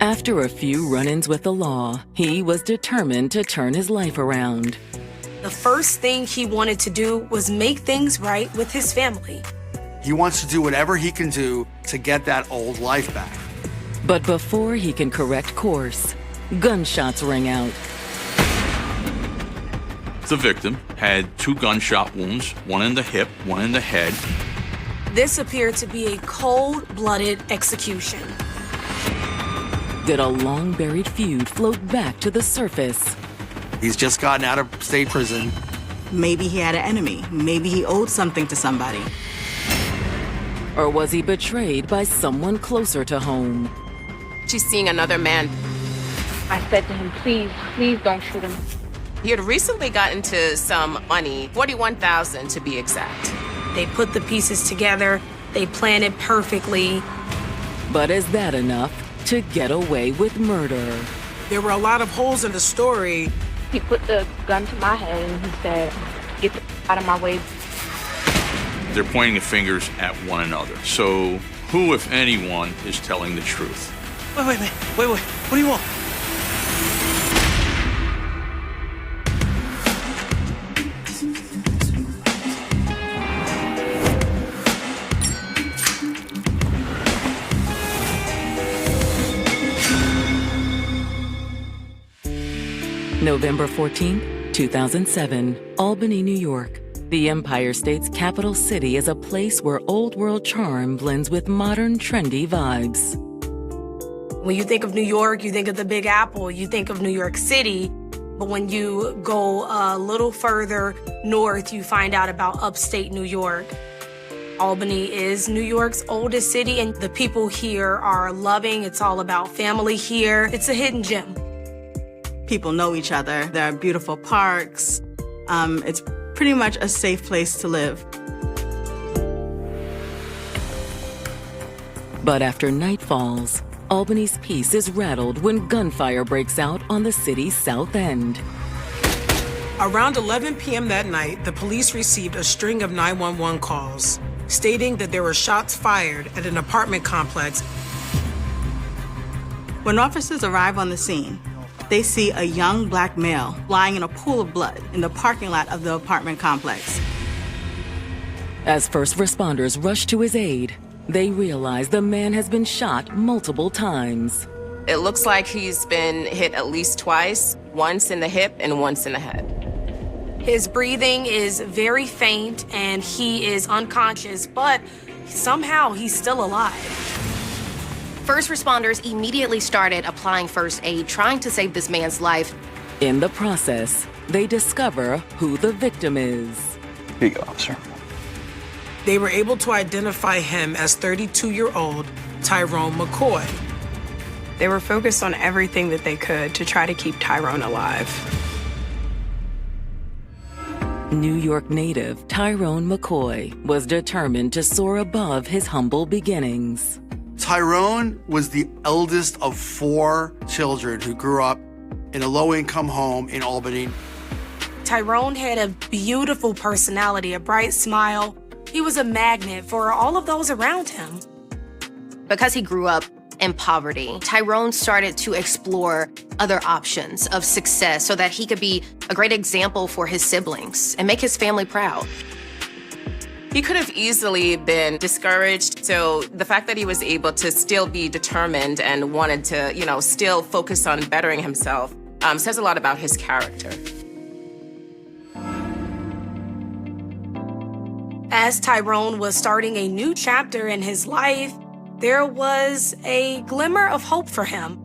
After a few run-ins with the law, he was determined to turn his life around. The first thing he wanted to do was make things right with his family. He wants to do whatever he can do to get that old life back. But before he can correct course, gunshots ring out. The victim had 2 gunshot wounds, one in the hip, one in the head. This appeared to be a cold-blooded execution. Did a long-buried feud float back to the surface? He's just gotten out of state prison. Maybe he had an enemy. Maybe he owed something to somebody. Or was he betrayed by someone closer to home? She's seeing another man. I said to him, please don't shoot him. He had recently gotten to some money, $41,000 to be exact. They put the pieces together. They planned it perfectly. But is that enough to get away with murder? There were a lot of holes in the story. He put the gun to my head and he said, get the out of my way. They're pointing the fingers at one another. So who, if anyone, is telling the truth? Wait. What do you want? November 14, 2007, Albany, New York. The Empire State's capital city is a place where old-world charm blends with modern, trendy vibes. When you think of New York, you think of the Big Apple, you think of New York City. But when you go a little further north, you find out about upstate New York. Albany is New York's oldest city, and the people here are loving. It's all about family here. It's a hidden gem. People know each other. There are beautiful parks. It's pretty much a safe place to live. But after night falls, Albany's peace is rattled when gunfire breaks out on the city's south end. Around 11 p.m. that night, the police received a string of 911 calls stating that there were shots fired at an apartment complex. When officers arrive on the scene, they see a young black male lying in a pool of blood in the parking lot of the apartment complex. As first responders rush to his aid, they realize the man has been shot multiple times. It looks like he's been hit at least twice, once in the hip and once in the head. His breathing is very faint and he is unconscious, but somehow he's still alive. First responders immediately started applying first aid, trying to save this man's life. In the process, they discover who the victim is. Here you go, officer. They were able to identify him as 32-year-old Tyrone McCoy. They were focused on everything that they could to try to keep Tyrone alive. New York native Tyrone McCoy was determined to soar above his humble beginnings. Tyrone was the eldest of 4 children who grew up in a low-income home in Albany. Tyrone had a beautiful personality, a bright smile. He was a magnet for all of those around him. Because he grew up in poverty, Tyrone started to explore other options of success so that he could be a great example for his siblings and make his family proud. He could have easily been discouraged, so the fact that he was able to still be determined and wanted to, still focus on bettering himself says a lot about his character. As Tyrone was starting a new chapter in his life, there was a glimmer of hope for him.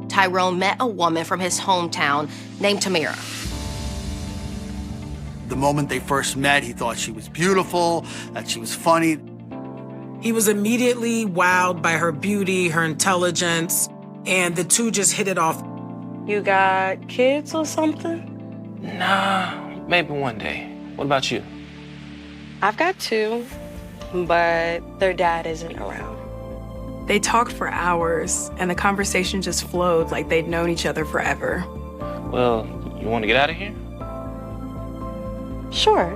Tyrone met a woman from his hometown named Tamara. The moment they first met, he thought she was beautiful, that she was funny. He was immediately wowed by her beauty, her intelligence, and the two just hit it off. You got kids or something? Nah, maybe one day. What about you? I've got 2, but their dad isn't around. They talked for hours, and the conversation just flowed like they'd known each other forever. Well, you want to get out of here? Sure.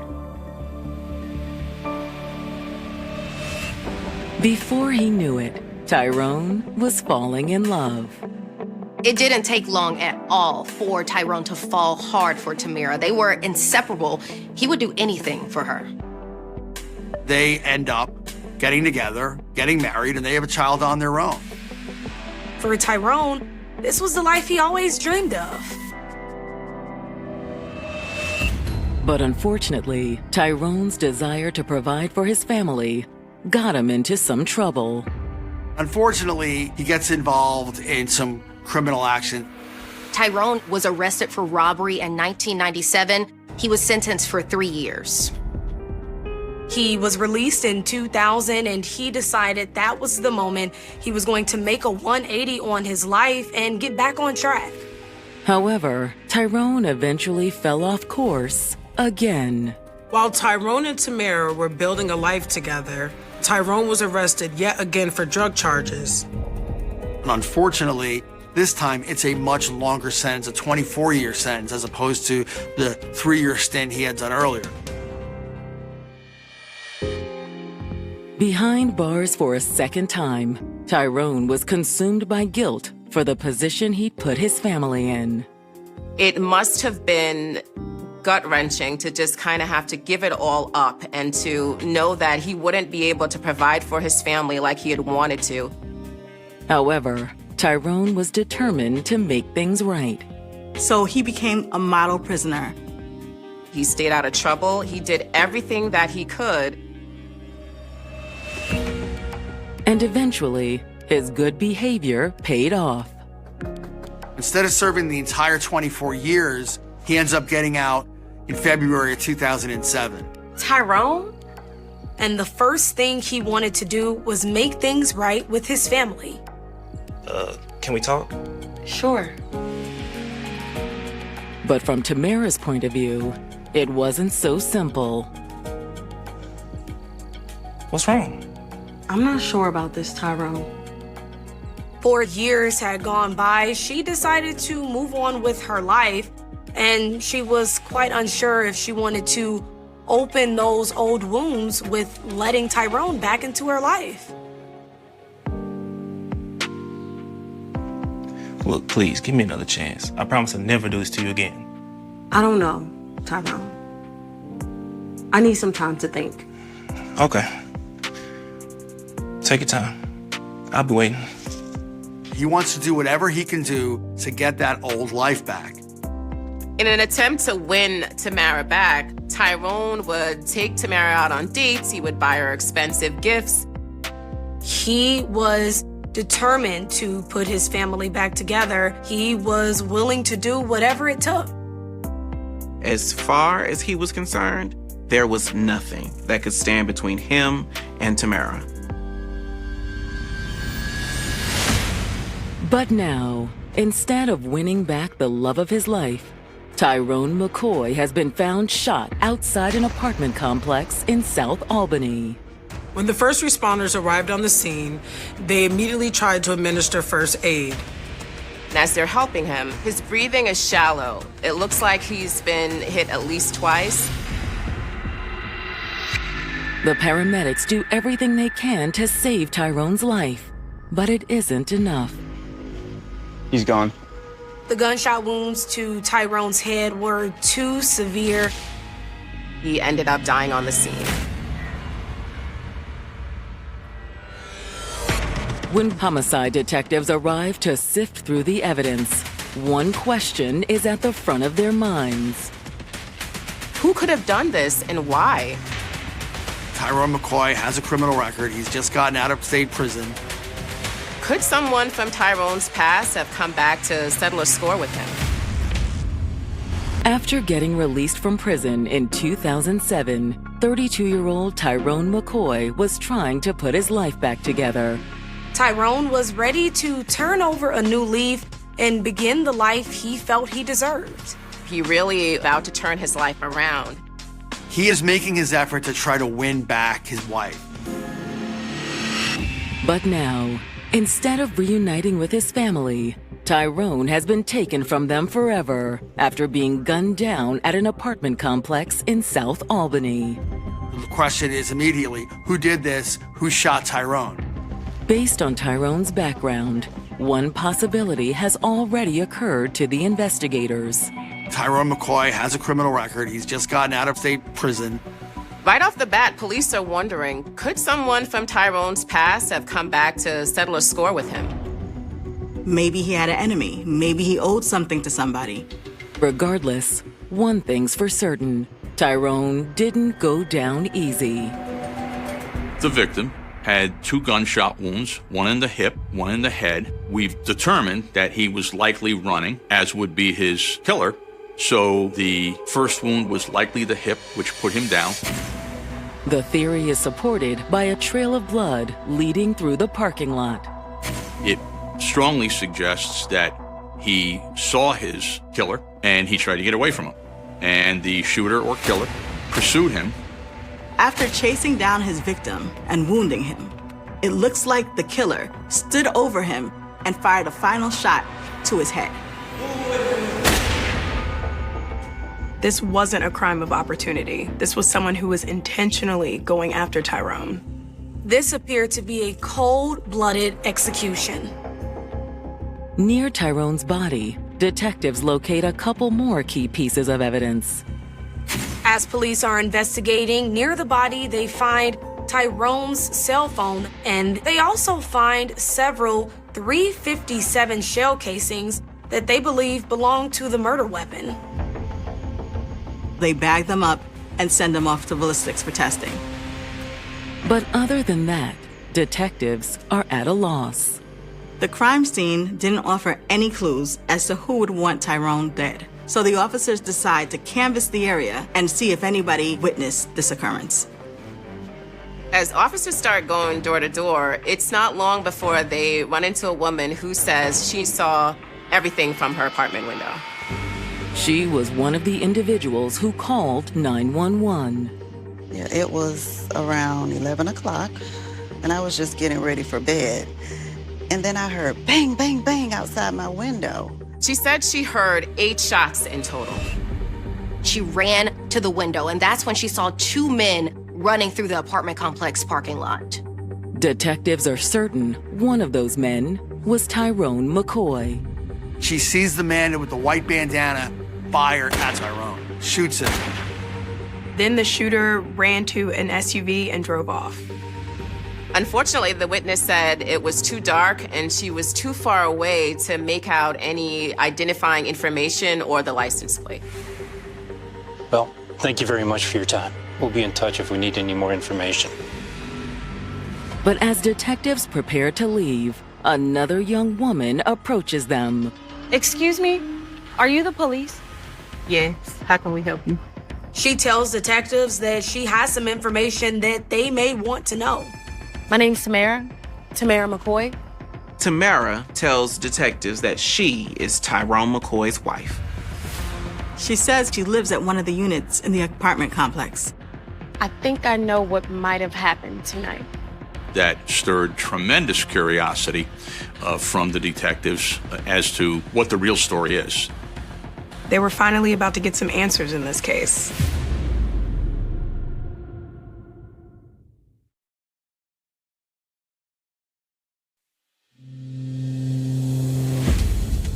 Before he knew it, Tyrone was falling in love. It didn't take long at all for Tyrone to fall hard for Tamara. They were inseparable. He would do anything for her. They end up getting together, getting married, and they have a child on their own. For Tyrone, this was the life he always dreamed of. But unfortunately, Tyrone's desire to provide for his family got him into some trouble. Unfortunately, he gets involved in some criminal action. Tyrone was arrested for robbery in 1997. He was sentenced for 3 years. He was released in 2000, and he decided that was the moment he was going to make a 180 on his life and get back on track. However, Tyrone eventually fell off course again. While Tyrone and Tamara were building a life together, Tyrone was arrested yet again for drug charges. And unfortunately, this time it's a much longer sentence, a 24-year sentence, as opposed to the 3-year stint he had done earlier. Behind bars for a second time, Tyrone was consumed by guilt for the position he'd put his family in. It must have been gut-wrenching to just kind of have to give it all up and to know that he wouldn't be able to provide for his family like he had wanted to. However, Tyrone was determined to make things right. So he became a model prisoner. He stayed out of trouble. He did everything that he could. And eventually, his good behavior paid off. Instead of serving the entire 24 years, he ends up getting out in February of 2007. Tyrone? And the first thing he wanted to do was make things right with his family. Can we talk? Sure. But from Tamara's point of view, it wasn't so simple. What's wrong? I'm not sure about this, Tyrone. 4 years had gone by. She decided to move on with her life, and she was quite unsure if she wanted to open those old wounds with letting Tyrone back into her life. Look, please, give me another chance. I promise I'll never do this to you again. I don't know, Tyrone. I need some time to think. Okay. Take your time. I'll be waiting. He wants to do whatever he can do to get that old life back. In an attempt to win Tamara back, Tyrone would take Tamara out on dates. He would buy her expensive gifts. He was determined to put his family back together. He was willing to do whatever it took. As far as he was concerned, there was nothing that could stand between him and Tamara. But now, instead of winning back the love of his life, Tyrone McCoy has been found shot outside an apartment complex in South Albany. When the first responders arrived on the scene, they immediately tried to administer first aid. And as they're helping him, his breathing is shallow. It looks like he's been hit at least twice. The paramedics do everything they can to save Tyrone's life, but it isn't enough. He's gone. The gunshot wounds to Tyrone's head were too severe. He ended up dying on the scene. When homicide detectives arrive to sift through the evidence, one question is at the front of their minds. Who could have done this and why? Tyrone McCoy has a criminal record. He's just gotten out of state prison. Could someone from Tyrone's past have come back to settle a score with him? After getting released from prison in 2007, 32-year-old Tyrone McCoy was trying to put his life back together. Tyrone was ready to turn over a new leaf and begin the life he felt he deserved. He really vowed to turn his life around. He is making his effort to try to win back his wife. But now, instead of reuniting with his family, Tyrone has been taken from them forever after being gunned down at an apartment complex in South Albany. The question is immediately, who did this? Who shot Tyrone? Based on Tyrone's background, one possibility has already occurred to the investigators. Tyrone McCoy has a criminal record. He's just gotten out of state prison. Right off the bat, police are wondering, could someone from Tyrone's past have come back to settle a score with him? Maybe he had an enemy. Maybe he owed something to somebody. Regardless, one thing's for certain. Tyrone didn't go down easy. The victim had 2 gunshot wounds, one in the hip, one in the head. We've determined that he was likely running, as would be his killer. So the first wound was likely the hip, which put him down. The theory is supported by a trail of blood leading through the parking lot. It strongly suggests that he saw his killer and he tried to get away from him. And the shooter or killer pursued him. After chasing down his victim and wounding him, it looks like the killer stood over him and fired a final shot to his head. This wasn't a crime of opportunity. This was someone who was intentionally going after Tyrone. This appeared to be a cold-blooded execution. Near Tyrone's body, detectives locate a couple more key pieces of evidence. As police are investigating, near the body, they find Tyrone's cell phone, and they also find several .357 shell casings that they believe belong to the murder weapon. They bag them up and send them off to ballistics for testing. But other than that, detectives are at a loss. The crime scene didn't offer any clues as to who would want Tyrone dead. So the officers decide to canvass the area and see if anybody witnessed this occurrence. As officers start going door to door, it's not long before they run into a woman who says she saw everything from her apartment window. She was one of the individuals who called 911. Yeah, it was around 11 o'clock, and I was just getting ready for bed. And then I heard bang, bang, bang outside my window. She said she heard 8 shots in total. She ran to the window, and that's when she saw 2 men running through the apartment complex parking lot. Detectives are certain one of those men was Tyrone McCoy. She sees the man with the white bandana fire at Tyrone, shoots him. Then the shooter ran to an SUV and drove off. Unfortunately, the witness said it was too dark and she was too far away to make out any identifying information or the license plate. Well, thank you very much for your time. We'll be in touch if we need any more information. But as detectives prepare to leave, another young woman approaches them. Excuse me, are you the police? Yes, how can we help you? She tells detectives that she has some information that they may want to know. My name's Tamara McCoy. Tamara tells detectives that she is Tyrone McCoy's wife. She says she lives at one of the units in the apartment complex. I think I know what might have happened tonight. That stirred tremendous curiosity from the detectives as to what the real story is. They were finally about to get some answers in this case.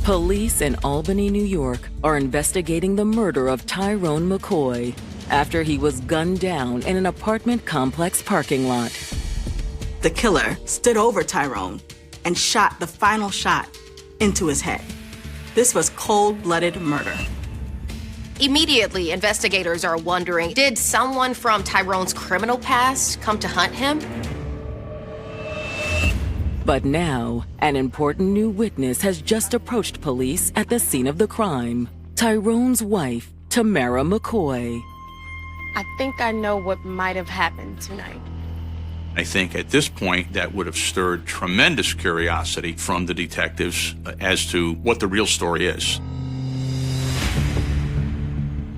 Police in Albany, New York, are investigating the murder of Tyrone McCoy after he was gunned down in an apartment complex parking lot. The killer stood over Tyrone and shot the final shot into his head. This was cold-blooded murder. Immediately, investigators are wondering, did someone from Tyrone's criminal past come to hunt him? But now, an important new witness has just approached police at the scene of the crime. Tyrone's wife, Tamara McCoy. I think I know what might have happened tonight. I think at this point that would have stirred tremendous curiosity from the detectives as to what the real story is.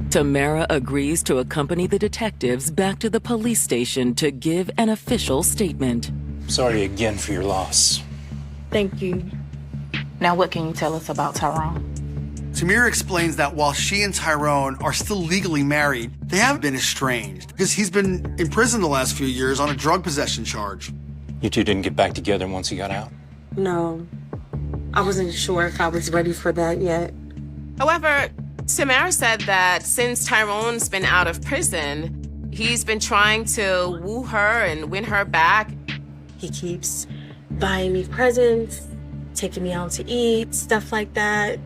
Tamara agrees to accompany the detectives back to the police station to give an official statement. Sorry again for your loss. Thank you. Now what can you tell us about Tyrone? Tamira explains that while she and Tyrone are still legally married, they have been estranged because he's been in prison the last few years on a drug possession charge. You two didn't get back together once he got out? No. I wasn't sure if I was ready for that yet. However, Tamara said that since Tyrone's been out of prison, he's been trying to woo her and win her back. He keeps buying me presents, taking me out to eat, stuff like that.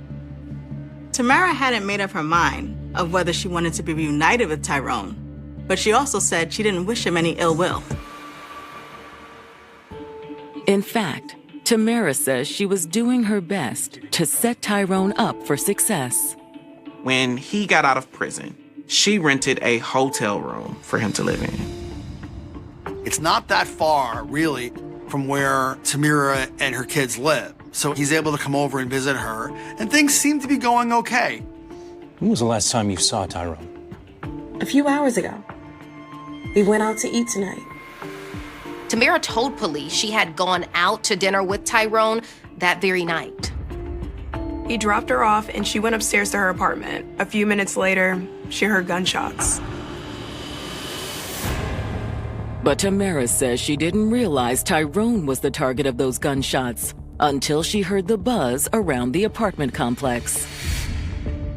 Tamara hadn't made up her mind of whether she wanted to be reunited with Tyrone, but she also said she didn't wish him any ill will. In fact, Tamara says she was doing her best to set Tyrone up for success. When he got out of prison, she rented a hotel room for him to live in. It's not that far, really, from where Tamara and her kids live. So he's able to come over and visit her, and things seem to be going okay. When was the last time you saw Tyrone? A few hours ago. We went out to eat tonight. Tamara told police she had gone out to dinner with Tyrone that very night. He dropped her off and she went upstairs to her apartment. A few minutes later, she heard gunshots. But Tamara says she didn't realize Tyrone was the target of those gunshots until she heard the buzz around the apartment complex.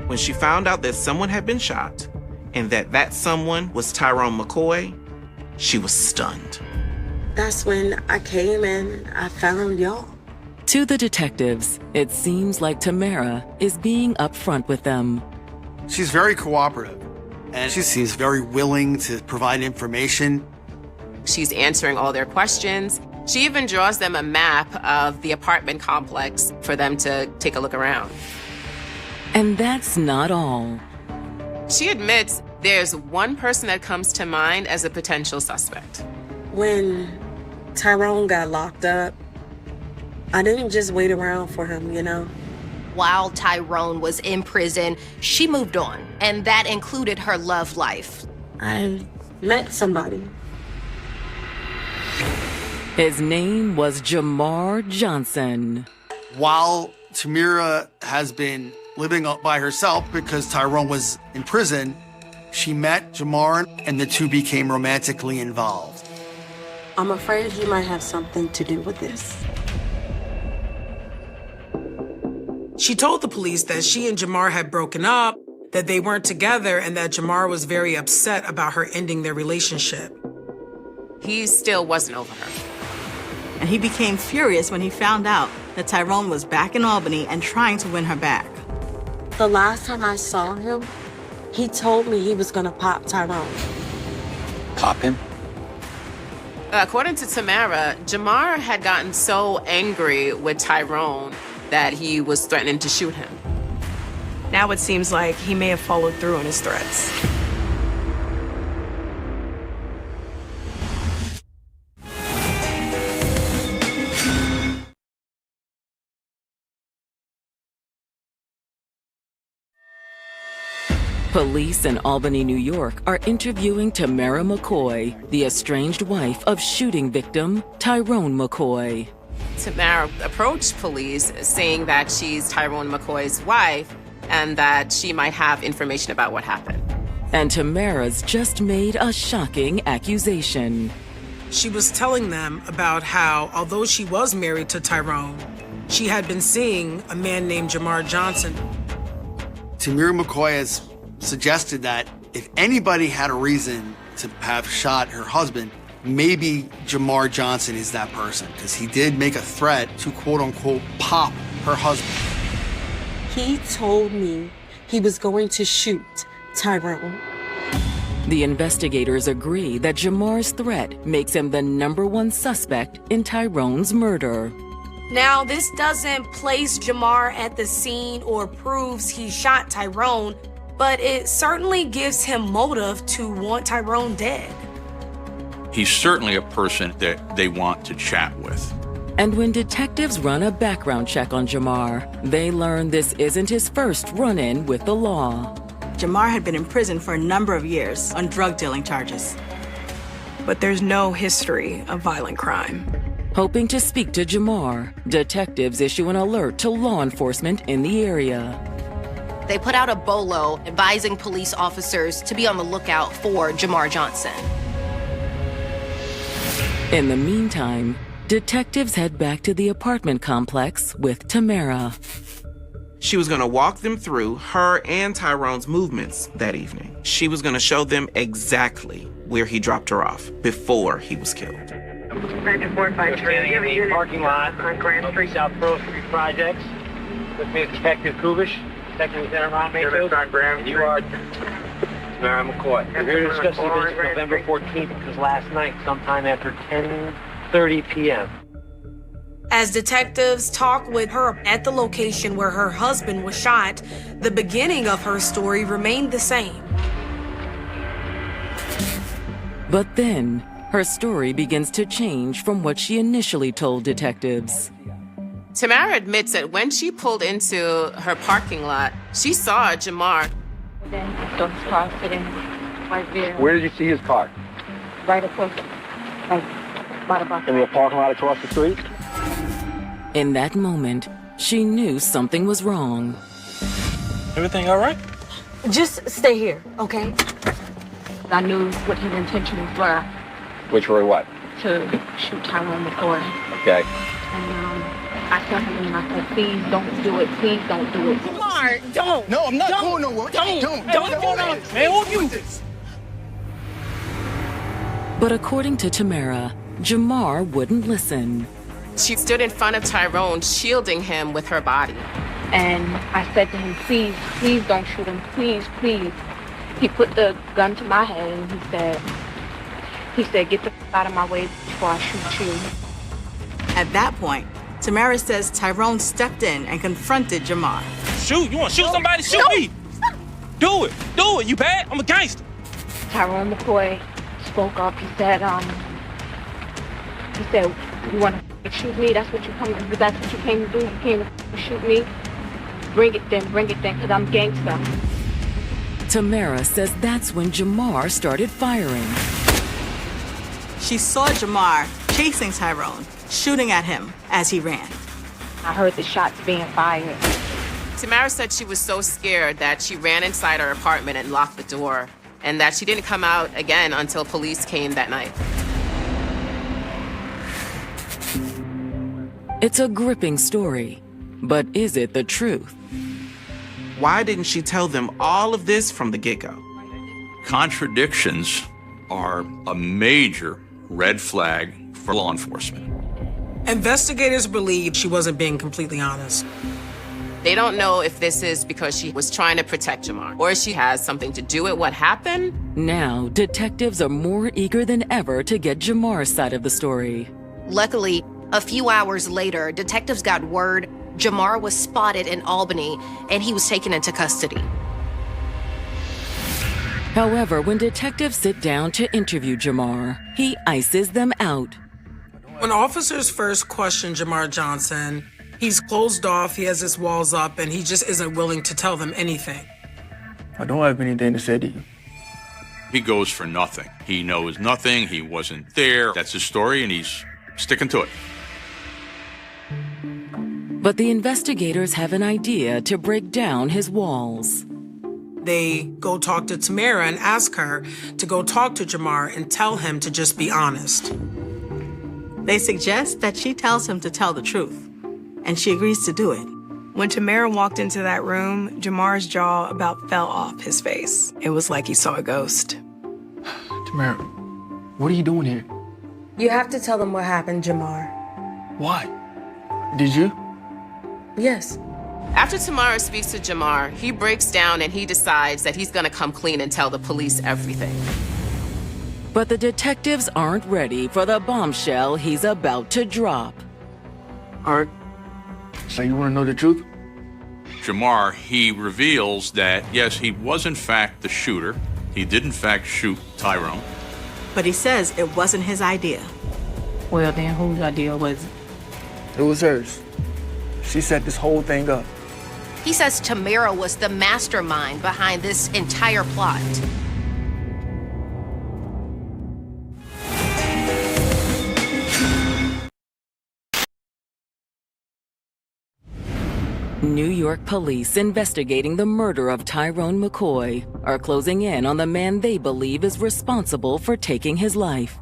When she found out that someone had been shot and that someone was Tyrone McCoy, she was stunned. That's when I came and I found y'all. To the detectives, it seems like Tamara is being upfront with them. She's very cooperative, and she seems very willing to provide information. She's answering all their questions. She even draws them a map of the apartment complex for them to take a look around. And that's not all. She admits there's one person that comes to mind as a potential suspect. When Tyrone got locked up, I didn't just wait around for him, you know? While Tyrone was in prison, she moved on, and that included her love life. I met somebody. His name was Jamar Johnson. While Tamara has been living up by herself because Tyrone was in prison, she met Jamar and the two became romantically involved. I'm afraid he might have something to do with this. She told the police that she and Jamar had broken up, that they weren't together, and that Jamar was very upset about her ending their relationship. He still wasn't over her. And he became furious when he found out that Tyrone was back in Albany and trying to win her back. The last time I saw him, he told me he was gonna pop Tyrone. Pop him? According to Tamara, Jamar had gotten so angry with Tyrone that he was threatening to shoot him. Now it seems like he may have followed through on his threats. Police in Albany, New York are interviewing Tamara McCoy, the estranged wife of shooting victim Tyrone McCoy. Tamara approached police saying that she's Tyrone McCoy's wife and that she might have information about what happened. And Tamara's just made a shocking accusation. She was telling them about how, although she was married to Tyrone, she had been seeing a man named Jamar Johnson. Tamara McCoy has suggested that if anybody had a reason to have shot her husband, maybe Jamar Johnson is that person, because he did make a threat to quote-unquote pop her husband. He told me he was going to shoot Tyrone. The investigators agree that Jamar's threat makes him the #1 suspect in Tyrone's murder. Now, this doesn't place Jamar at the scene or proves he shot Tyrone, but it certainly gives him motive to want Tyrone dead. He's certainly a person that they want to chat with. And when detectives run a background check on Jamar, they learn this isn't his first run-in with the law. Jamar had been in prison for a number of years on drug dealing charges. But there's no history of violent crime. Hoping to speak to Jamar, detectives issue an alert to law enforcement in the area. They put out a bolo advising police officers to be on the lookout for Jamar Johnson. In the meantime, Detectives head back to the apartment complex with Tamara. She was going to walk them through her and Tyrone's movements that evening. She was going to show them exactly where he dropped her off before he was killed. Parking lot on Grand Street, South Pearl Street Projects. With me, Detective Kubish, Detective Lieutenant Ron. You are Tamara McCoy. We're here to discuss the events of November 14th, because last night, sometime after 10:30 p.m. As detectives talk with her at the location where her husband was shot, the beginning of her story remained the same. But then, her story begins to change from what she initially told detectives. Tamara admits that when she pulled into her parking lot, she saw Jamar. Then I saw his car sitting right there. Where did you see his car? Right across, like, right about In the parking lot across the street? In that moment, she knew something was wrong. Everything all right? Just stay here, okay? I knew what his intentions were. Which were what? To shoot Tyrone McCoy. Okay. And I told him, and I said, please don't do it. Please don't do it. Jamar, don't. No, I'm not going nowhere. Don't. What's going on? Man, who you this? But according to Tamara, Jamar wouldn't listen. She stood in front of Tyrone, shielding him with her body. And I said to him, please, please don't shoot him. Please, please. He put the gun to my head and he said, get the out of my way before I shoot you. At that point, Tamara says Tyrone stepped in and confronted Jamar. Shoot, you want to shoot somebody? Shoot me. Do it, you bad? I'm a gangster. Tyrone McCoy spoke up. He said, you want to shoot me? That's what you came to do? You came to shoot me? Bring it then, because I'm gangster. Tamara says that's when Jamar started firing. She saw Jamar chasing Tyrone, shooting at him as he ran. I heard the shots being fired. Tamara said she was so scared that she ran inside her apartment and locked the door, and that she didn't come out again until police came that night. It's a gripping story, but is it the truth? Why didn't she tell them all of this from the get-go? Contradictions are a major red flag for law enforcement. Investigators believe she wasn't being completely honest. They don't know if this is because she was trying to protect Jamar, or she has something to do with what happened. Now, detectives are more eager than ever to get Jamar's side of the story. Luckily, a few hours later, detectives got word Jamar was spotted in Albany and he was taken into custody. However, when detectives sit down to interview Jamar, he ices them out. When officers first question Jamar Johnson, he's closed off, he has his walls up, and he just isn't willing to tell them anything. I don't have anything to say to you. He goes for nothing. He knows nothing. He wasn't there. That's his story, and he's sticking to it. But the investigators have an idea to break down his walls. They go talk to Tamara and ask her to go talk to Jamar and tell him to just be honest. They suggest that she tells him to tell the truth, and she agrees to do it. When Tamara walked into that room, Jamar's jaw about fell off his face. It was like he saw a ghost. Tamara, what are you doing here? You have to tell them what happened, Jamar. Why? Did you? Yes. After Tamara speaks to Jamar, he breaks down and he decides that he's gonna come clean and tell the police everything. But the detectives aren't ready for the bombshell he's about to drop. All right. So you want to know the truth? Jamar, he reveals that, yes, he was in fact the shooter. He did in fact shoot Tyrone. But he says it wasn't his idea. Well, then whose idea was it? It was hers. She set this whole thing up. He says Tamara was the mastermind behind this entire plot. New York police investigating the murder of Tyrone McCoy are closing in on the man they believe is responsible for taking his life.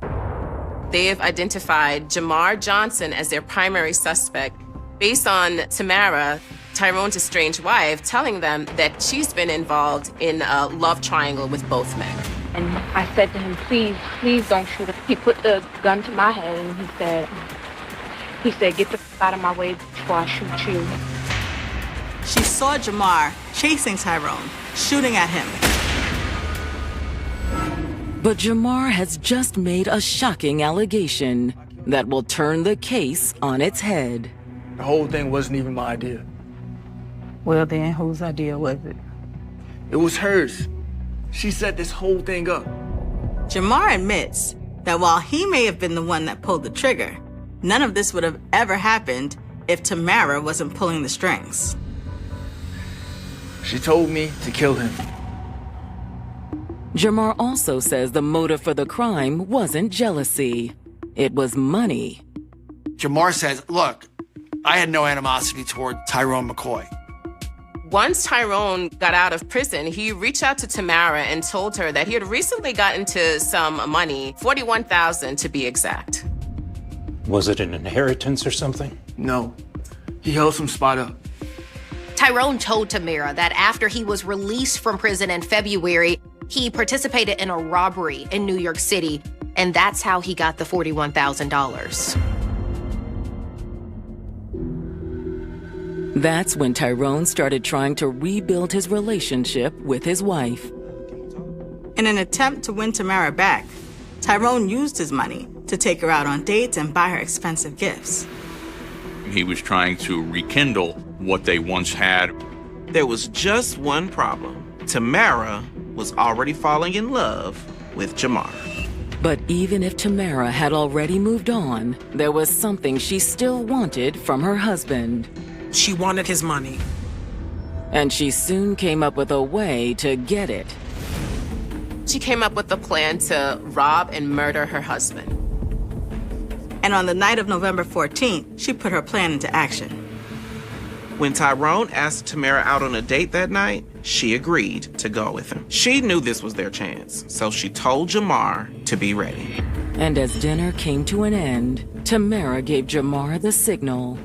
they've identified Jamar Johnson as their primary suspect based on Tamara, Tyrone's estranged wife, telling them that she's been involved in a love triangle with both men. And I said to him, please, please don't shoot him. He put the gun to my head and he said, get the out of my way before I shoot you. She saw Jamar chasing Tyrone, shooting at him. But Jamar has just made a shocking allegation that will turn the case on its head. The whole thing wasn't even my idea. Well then, whose idea was it? It was hers. She set this whole thing up. Jamar admits that while he may have been the one that pulled the trigger, none of this would have ever happened if Tamara wasn't pulling the strings. She told me to kill him. Jamar also says the motive for the crime wasn't jealousy. It was money. Jamar says, look, I had no animosity toward Tyrone McCoy. Once Tyrone got out of prison, he reached out to Tamara and told her that he had recently gotten into some money, $41,000 to be exact. Was it an inheritance or something? No. He held some spot up. Tyrone told Tamara that after he was released from prison in February, he participated in a robbery in New York City, and that's how he got the $41,000. That's when Tyrone started trying to rebuild his relationship with his wife. In an attempt to win Tamara back, Tyrone used his money to take her out on dates and buy her expensive gifts. He was trying to rekindle what they once had. There was just one problem. Tamara was already falling in love with Jamar. But even if Tamara had already moved on, there was something she still wanted from her husband. She wanted his money. And she soon came up with a way to get it. She came up with a plan to rob and murder her husband. And on the night of November 14th, she put her plan into action. When Tyrone asked Tamara out on a date that night, she agreed to go with him. She knew this was their chance, so she told Jamar to be ready. And as dinner came to an end, Tamara gave Jamar the signal.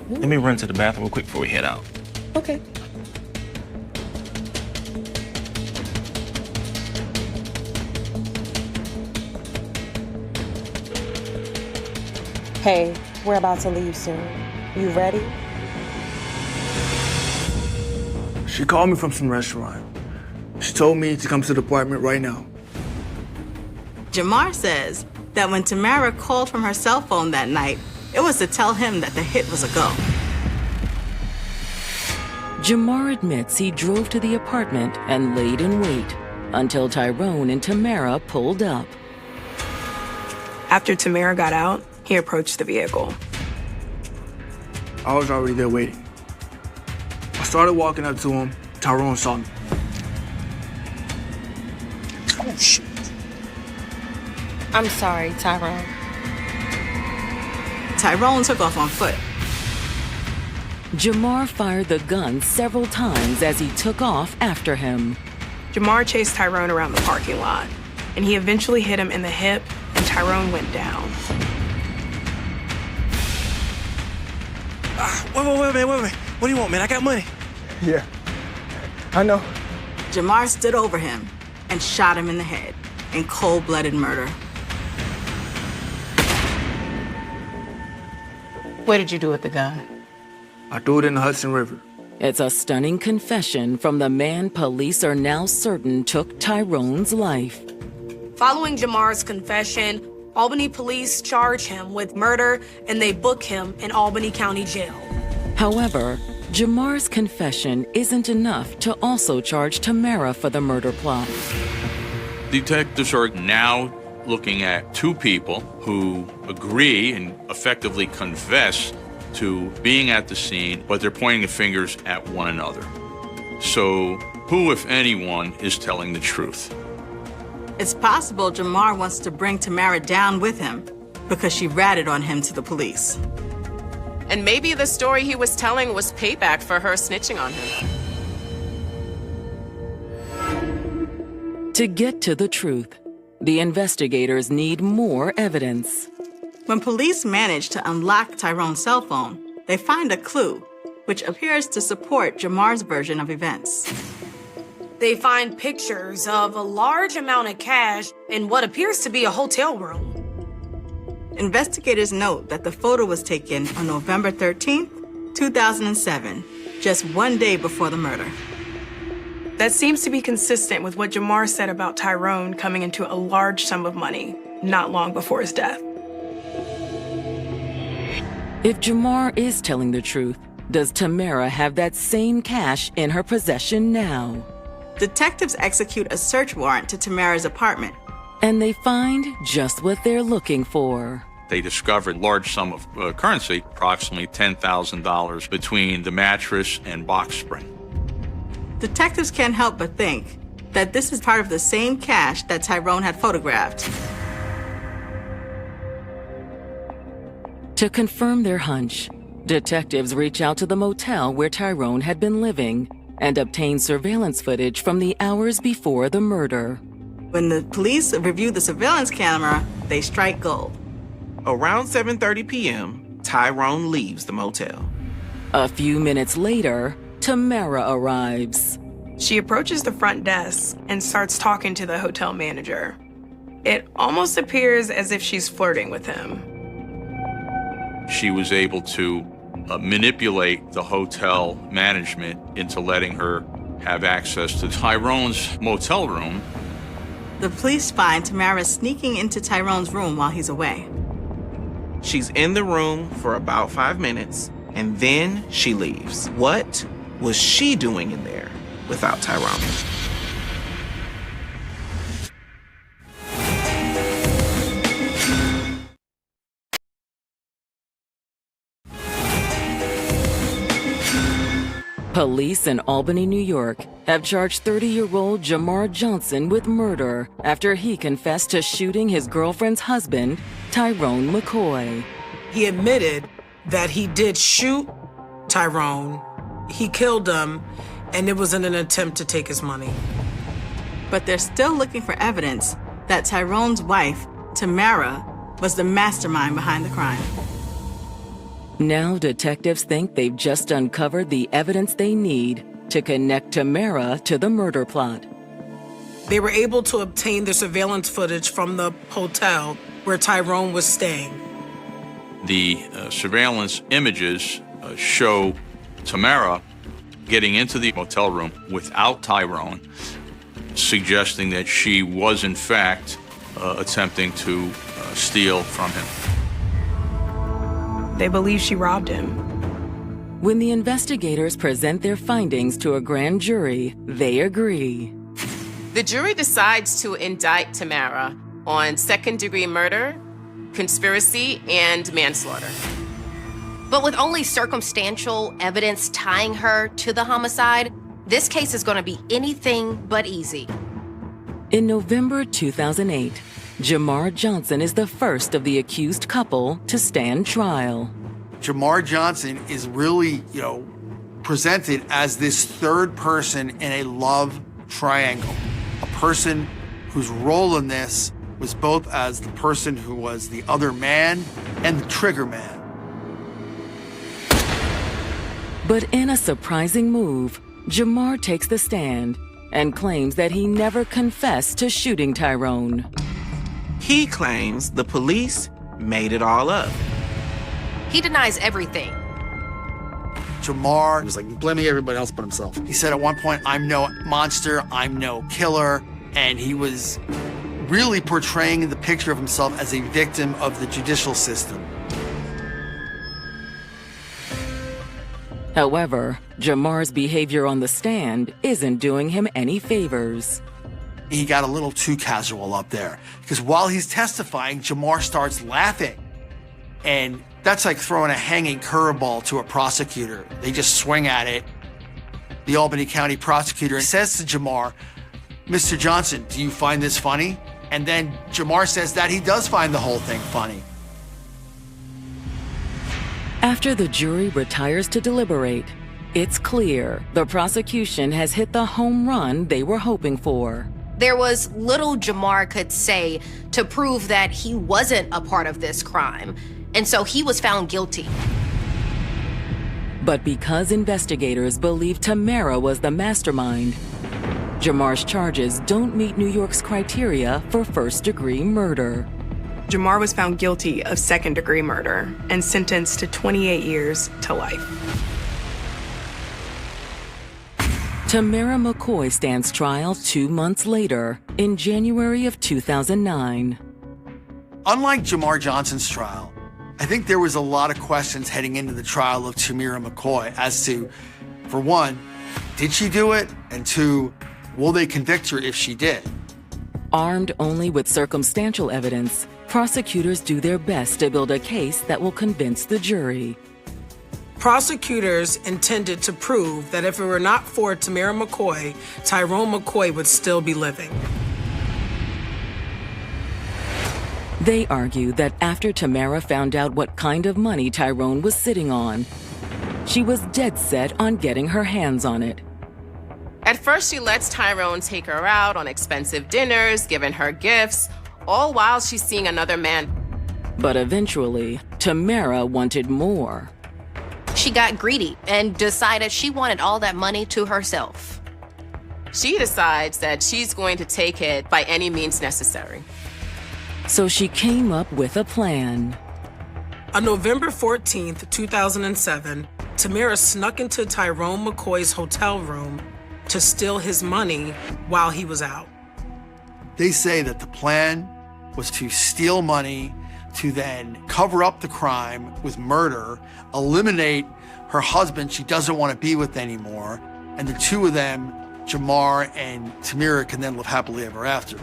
Let me run to the bathroom real quick before we head out. Okay. Hey, we're about to leave soon. You ready? She called me from some restaurant. She told me to come to the apartment right now. Jamar says that when Tamara called from her cell phone that night, it was to tell him that the hit was a go. Jamar admits he drove to the apartment and laid in wait until Tyrone and Tamara pulled up. After Tamara got out, he approached the vehicle. I was already there waiting. I started walking up to him. Tyrone saw me. Oh, shit. I'm sorry, Tyrone. Tyrone took off on foot. Jamar fired the gun several times as he took off after him. Jamar chased Tyrone around the parking lot, and he eventually hit him in the hip, and Tyrone went down. Wait. What do you want, man? I got money. Yeah, I know. Jamar stood over him and shot him in the head in cold-blooded murder. What did you do with the gun? I threw it in the Hudson River. It's a stunning confession from the man police are now certain took Tyrone's life. Following Jamar's confession, Albany police charge him with murder and they book him in Albany County Jail. However, Jamar's confession isn't enough to also charge Tamara for the murder plot. Detectives are now looking at two people who agree and effectively confess to being at the scene, but they're pointing the fingers at one another. So who, if anyone, is telling the truth? It's possible Jamar wants to bring Tamara down with him because she ratted on him to the police. And maybe the story he was telling was payback for her snitching on him. To get to the truth, The investigators need more evidence. When police manage to unlock Tyrone's cell phone, they find a clue, which appears to support Jamar's version of events. They find pictures of a large amount of cash in what appears to be a hotel room. Investigators note that the photo was taken on November 13th, 2007, just one day before the murder. That seems to be consistent with what Jamar said about Tyrone coming into a large sum of money not long before his death. If Jamar is telling the truth, does Tamara have that same cash in her possession now? Detectives execute a search warrant to Tamara's apartment. And they find just what they're looking for. They discovered a large sum of currency, approximately $10,000, between the mattress and box spring. Detectives can't help but think that this is part of the same cash that Tyrone had photographed. To confirm their hunch, detectives reach out to the motel where Tyrone had been living and obtain surveillance footage from the hours before the murder. When the police review the surveillance camera, they strike gold. Around 7:30 p.m., Tyrone leaves the motel. A few minutes later, Tamara arrives. She approaches the front desk and starts talking to the hotel manager. It almost appears as if she's flirting with him. She was able to manipulate the hotel management into letting her have access to Tyrone's motel room. The police find Tamara sneaking into Tyrone's room while he's away. She's in the room for about 5 minutes, and then she leaves. What was she doing in there without Tyrone? Police in Albany, New York, have charged 30-year-old Jamar Johnson with murder after he confessed to shooting his girlfriend's husband, Tyrone McCoy. He admitted that he did shoot Tyrone, he killed him, and it was in an attempt to take his money. But they're still looking for evidence that Tyrone's wife, Tamara, was the mastermind behind the crime. Now detectives think they've just uncovered the evidence they need to connect Tamara to the murder plot. They were able to obtain the surveillance footage from the hotel where Tyrone was staying. The surveillance images show Tamara getting into the motel room without Tyrone, suggesting that she was in fact attempting to steal from him. They believe she robbed him. When the investigators present their findings to a grand jury, they agree. The jury decides to indict Tamara on second-degree murder, conspiracy, and manslaughter. But with only circumstantial evidence tying her to the homicide, this case is going to be anything but easy. In November 2008, Jamar Johnson is the first of the accused couple to stand trial. Jamar Johnson is really, presented as this third person in a love triangle. A person whose role in this was both as the person who was the other man and the trigger man. But in a surprising move, Jamar takes the stand and claims that he never confessed to shooting Tyrone. He claims the police made it all up. He denies everything. Jamar was blaming everybody else but himself. He said at one point, "I'm no monster, I'm no killer," and he was really portraying the picture of himself as a victim of the judicial system. However, Jamar's behavior on the stand isn't doing him any favors. He got a little too casual up there because while he's testifying, Jamar starts laughing. And that's like throwing a hanging curveball to a prosecutor. They just swing at it. The Albany County prosecutor says to Jamar, "Mr. Johnson, do you find this funny?" And then Jamar says that he does find the whole thing funny. After the jury retires to deliberate, it's clear the prosecution has hit the home run they were hoping for. There was little Jamar could say to prove that he wasn't a part of this crime, and so he was found guilty. But because investigators believe Tamara was the mastermind, Jamar's charges don't meet New York's criteria for first-degree murder. Jamar was found guilty of second-degree murder and sentenced to 28 years to life. Tamara McCoy stands trial 2 months later, in January of 2009. Unlike Jamar Johnson's trial, I think there was a lot of questions heading into the trial of Tamara McCoy as to, for one, did she do it? And two, will they convict her if she did? Armed only with circumstantial evidence, prosecutors do their best to build a case that will convince the jury. Prosecutors intended to prove that if it were not for Tamara McCoy, Tyrone McCoy would still be living. They argue that after Tamara found out what kind of money Tyrone was sitting on, she was dead set on getting her hands on it. At first, she lets Tyrone take her out on expensive dinners, giving her gifts, all while she's seeing another man. But eventually, Tamara wanted more. She got greedy and decided she wanted all that money to herself. She decides that she's going to take it by any means necessary. So she came up with a plan. On November 14th, 2007, Tamara snuck into Tyrone McCoy's hotel room to steal his money while he was out. They say that the plan was to steal money, to then cover up the crime with murder, eliminate her husband she doesn't want to be with anymore, and the two of them, Jamar and Tamara, can then live happily ever after.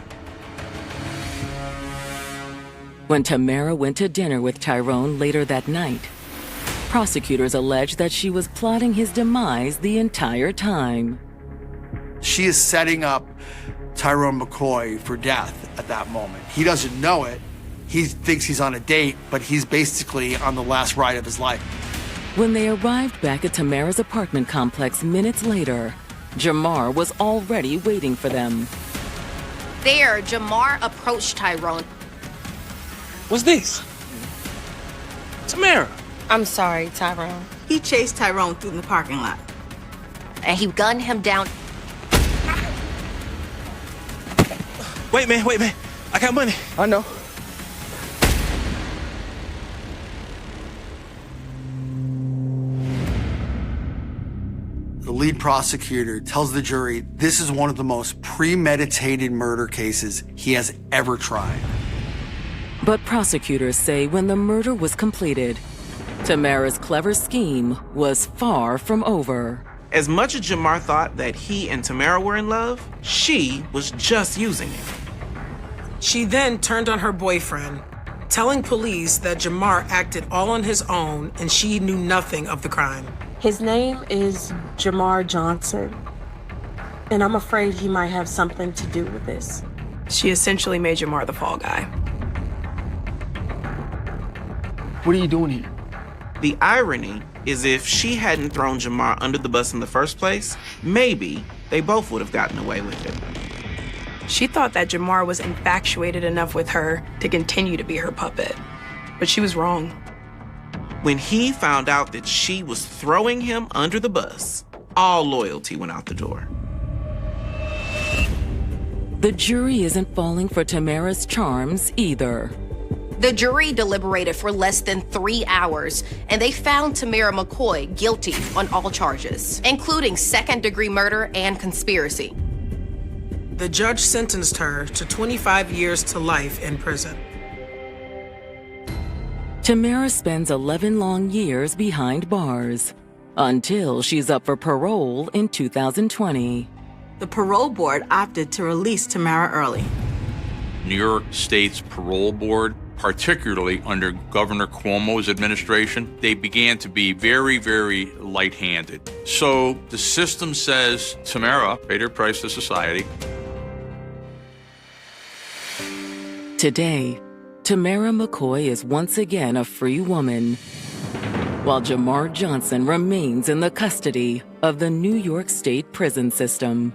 When Tamara went to dinner with Tyrone later that night, prosecutors allege that she was plotting his demise the entire time. She is setting up Tyrone McCoy for death at that moment. He doesn't know it. He thinks he's on a date, but he's basically on the last ride of his life. When they arrived back at Tamara's apartment complex minutes later, Jamar was already waiting for them. There, Jamar approached Tyrone. What's this? Tamara. I'm sorry, Tyrone. He chased Tyrone through the parking lot. And he gunned him down. Wait, man. I got money. I know. The lead prosecutor tells the jury this is one of the most premeditated murder cases he has ever tried. But prosecutors say when the murder was completed, Tamara's clever scheme was far from over. As much as Jamar thought that he and Tamara were in love, she was just using him. She then turned on her boyfriend, telling police that Jamar acted all on his own and she knew nothing of the crime. His name is Jamar Johnson, and I'm afraid he might have something to do with this. She essentially made Jamar the fall guy. What are you doing here? The irony is if she hadn't thrown Jamar under the bus in the first place, maybe they both would have gotten away with it. She thought that Jamar was infatuated enough with her to continue to be her puppet, but she was wrong. When he found out that she was throwing him under the bus, all loyalty went out the door. The jury isn't falling for Tamara's charms either. The jury deliberated for less than 3 hours, and they found Tamara McCoy guilty on all charges, including second-degree murder and conspiracy. The judge sentenced her to 25 years to life in prison. Tamara spends 11 long years behind bars, until she's up for parole in 2020. The parole board opted to release Tamara early. New York State's parole board, particularly under Governor Cuomo's administration, they began to be very, very light-handed. So the system says, Tamara paid her price to society. Today, Tamara McCoy is once again a free woman, while Jamar Johnson remains in the custody of the New York State prison system.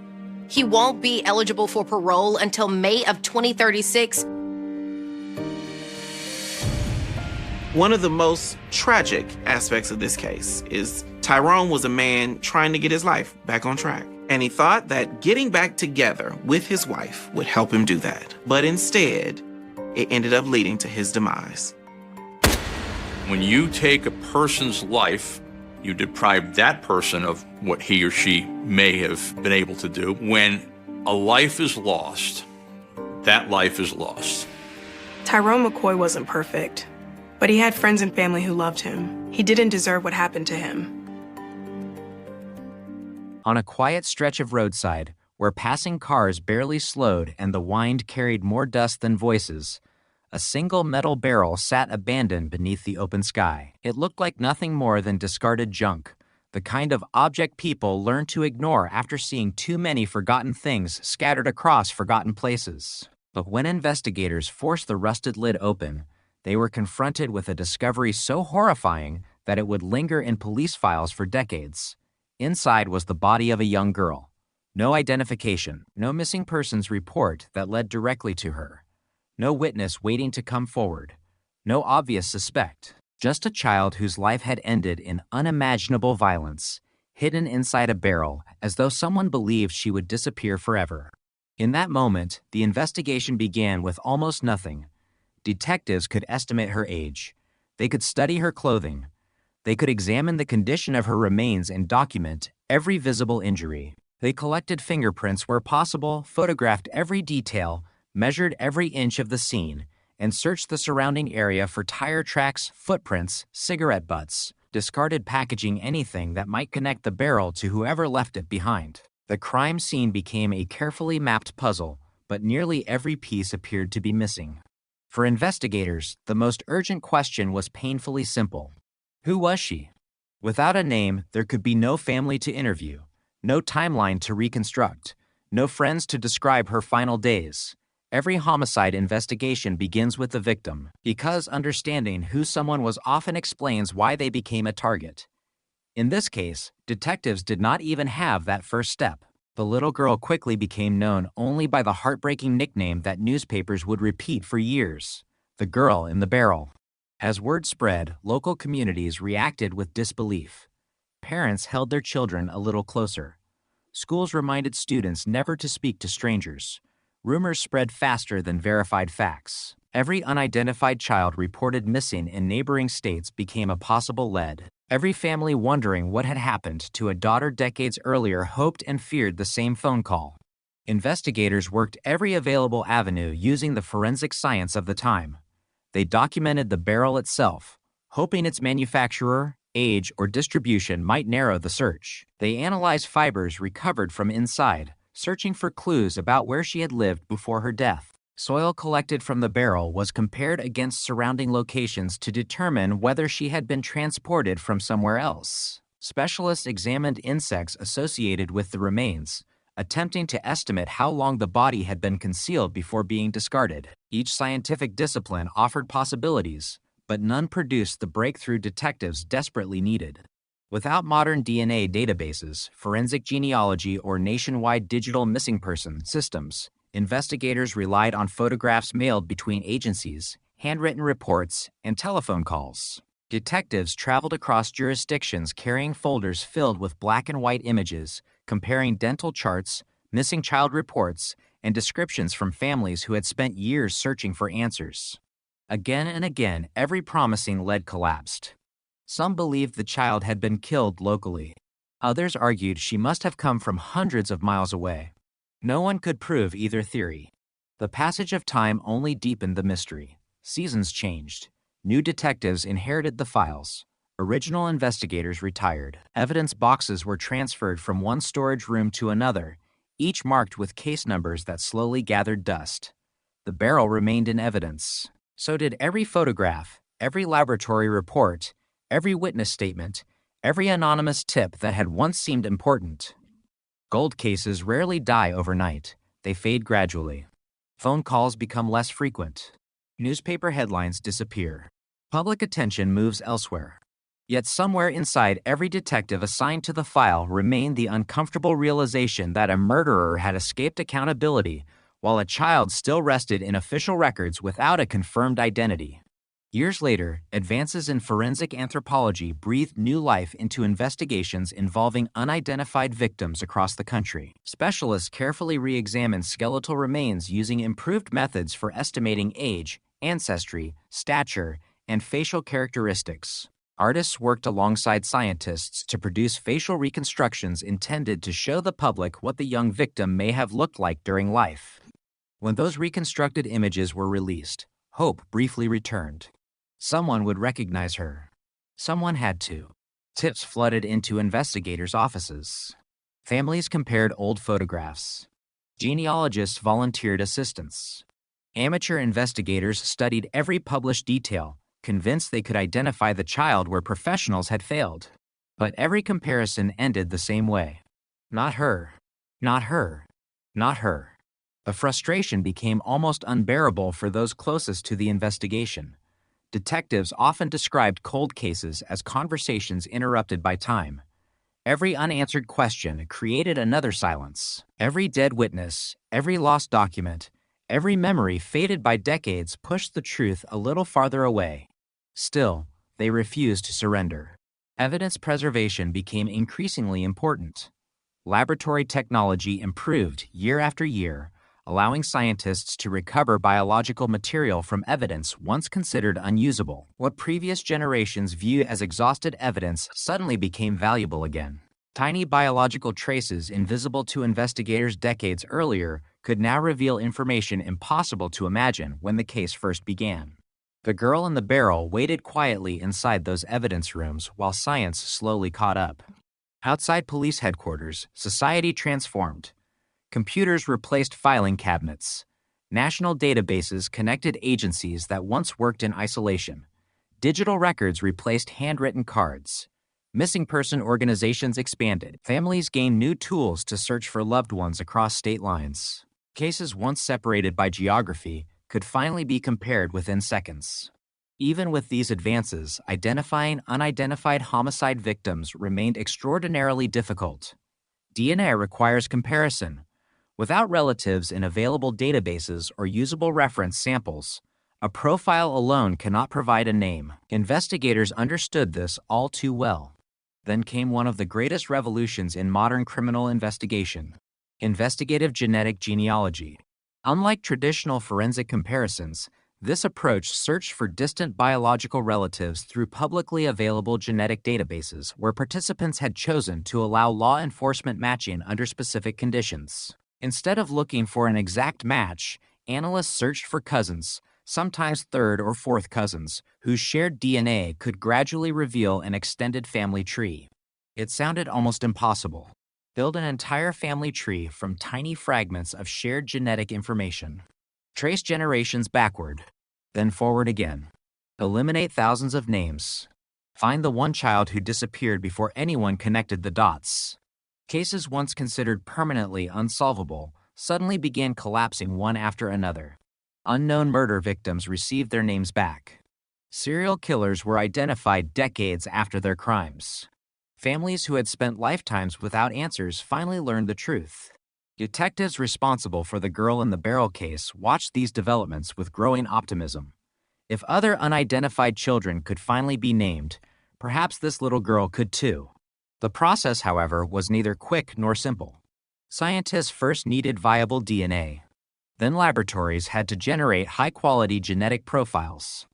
He won't be eligible for parole until May of 2036. One of the most tragic aspects of this case is Tyrone was a man trying to get his life back on track. And he thought that getting back together with his wife would help him do that. But instead, it ended up leading to his demise. When you take a person's life, you deprive that person of what he or she may have been able to do. When a life is lost, that life is lost. Tyrone McCoy wasn't perfect, but he had friends and family who loved him. He didn't deserve what happened to him. On a quiet stretch of roadside, where passing cars barely slowed and the wind carried more dust than voices, a single metal barrel sat abandoned beneath the open sky. It looked like nothing more than discarded junk, the kind of object people learn to ignore after seeing too many forgotten things scattered across forgotten places. But when investigators forced the rusted lid open, they were confronted with a discovery so horrifying that it would linger in police files for decades. Inside was the body of a young girl. No identification, no missing persons report that led directly to her. No witness waiting to come forward. No obvious suspect. Just a child whose life had ended in unimaginable violence, hidden inside a barrel as though someone believed she would disappear forever. In that moment, the investigation began with almost nothing. Detectives could estimate her age. They could study her clothing. They could examine the condition of her remains and document every visible injury. They collected fingerprints where possible, photographed every detail, measured every inch of the scene, and searched the surrounding area for tire tracks, footprints, cigarette butts, discarded packaging, anything that might connect the barrel to whoever left it behind. The crime scene became a carefully mapped puzzle, but nearly every piece appeared to be missing. For investigators, the most urgent question was painfully simple. Who was she? Without a name, there could be no family to interview, no timeline to reconstruct, no friends to describe her final days. Every homicide investigation begins with the victim, because understanding who someone was often explains why they became a target. In this case, detectives did not even have that first step. The little girl quickly became known only by the heartbreaking nickname that newspapers would repeat for years: the girl in the barrel. As word spread, local communities reacted with disbelief. Parents held their children a little closer. Schools reminded students never to speak to strangers. Rumors spread faster than verified facts. Every unidentified child reported missing in neighboring states became a possible lead. Every family wondering what had happened to a daughter decades earlier hoped and feared the same phone call. Investigators worked every available avenue using the forensic science of the time. They documented the barrel itself, hoping its manufacturer, age, or distribution might narrow the search. They analyzed fibers recovered from inside, searching for clues about where she had lived before her death. Soil collected from the barrel was compared against surrounding locations to determine whether she had been transported from somewhere else. Specialists examined insects associated with the remains, attempting to estimate how long the body had been concealed before being discarded. Each scientific discipline offered possibilities, but none produced the breakthrough detectives desperately needed. Without modern DNA databases, forensic genealogy, or nationwide digital missing person systems, investigators relied on photographs mailed between agencies, handwritten reports, and telephone calls. Detectives traveled across jurisdictions carrying folders filled with black and white images, comparing dental charts, missing child reports, and descriptions from families who had spent years searching for answers. Again and again, every promising lead collapsed. Some believed the child had been killed locally. Others argued she must have come from hundreds of miles away. No one could prove either theory. The passage of time only deepened the mystery. Seasons changed. New detectives inherited the files. Original investigators retired. Evidence boxes were transferred from one storage room to another, each marked with case numbers that slowly gathered dust. The barrel remained in evidence. So did every photograph, every laboratory report, every witness statement, every anonymous tip that had once seemed important. Gold cases rarely die overnight. They fade gradually. Phone calls become less frequent. Newspaper headlines disappear. Public attention moves elsewhere. Yet somewhere inside every detective assigned to the file remained the uncomfortable realization that a murderer had escaped accountability while a child still rested in official records without a confirmed identity. Years later, advances in forensic anthropology breathed new life into investigations involving unidentified victims across the country. Specialists carefully re-examined skeletal remains using improved methods for estimating age, ancestry, stature, and facial characteristics. Artists worked alongside scientists to produce facial reconstructions intended to show the public what the young victim may have looked like during life. When those reconstructed images were released, hope briefly returned. Someone would recognize her. Someone had to. Tips flooded into investigators' offices. Families compared old photographs. Genealogists volunteered assistance. Amateur investigators studied every published detail, convinced they could identify the child where professionals had failed. But every comparison ended the same way. Not her. Not her. Not her. The frustration became almost unbearable for those closest to the investigation. Detectives often described cold cases as conversations interrupted by time. Every unanswered question created another silence. Every dead witness, every lost document, every memory faded by decades pushed the truth a little farther away. Still, they refused to surrender. Evidence preservation became increasingly important. Laboratory technology improved year after year, allowing scientists to recover biological material from evidence once considered unusable. What previous generations viewed as exhausted evidence suddenly became valuable again. Tiny biological traces invisible to investigators decades earlier could now reveal information impossible to imagine when the case first began. The girl in the barrel waited quietly inside those evidence rooms while science slowly caught up. Outside police headquarters, society transformed. Computers replaced filing cabinets. National databases connected agencies that once worked in isolation. Digital records replaced handwritten cards. Missing person organizations expanded. Families gained new tools to search for loved ones across state lines. Cases once separated by geography could finally be compared within seconds. Even with these advances, identifying unidentified homicide victims remained extraordinarily difficult. DNA requires comparison. Without relatives in available databases or usable reference samples, a profile alone cannot provide a name. Investigators understood this all too well. Then came one of the greatest revolutions in modern criminal investigation: investigative genetic genealogy. Unlike traditional forensic comparisons, this approach searched for distant biological relatives through publicly available genetic databases where participants had chosen to allow law enforcement matching under specific conditions. Instead of looking for an exact match, analysts searched for cousins, sometimes third or fourth cousins, whose shared DNA could gradually reveal an extended family tree. It sounded almost impossible. Build an entire family tree from tiny fragments of shared genetic information. Trace generations backward, then forward again. Eliminate thousands of names. Find the one child who disappeared before anyone connected the dots. Cases once considered permanently unsolvable suddenly began collapsing one after another. Unknown murder victims received their names back. Serial killers were identified decades after their crimes. Families who had spent lifetimes without answers finally learned the truth. Detectives responsible for the girl in the barrel case watched these developments with growing optimism. If other unidentified children could finally be named, perhaps this little girl could too. The process, however, was neither quick nor simple. Scientists first needed viable DNA. Then laboratories had to generate high-quality genetic profiles.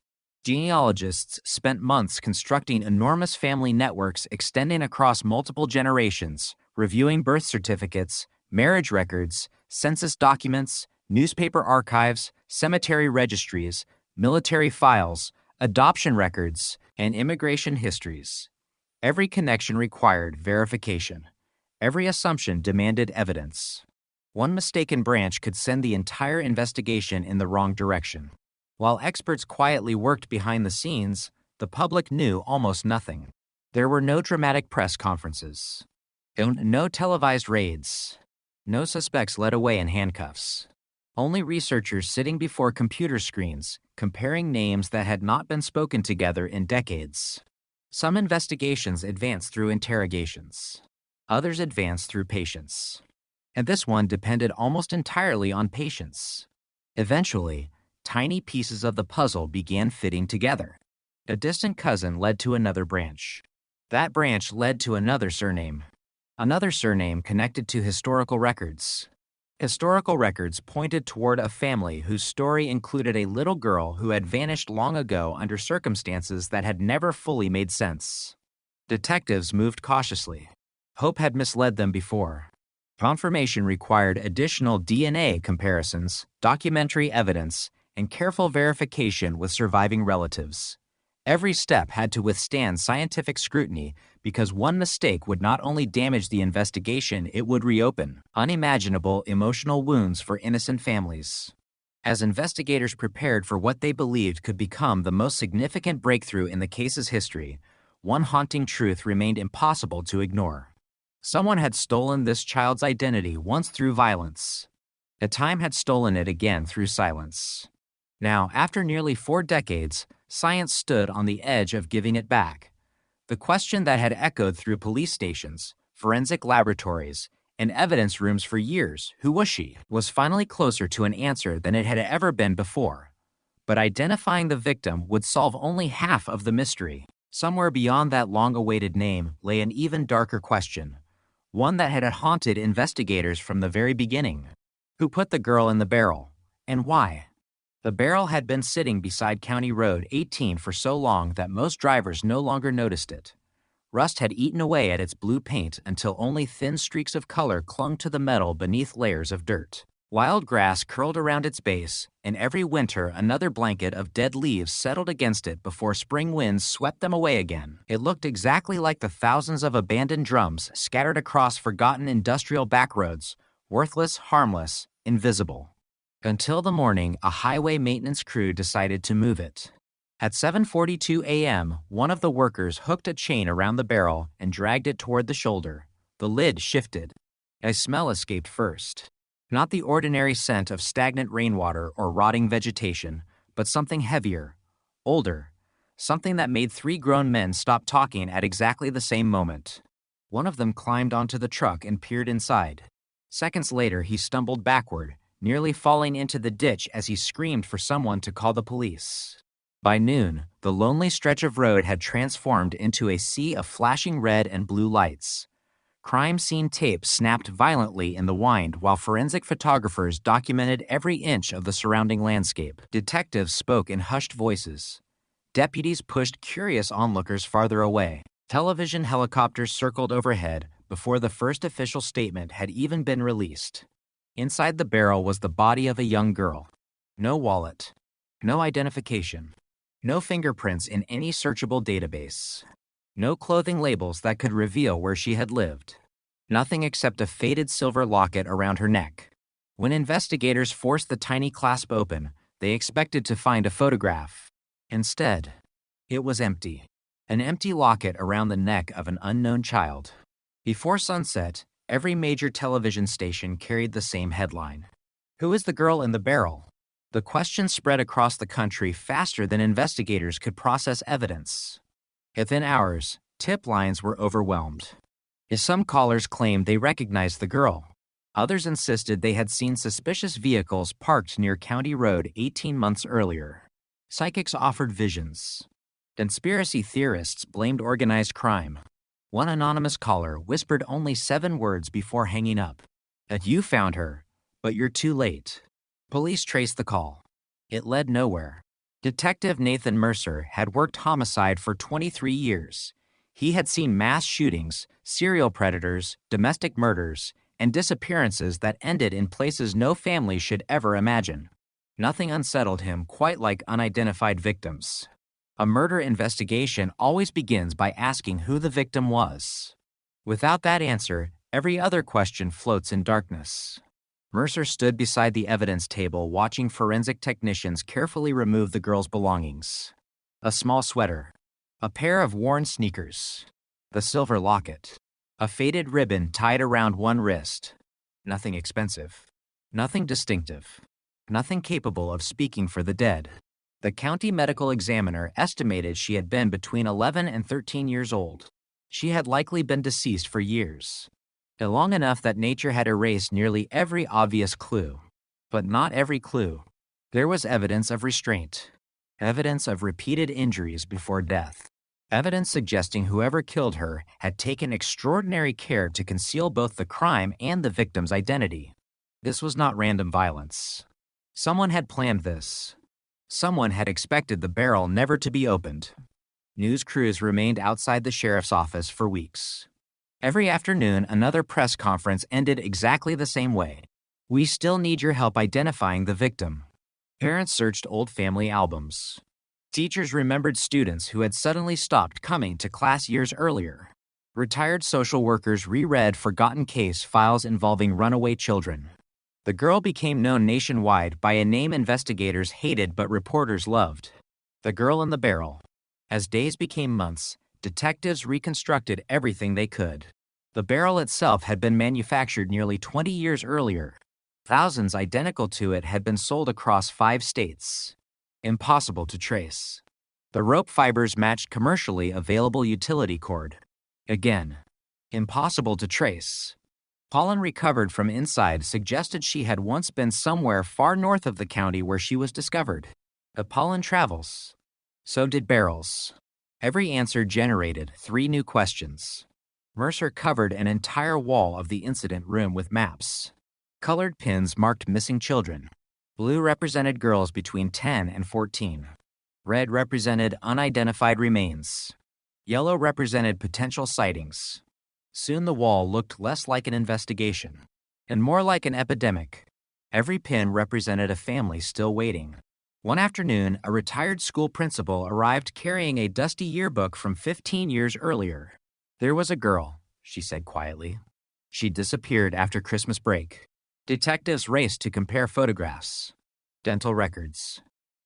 Genealogists spent months constructing enormous family networks extending across multiple generations, reviewing birth certificates, marriage records, census documents, newspaper archives, cemetery registries, military files, adoption records, and immigration histories. Every connection required verification. Every assumption demanded evidence. One mistaken branch could send the entire investigation in the wrong direction. While experts quietly worked behind the scenes, the public knew almost nothing. There were no dramatic press conferences, no televised raids, no suspects led away in handcuffs. Only researchers sitting before computer screens, comparing names that had not been spoken together in decades. Some investigations advance through interrogations. Others advance through patience. And this one depended almost entirely on patience. Eventually, tiny pieces of the puzzle began fitting together. A distant cousin led to another branch. That branch led to another surname. Another surname connected to historical records. Historical records pointed toward a family whose story included a little girl who had vanished long ago under circumstances that had never fully made sense. Detectives moved cautiously. Hope had misled them before. Confirmation required additional DNA comparisons, documentary evidence, and careful verification with surviving relatives. Every step had to withstand scientific scrutiny because one mistake would not only damage the investigation, it would reopen unimaginable emotional wounds for innocent families. As investigators prepared for what they believed could become the most significant breakthrough in the case's history, one haunting truth remained impossible to ignore. Someone had stolen this child's identity once through violence. A time had stolen it again through silence. Now, after nearly 4 decades, science stood on the edge of giving it back. The question that had echoed through police stations, forensic laboratories, and evidence rooms for years, who was she, was finally closer to an answer than it had ever been before. But identifying the victim would solve only half of the mystery. Somewhere beyond that long-awaited name lay an even darker question, one that had haunted investigators from the very beginning. Who put the girl in the barrel, and why? The barrel had been sitting beside County Road 18 for so long that most drivers no longer noticed it. Rust had eaten away at its blue paint until only thin streaks of color clung to the metal beneath layers of dirt. Wild grass curled around its base, and every winter another blanket of dead leaves settled against it before spring winds swept them away again. It looked exactly like the thousands of abandoned drums scattered across forgotten industrial backroads, worthless, harmless, invisible. Until the morning, a highway maintenance crew decided to move it. At 7:42 a.m., one of the workers hooked a chain around the barrel and dragged it toward the shoulder. The lid shifted. A smell escaped first. Not the ordinary scent of stagnant rainwater or rotting vegetation, but something heavier, older, something that made 3 grown men stop talking at exactly the same moment. One of them climbed onto the truck and peered inside. Seconds later, he stumbled backward, nearly falling into the ditch as he screamed for someone to call the police. By noon, the lonely stretch of road had transformed into a sea of flashing red and blue lights. Crime scene tape snapped violently in the wind while forensic photographers documented every inch of the surrounding landscape. Detectives spoke in hushed voices. Deputies pushed curious onlookers farther away. Television helicopters circled overhead before the first official statement had even been released. Inside the barrel was the body of a young girl. No wallet. No identification. No fingerprints in any searchable database. No clothing labels that could reveal where she had lived. Nothing except a faded silver locket around her neck. When investigators forced the tiny clasp open, they expected to find a photograph. Instead, it was empty. An empty locket around the neck of an unknown child. Before sunset, every major television station carried the same headline. Who is the girl in the barrel? The question spread across the country faster than investigators could process evidence. Within hours, tip lines were overwhelmed. Some callers claimed they recognized the girl. Others insisted they had seen suspicious vehicles parked near County Road 18 months earlier. Psychics offered visions. Conspiracy theorists blamed organized crime. One anonymous caller whispered only 7 words before hanging up. That you found her, but you're too late. Police traced the call. It led nowhere. Detective Nathan Mercer had worked homicide for 23 years. He had seen mass shootings, serial predators, domestic murders, and disappearances that ended in places no family should ever imagine. Nothing unsettled him quite like unidentified victims. A murder investigation always begins by asking who the victim was. Without that answer, every other question floats in darkness. Mercer stood beside the evidence table watching forensic technicians carefully remove the girl's belongings. A small sweater, a pair of worn sneakers, the silver locket, a faded ribbon tied around one wrist. Nothing expensive, nothing distinctive, nothing capable of speaking for the dead. The county medical examiner estimated she had been between 11 and 13 years old. She had likely been deceased for years, long enough that nature had erased nearly every obvious clue. But not every clue. There was evidence of restraint, evidence of repeated injuries before death, evidence suggesting whoever killed her had taken extraordinary care to conceal both the crime and the victim's identity. This was not random violence. Someone had planned this. Someone had expected the barrel never to be opened. News crews remained outside the sheriff's office for weeks. Every afternoon, another press conference ended exactly the same way. We still need your help identifying the victim. Parents searched old family albums. Teachers remembered students who had suddenly stopped coming to class years earlier. Retired social workers reread forgotten case files involving runaway children. The girl became known nationwide by a name investigators hated but reporters loved: the girl in the barrel. As days became months, detectives reconstructed everything they could. The barrel itself had been manufactured nearly 20 years earlier. Thousands identical to it had been sold across 5 states. Impossible to trace. The rope fibers matched commercially available utility cord. Again, impossible to trace. Pollen recovered from inside suggested she had once been somewhere far north of the county where she was discovered. The pollen travels. So did barrels. Every answer generated 3 new questions. Mercer covered an entire wall of the incident room with maps. Colored pins marked missing children. Blue represented girls between 10 and 14. Red represented unidentified remains. Yellow represented potential sightings. Soon the wall looked less like an investigation and more like an epidemic. Every pin represented a family still waiting. One afternoon, a retired school principal arrived carrying a dusty yearbook from 15 years earlier. There was a girl, she said quietly. She disappeared after Christmas break. Detectives raced to compare photographs, dental records,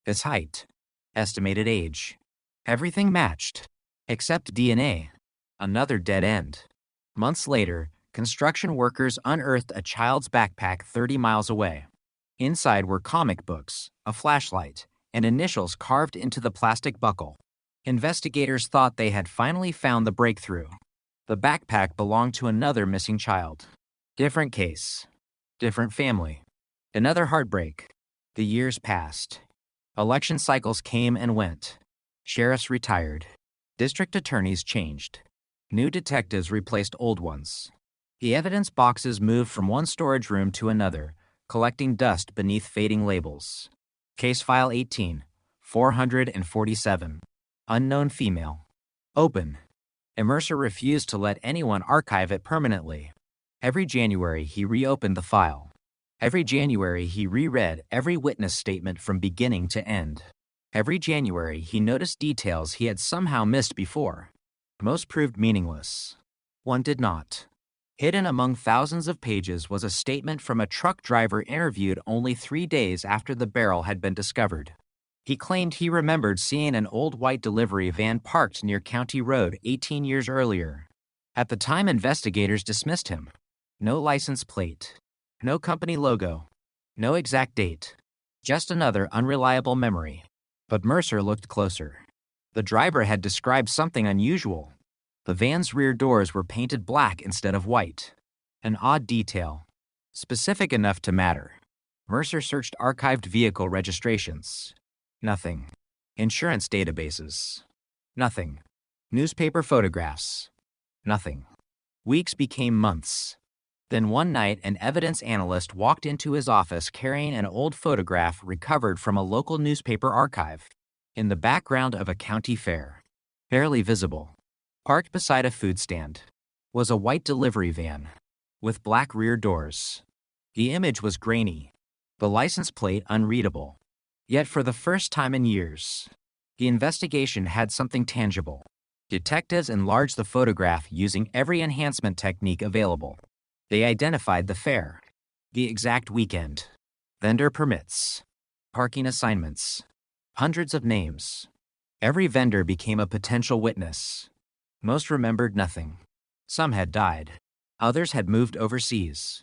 its height, estimated age. Everything matched, except DNA. Another dead end. Months later, construction workers unearthed a child's backpack 30 miles away. Inside were comic books, a flashlight, and initials carved into the plastic buckle. Investigators thought they had finally found the breakthrough. The backpack belonged to another missing child. Different case. Different family. Another heartbreak. The years passed. Election cycles came and went. Sheriffs retired. District attorneys changed. New detectives replaced old ones. The evidence boxes moved from one storage room to another, collecting dust beneath fading labels. Case file 18, 447. Unknown female. Open. Mercer refused to let anyone archive it permanently. Every January, he reopened the file. Every January, he reread every witness statement from beginning to end. Every January, he noticed details he had somehow missed before. Most proved meaningless. One did not. Hidden among thousands of pages was a statement from a truck driver interviewed only 3 days after the barrel had been discovered. He claimed he remembered seeing an old white delivery van parked near County Road 18 years earlier. At the time, investigators dismissed him. No license plate. No company logo. No exact date. Just another unreliable memory. But Mercer looked closer. The driver had described something unusual. The van's rear doors were painted black instead of white. An odd detail. Specific enough to matter. Mercer searched archived vehicle registrations. Nothing. Insurance databases. Nothing. Newspaper photographs. Nothing. Weeks became months. Then one night, an evidence analyst walked into his office carrying an old photograph recovered from a local newspaper archive. In the background of a county fair, barely visible, parked beside a food stand, was a white delivery van with black rear doors. The image was grainy, the license plate unreadable. Yet for the first time in years, the investigation had something tangible. Detectives enlarged the photograph using every enhancement technique available. They identified the fair, the exact weekend, vendor permits, parking assignments, hundreds of names. Every vendor became a potential witness. Most remembered nothing. Some had died. Others had moved overseas.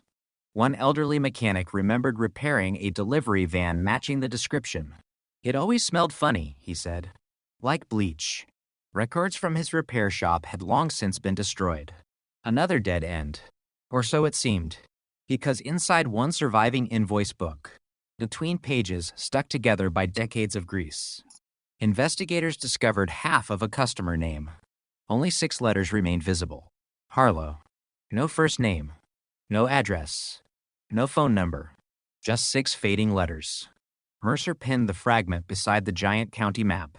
One elderly mechanic remembered repairing a delivery van matching the description. It always smelled funny, he said. Like bleach. Records from his repair shop had long since been destroyed. Another dead end. Or so it seemed. Because inside one surviving invoice book, between pages stuck together by decades of grease, investigators discovered half of a customer name. Only 6 letters remained visible. Harlow. No first name. No address. No phone number. Just 6 fading letters. Mercer pinned the fragment beside the giant county map.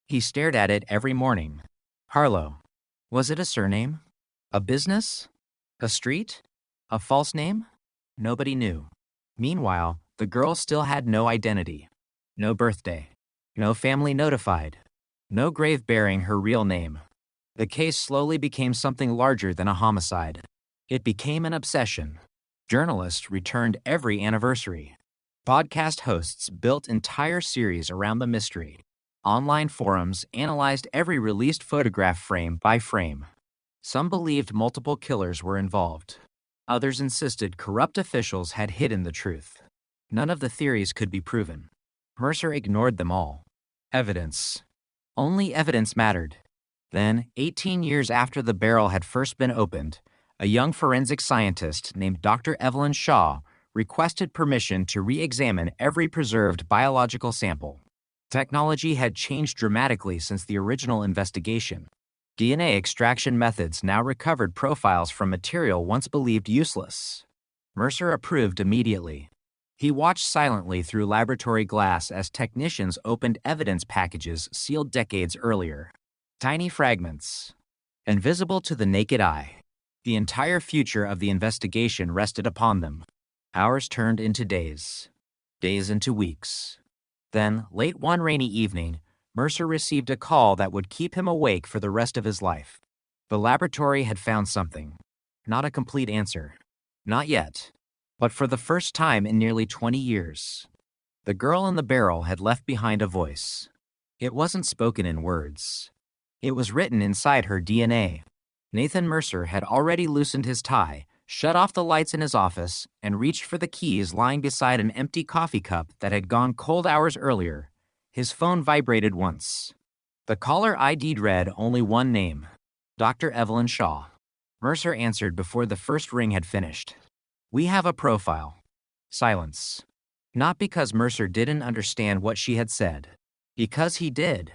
He stared at it every morning. Harlow. Was it a surname? A business? A street? A false name? Nobody knew. Meanwhile, the girl still had no identity. No birthday. No family notified. No grave bearing her real name. The case slowly became something larger than a homicide. It became an obsession. Journalists returned every anniversary. Podcast hosts built entire series around the mystery. Online forums analyzed every released photograph frame by frame. Some believed multiple killers were involved. Others insisted corrupt officials had hidden the truth. None of the theories could be proven. Mercer ignored them all. Evidence. Only evidence mattered. Then, 18 years after the barrel had first been opened, a young forensic scientist named Dr. Evelyn Shaw requested permission to re-examine every preserved biological sample. Technology had changed dramatically since the original investigation. DNA extraction methods now recovered profiles from material once believed useless. Mercer approved immediately. He watched silently through laboratory glass as technicians opened evidence packages sealed decades earlier. Tiny fragments. Invisible to the naked eye. The entire future of the investigation rested upon them. Hours turned into days. Days into weeks. Then, late one rainy evening, Mercer received a call that would keep him awake for the rest of his life. The laboratory had found something. Not a complete answer. Not yet. But for the first time in nearly 20 years, the girl in the barrel had left behind a voice. It wasn't spoken in words. It was written inside her DNA. Nathan Mercer had already loosened his tie, shut off the lights in his office, and reached for the keys lying beside an empty coffee cup that had gone cold hours earlier. His phone vibrated once. The caller ID'd read only one name, Dr. Evelyn Shaw. Mercer answered before the first ring had finished. "We have a profile." Silence. Not because Mercer didn't understand what she had said. Because he did.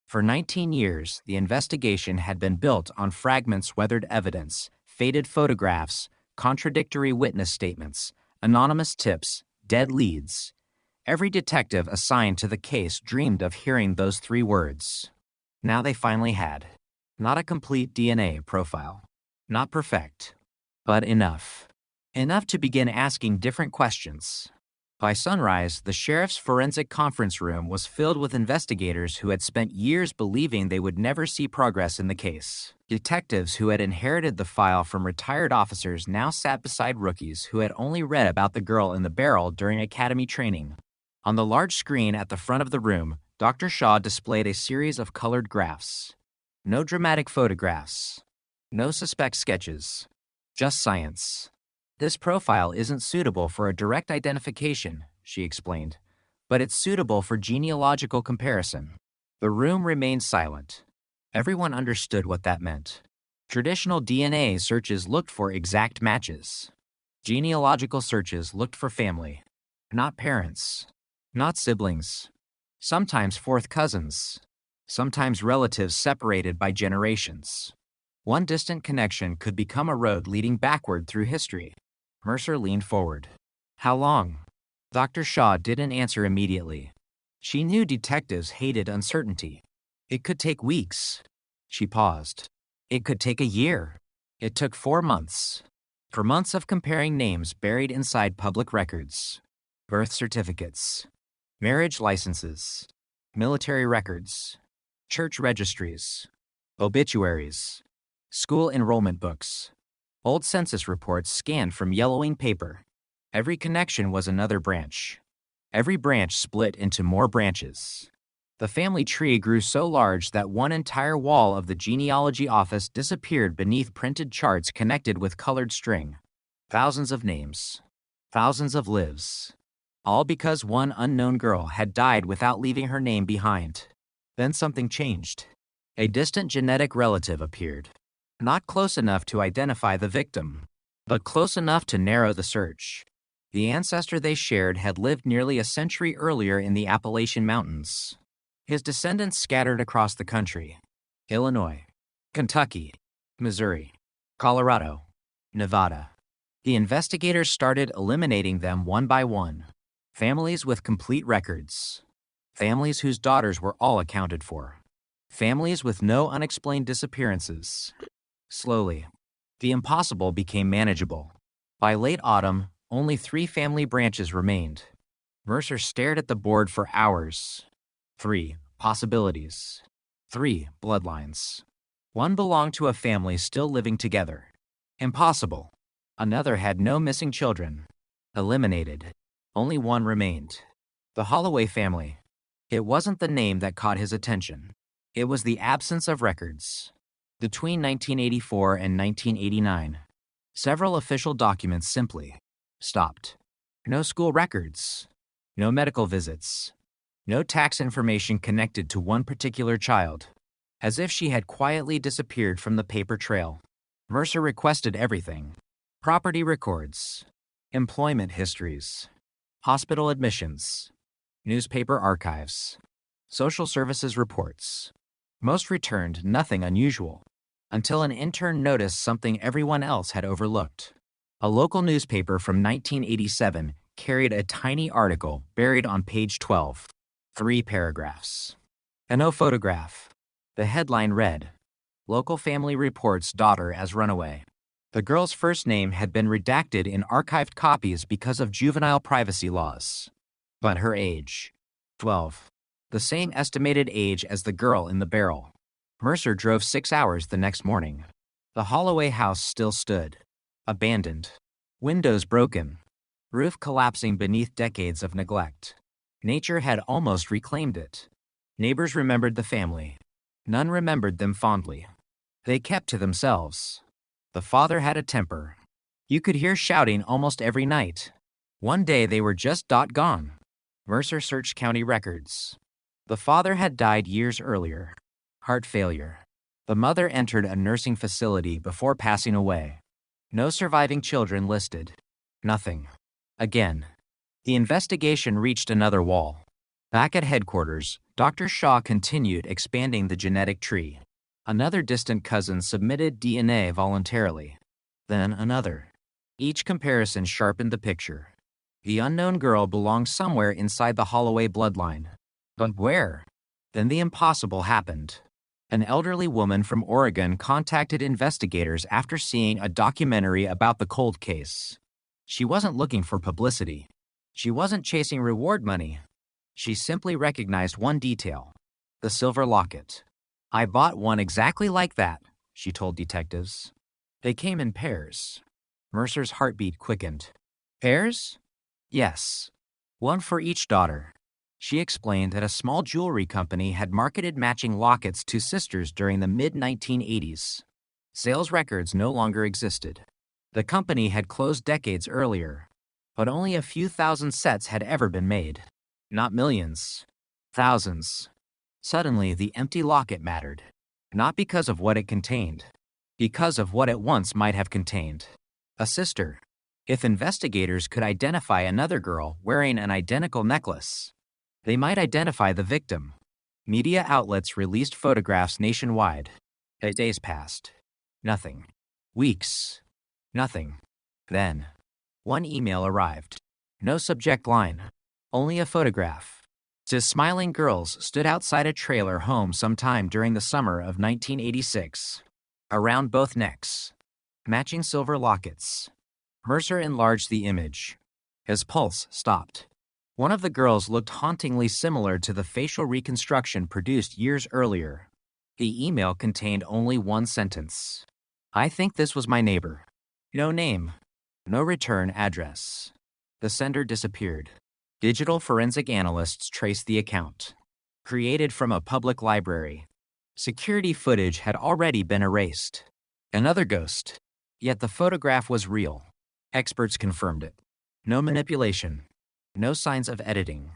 For 19 years, the investigation had been built on fragments, weathered evidence, faded photographs, contradictory witness statements, anonymous tips, dead leads. Every detective assigned to the case dreamed of hearing those 3 words. Now they finally had. Not a complete DNA profile. Not perfect. But enough. Enough to begin asking different questions. By sunrise, the sheriff's forensic conference room was filled with investigators who had spent years believing they would never see progress in the case. Detectives who had inherited the file from retired officers now sat beside rookies who had only read about the girl in the barrel during academy training. On the large screen at the front of the room, Dr. Shaw displayed a series of colored graphs. No dramatic photographs. No suspect sketches. Just science. "This profile isn't suitable for a direct identification," she explained, "but it's suitable for genealogical comparison." The room remained silent. Everyone understood what that meant. Traditional DNA searches looked for exact matches. Genealogical searches looked for family, not parents, not siblings, sometimes fourth cousins, sometimes relatives separated by generations. One distant connection could become a road leading backward through history. Mercer leaned forward. "How long?" Dr. Shaw didn't answer immediately. She knew detectives hated uncertainty. "It could take weeks." She paused. "It could take a year." It took 4 months. For months of comparing names buried inside public records. Birth certificates. Marriage licenses. Military records. Church registries. Obituaries. School enrollment books. Old census reports scanned from yellowing paper. Every connection was another branch. Every branch split into more branches. The family tree grew so large that one entire wall of the genealogy office disappeared beneath printed charts connected with colored string. Thousands of names. Thousands of lives. All because one unknown girl had died without leaving her name behind. Then something changed. A distant genetic relative appeared. Not close enough to identify the victim, but close enough to narrow the search. The ancestor they shared had lived nearly a century earlier in the Appalachian Mountains. His descendants scattered across the country: Illinois, Kentucky, Missouri, Colorado, Nevada. The investigators started eliminating them one by one. Families with complete records. Families whose daughters were all accounted for. Families with no unexplained disappearances. Slowly, the impossible became manageable. By late autumn, only 3 family branches remained. Mercer stared at the board for hours. 3 possibilities. 3 bloodlines. One belonged to a family still living together. Impossible. Another had no missing children. Eliminated. Only one remained. The Holloway family. It wasn't the name that caught his attention. It was the absence of records. Between 1984 and 1989, several official documents simply stopped. No school records. No medical visits. No tax information connected to one particular child. As if she had quietly disappeared from the paper trail. Mercer requested everything: property records, employment histories, hospital admissions, newspaper archives, social services reports. Most returned nothing unusual, until an intern noticed something everyone else had overlooked. A local newspaper from 1987 carried a tiny article buried on page 12, 3 paragraphs, and no photograph. The headline read, "Local family reports daughter as runaway." The girl's first name had been redacted in archived copies because of juvenile privacy laws. But her age, 12, the same estimated age as the girl in the barrel. Mercer drove 6 hours the next morning. The Holloway house still stood, abandoned, windows broken, roof collapsing beneath decades of neglect. Nature had almost reclaimed it. Neighbors remembered the family. None remembered them fondly. They kept to themselves. The father had a temper. You could hear shouting almost every night. One day they were just gone. Mercer searched county records. The father had died years earlier. Heart failure. The mother entered a nursing facility before passing away. No surviving children listed. Nothing. Again. The investigation reached another wall. Back at headquarters, Dr. Shaw continued expanding the genetic tree. Another distant cousin submitted DNA voluntarily. Then another. Each comparison sharpened the picture. The unknown girl belonged somewhere inside the Holloway bloodline. But where? Then the impossible happened. An elderly woman from Oregon contacted investigators after seeing a documentary about the cold case. She wasn't looking for publicity. She wasn't chasing reward money. She simply recognized one detail: the silver locket. "I bought one exactly like that," she told detectives. They came in pairs. Mercer's heartbeat quickened. Pairs? Yes. One for each daughter. She explained that a small jewelry company had marketed matching lockets to sisters during the mid-1980s. Sales records no longer existed. The company had closed decades earlier, but only a few thousand sets had ever been made. Not millions. Thousands. Suddenly, the empty locket mattered. Not because of what it contained. Because of what it once might have contained. A sister. If investigators could identify another girl wearing an identical necklace, they might identify the victim. Media outlets released photographs nationwide. Days passed. Nothing. Weeks. Nothing. Then, one email arrived. No subject line. Only a photograph. Two smiling girls stood outside a trailer home sometime during the summer of 1986. Around both necks. Matching silver lockets. Mercer enlarged the image. His pulse stopped. One of the girls looked hauntingly similar to the facial reconstruction produced years earlier. The email contained only one sentence. "I think this was my neighbor." No name. No return address. The sender disappeared. Digital forensic analysts traced the account. Created from a public library. Security footage had already been erased. Another ghost. Yet the photograph was real. Experts confirmed it. No manipulation. No signs of editing.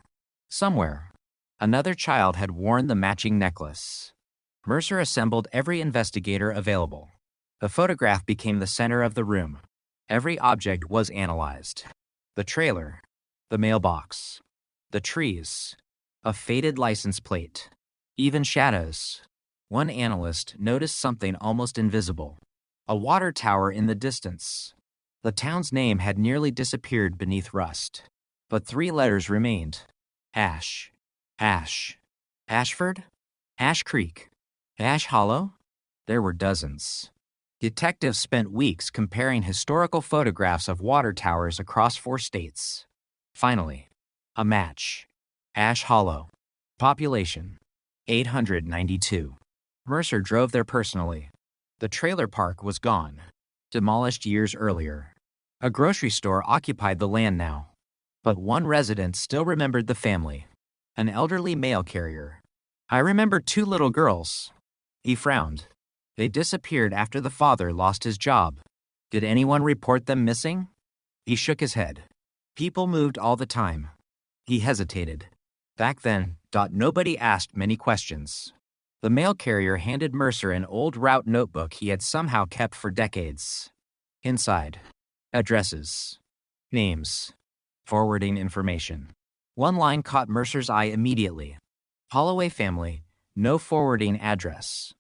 Somewhere, another child had worn the matching necklace. Mercer assembled every investigator available. The photograph became the center of the room. Every object was analyzed. The trailer, the mailbox, the trees, a faded license plate, even shadows. One analyst noticed something almost invisible. A water tower in the distance. The town's name had nearly disappeared beneath rust. But 3 letters remained. Ash. Ash. Ashford? Ash Creek. Ash Hollow? There were dozens. Detectives spent weeks comparing historical photographs of water towers across 4 states. Finally, a match. Ash Hollow. Population, 892. Mercer drove there personally. The trailer park was gone, demolished years earlier. A grocery store occupied the land now. But one resident still remembered the family, an elderly mail carrier. I remember 2 little girls. He frowned. They disappeared after the father lost his job. Did anyone report them missing? He shook his head. People moved all the time. He hesitated. Back then, nobody asked many questions. The mail carrier handed Mercer an old route notebook he had somehow kept for decades. Inside, addresses, names, forwarding information. One line caught Mercer's eye immediately. Holloway family, no forwarding address.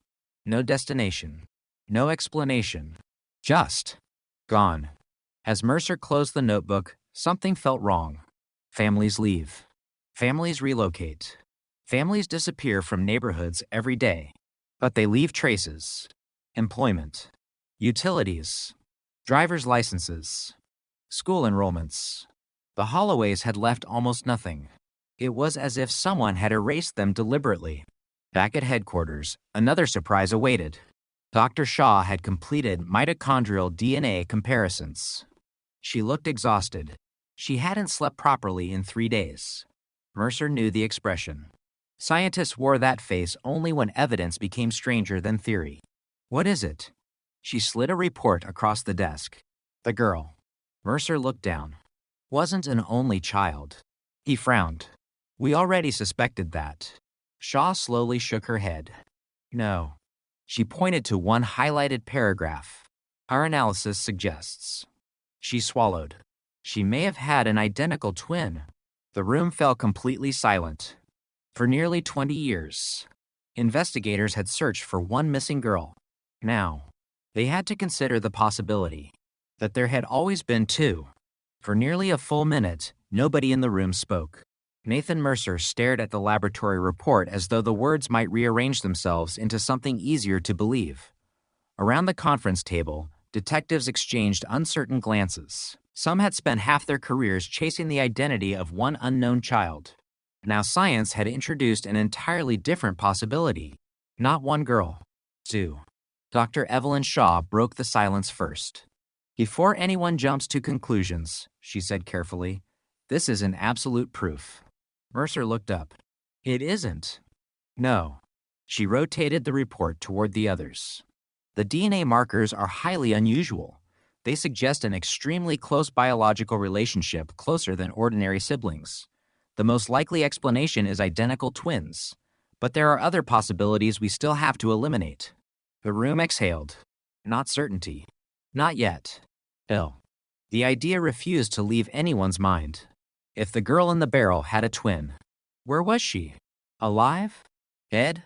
No destination. No explanation. Just gone. As Mercer closed the notebook, something felt wrong. Families leave. Families relocate. Families disappear from neighborhoods every day. But they leave traces. Employment. Utilities. Driver's licenses. School enrollments. The Holloways had left almost nothing. It was as if someone had erased them deliberately. Back at headquarters, another surprise awaited. Dr. Shaw had completed mitochondrial DNA comparisons. She looked exhausted. She hadn't slept properly in 3 days. Mercer knew the expression. Scientists wore that face only when evidence became stranger than theory. What is it? She slid a report across the desk. The girl. Mercer looked down. Wasn't an only child. He frowned. We already suspected that. Shaw slowly shook her head. No. She pointed to one highlighted paragraph. Our analysis suggests. She swallowed. She may have had an identical twin. The room fell completely silent. For nearly 20 years, investigators had searched for one missing girl. Now, they had to consider the possibility that there had always been 2. For nearly a full minute, nobody in the room spoke. Nathan Mercer stared at the laboratory report as though the words might rearrange themselves into something easier to believe. Around the conference table, detectives exchanged uncertain glances. Some had spent half their careers chasing the identity of one unknown child. Now science had introduced an entirely different possibility. Not one girl. 2. Dr. Evelyn Shaw broke the silence first. Before anyone jumps to conclusions, she said carefully, this isn't absolute proof. Mercer looked up. It isn't. No. She rotated the report toward the others. The DNA markers are highly unusual. They suggest an extremely close biological relationship, closer than ordinary siblings. The most likely explanation is identical twins. But there are other possibilities we still have to eliminate. The room exhaled. Not certainty. Not yet. Ill. The idea refused to leave anyone's mind. If the girl in the barrel had a twin, where was she? Alive? Dead?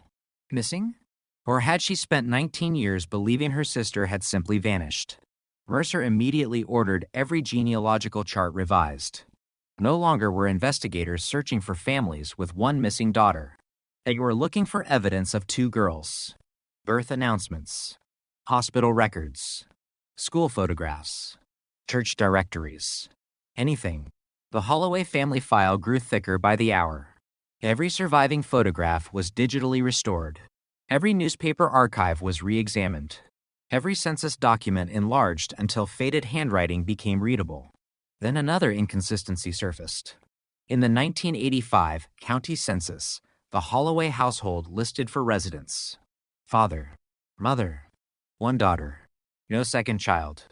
Missing? Or had she spent 19 years believing her sister had simply vanished? Mercer immediately ordered every genealogical chart revised. No longer were investigators searching for families with one missing daughter. They were looking for evidence of 2 girls. Birth announcements, hospital records, school photographs, church directories, anything. The Holloway family file grew thicker by the hour. Every surviving photograph was digitally restored. Every newspaper archive was re-examined. Every census document enlarged until faded handwriting became readable. Then another inconsistency surfaced. In the 1985 county census, the Holloway household listed for residents. Father, mother, 1 daughter, no second child.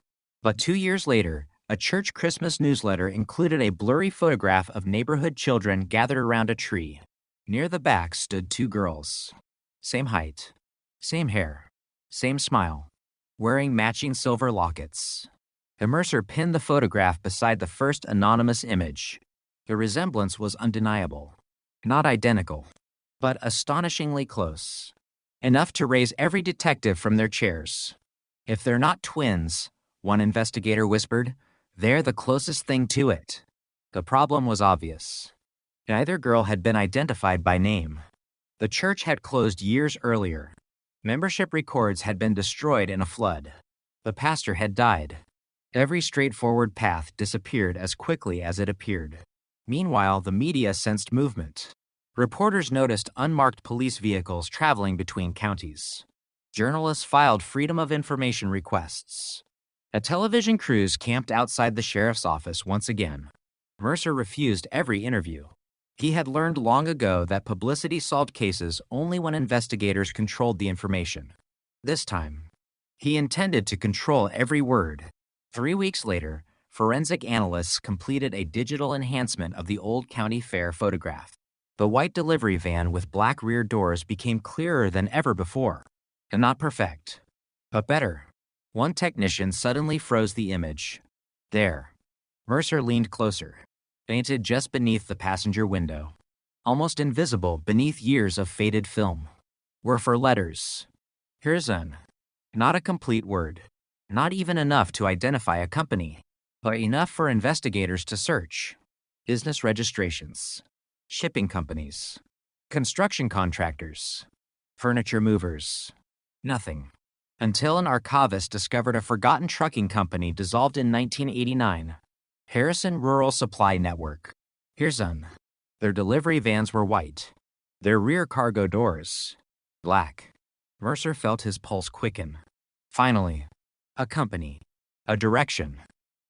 But 2 years later, A church Christmas newsletter included a blurry photograph of neighborhood children gathered around a tree. Near the back stood two girls. Same height, same hair, same smile, wearing matching silver lockets. Mercer pinned the photograph beside the first anonymous image. The resemblance was undeniable. Not identical, but astonishingly close. Enough to raise every detective from their chairs. If they're not twins, one investigator whispered, they're the closest thing to it. The problem was obvious. Neither girl had been identified by name. The church had closed years earlier. Membership records had been destroyed in a flood. The pastor had died. Every straightforward path disappeared as quickly as it appeared. Meanwhile, the media sensed movement. Reporters noticed unmarked police vehicles traveling between counties. Journalists filed Freedom of Information requests. A television crews camped outside the sheriff's office once again. Mercer refused every interview. He had learned long ago that publicity solved cases only when investigators controlled the information. This time, he intended to control every word. 3 weeks later, forensic analysts completed a digital enhancement of the old county fair photograph. The white delivery van with black rear doors became clearer than ever before. Not perfect, but better. One technician suddenly froze the image. There. Mercer leaned closer, painted just beneath the passenger window. Almost invisible beneath years of faded film. Were four letters. Herzon. Not a complete word. Not even enough to identify a company, but enough for investigators to search. Business registrations. Shipping companies. Construction contractors. Furniture movers. Nothing. Until an archivist discovered a forgotten trucking company dissolved in 1989. Harrison Rural Supply Network. Herzon. Their delivery vans were white. Their rear cargo doors. Black. Mercer felt his pulse quicken. Finally, a company. A direction.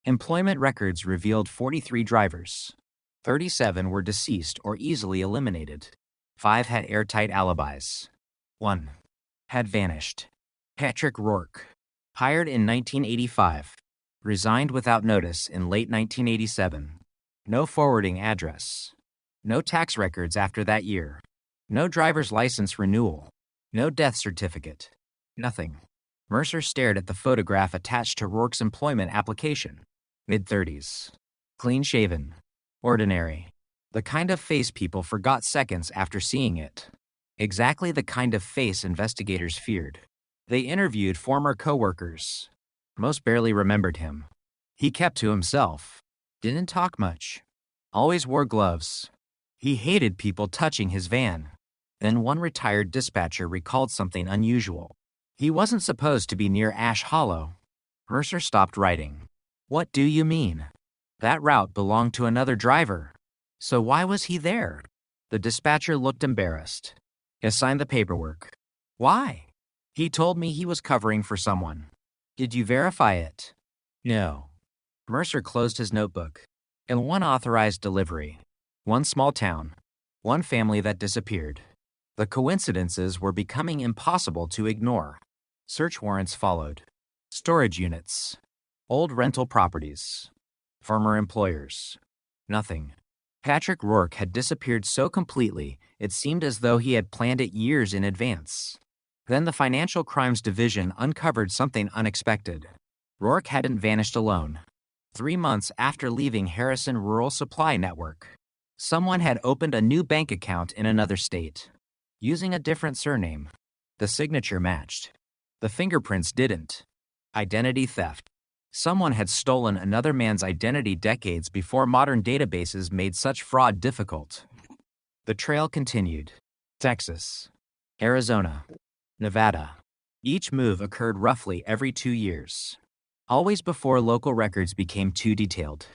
Employment records revealed 43 drivers. 37 were deceased or easily eliminated. 5 had airtight alibis. 1 had vanished. Patrick Rourke, hired in 1985, resigned without notice in late 1987. No forwarding address. No tax records after that year. No driver's license renewal. No death certificate. Nothing. Mercer stared at the photograph attached to Rourke's employment application. Mid-30s. Clean-shaven. Ordinary. The kind of face people forgot seconds after seeing it. Exactly the kind of face investigators feared. They interviewed former coworkers. Most barely remembered him. He kept to himself. Didn't talk much. Always wore gloves. He hated people touching his van. Then one retired dispatcher recalled something unusual. He wasn't supposed to be near Ash Hollow. Mercer stopped writing. What do you mean? That route belonged to another driver. So why was he there? The dispatcher looked embarrassed. He signed the paperwork. Why? He told me he was covering for someone. Did you verify it? No. Mercer closed his notebook. In one authorized delivery. One small town. One family that disappeared. The coincidences were becoming impossible to ignore. Search warrants followed. Storage units. Old rental properties. Former employers. Nothing. Patrick Rourke had disappeared so completely, it seemed as though he had planned it years in advance. Then the Financial Crimes Division uncovered something unexpected. Rourke hadn't vanished alone. 3 months after leaving Harrison Rural Supply Network, someone had opened a new bank account in another state, using a different surname. The signature matched. The fingerprints didn't. Identity theft. Someone had stolen another man's identity decades before modern databases made such fraud difficult. The trail continued. Texas, Arizona, Nevada. Each move occurred roughly every 2 years. Always before local records became too detailed.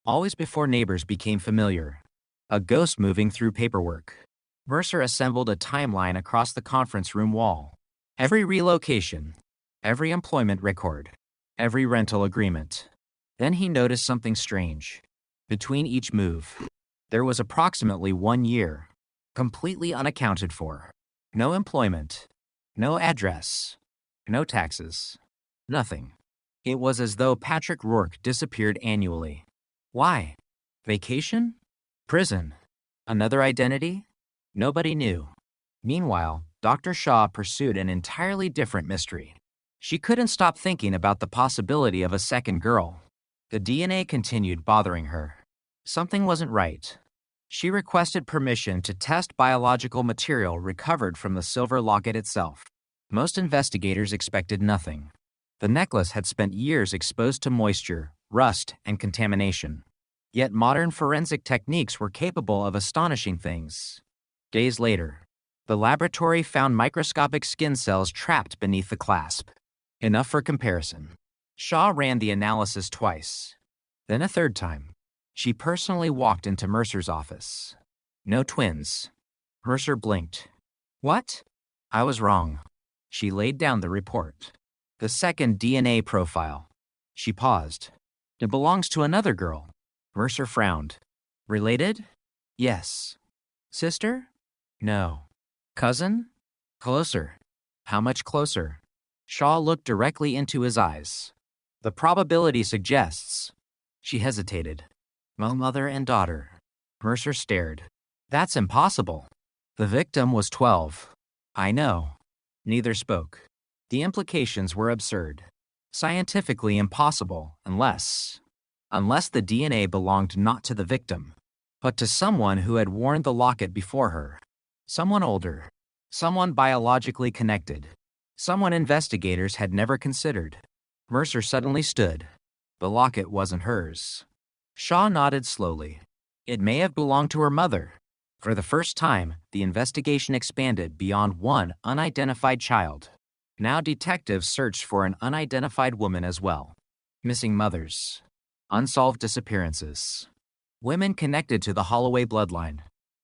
Always before neighbors became familiar. A ghost moving through paperwork. Mercer assembled a timeline across the conference room wall. Every relocation. Every employment record. Every rental agreement. Then he noticed something strange. Between each move, there was approximately 1 year, completely unaccounted for. No employment, no address, no taxes, nothing. It was as though Patrick Rourke disappeared annually. Why? Vacation? Prison? Another identity? Nobody knew. Meanwhile, Dr. Shaw pursued an entirely different mystery. She couldn't stop thinking about the possibility of a second girl. The DNA continued bothering her. Something wasn't right. She requested permission to test biological material recovered from the silver locket itself. Most investigators expected nothing. The necklace had spent years exposed to moisture, rust, and contamination. Yet modern forensic techniques were capable of astonishing things. Days later, the laboratory found microscopic skin cells trapped beneath the clasp. Enough for comparison. Shaw ran the analysis twice. Then a third time. She personally walked into Mercer's office. No twins. Mercer blinked. What? I was wrong. She laid down the report. The second DNA profile. She paused. It belongs to another girl. Mercer frowned. Related? Yes. Sister? No. Cousin? Closer. How much closer? Shaw looked directly into his eyes. The probability suggests. She hesitated. Mother and daughter. Mercer stared. That's impossible. The victim was 12. I know. Neither spoke. The implications were absurd. Scientifically impossible, unless the DNA belonged not to the victim, but to someone who had worn the locket before her. Someone older. Someone biologically connected. Someone investigators had never considered. Mercer suddenly stood. The locket wasn't hers. Shaw nodded slowly. It may have belonged to her mother. For the first time, the investigation expanded beyond one unidentified child. Now detectives searched for an unidentified woman as well. Missing mothers. Unsolved disappearances. Women connected to the Holloway bloodline.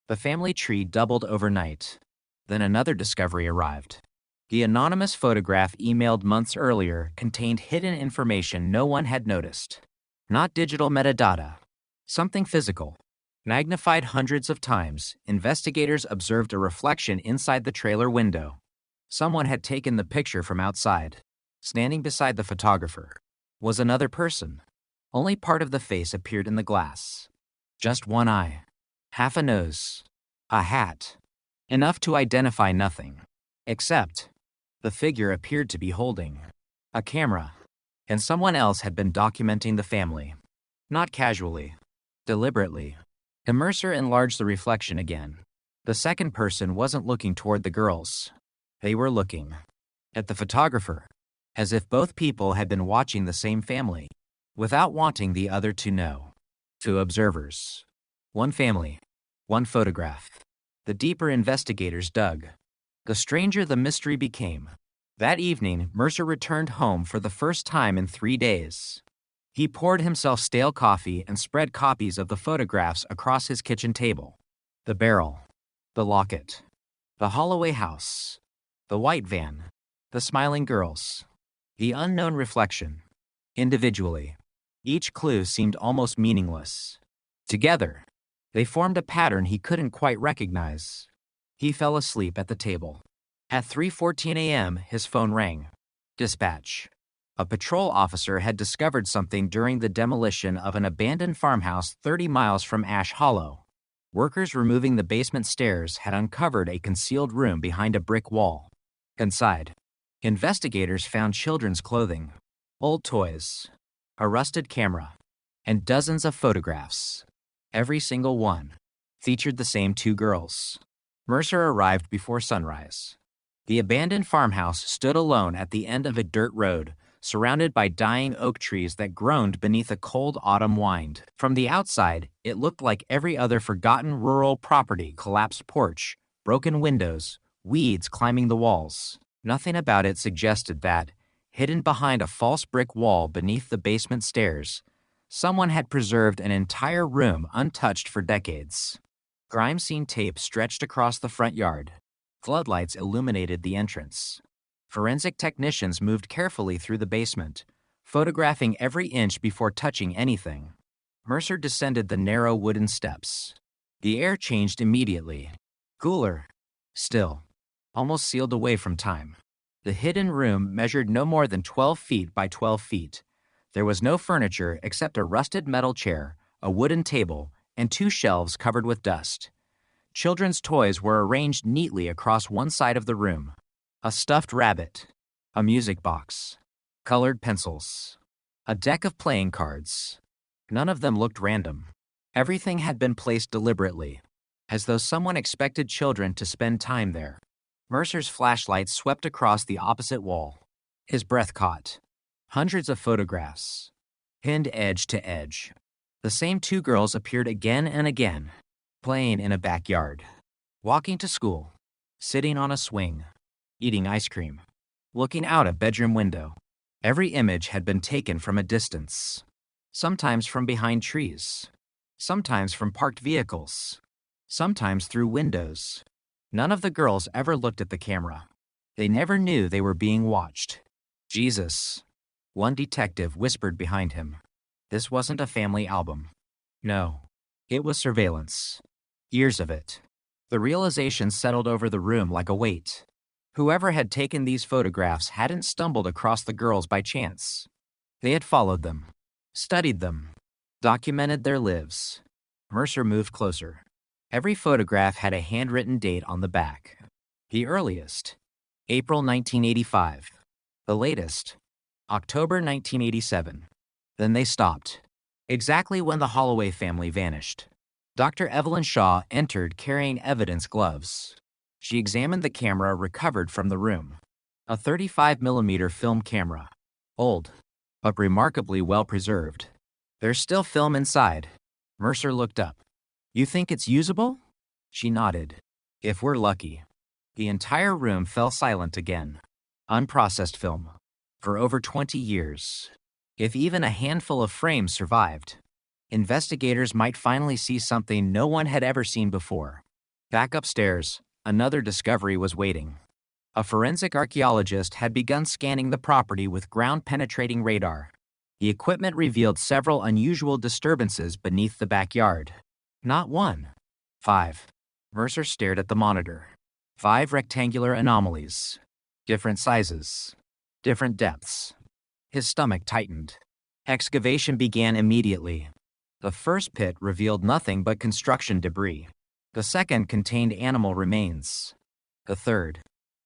The family tree doubled overnight. Then another discovery arrived. The anonymous photograph emailed months earlier contained hidden information no one had noticed. Not digital metadata. Something physical. Magnified hundreds of times, investigators observed a reflection inside the trailer window. Someone had taken the picture from outside. Standing beside the photographer was another person. Only part of the face appeared in the glass. Just one eye. Half a nose. A hat. Enough to identify nothing. Except, the figure appeared to be holding a camera, and someone else had been documenting the family. Not casually. Deliberately. Mercer enlarged the reflection again. The second person wasn't looking toward the girls. They were looking at the photographer, as if both people had been watching the same family, without wanting the other to know. Two observers. One family. One photograph. The deeper investigators dug. The stranger the mystery became. That evening, Mercer returned home for the first time in 3 days. He poured himself stale coffee and spread copies of the photographs across his kitchen table. The barrel. The locket. The Holloway house. The white van. The smiling girls. The unknown reflection. Individually, each clue seemed almost meaningless. Together, they formed a pattern he couldn't quite recognize. He fell asleep at the table. At 3:14 a.m., his phone rang. Dispatch. A patrol officer had discovered something during the demolition of an abandoned farmhouse 30 miles from Ash Hollow. Workers removing the basement stairs had uncovered a concealed room behind a brick wall. Inside, investigators found children's clothing, old toys, a rusted camera, and dozens of photographs. Every single one featured the same two girls. Mercer arrived before sunrise. The abandoned farmhouse stood alone at the end of a dirt road, surrounded by dying oak trees that groaned beneath a cold autumn wind. From the outside, it looked like every other forgotten rural property: collapsed porch, broken windows, weeds climbing the walls. Nothing about it suggested that, hidden behind a false brick wall beneath the basement stairs, someone had preserved an entire room untouched for decades. Crime-scene tape stretched across the front yard. Floodlights illuminated the entrance. Forensic technicians moved carefully through the basement, photographing every inch before touching anything. Mercer descended the narrow wooden steps. The air changed immediately. Cooler. Still. Almost sealed away from time. The hidden room measured no more than 12 feet by 12 feet, There was no furniture except a rusted metal chair, a wooden table, and 2 shelves covered with dust. Children's toys were arranged neatly across one side of the room. A stuffed rabbit, a music box, colored pencils, a deck of playing cards. None of them looked random. Everything had been placed deliberately, as though someone expected children to spend time there. Mercer's flashlight swept across the opposite wall. His breath caught. Hundreds of photographs, pinned edge to edge. The same 2 girls appeared again and again, playing in a backyard, walking to school, sitting on a swing, eating ice cream, looking out a bedroom window. Every image had been taken from a distance, sometimes from behind trees, sometimes from parked vehicles, sometimes through windows. None of the girls ever looked at the camera. They never knew they were being watched. Jesus, one detective whispered behind him. This wasn't a family album. No, it was surveillance. Years of it. The realization settled over the room like a weight. Whoever had taken these photographs hadn't stumbled across the girls by chance. They had followed them, studied them, documented their lives. Mercer moved closer. Every photograph had a handwritten date on the back. The earliest, April 1985. The latest, October 1987. Then they stopped, exactly when the Holloway family vanished. Dr. Evelyn Shaw entered carrying evidence gloves. She examined the camera recovered from the room. A 35mm film camera. Old, but remarkably well preserved. There's still film inside. Mercer looked up. You think it's usable? She nodded. If we're lucky. The entire room fell silent again. Unprocessed film. For over 20 years. If even a handful of frames survived, investigators might finally see something no one had ever seen before. Back upstairs, another discovery was waiting. A forensic archaeologist had begun scanning the property with ground-penetrating radar. The equipment revealed several unusual disturbances beneath the backyard. Not 1, 5. Mercer stared at the monitor. 5 rectangular anomalies. Different sizes. Different depths. His stomach tightened. Excavation began immediately. The first pit revealed nothing but construction debris. The second contained animal remains. The third,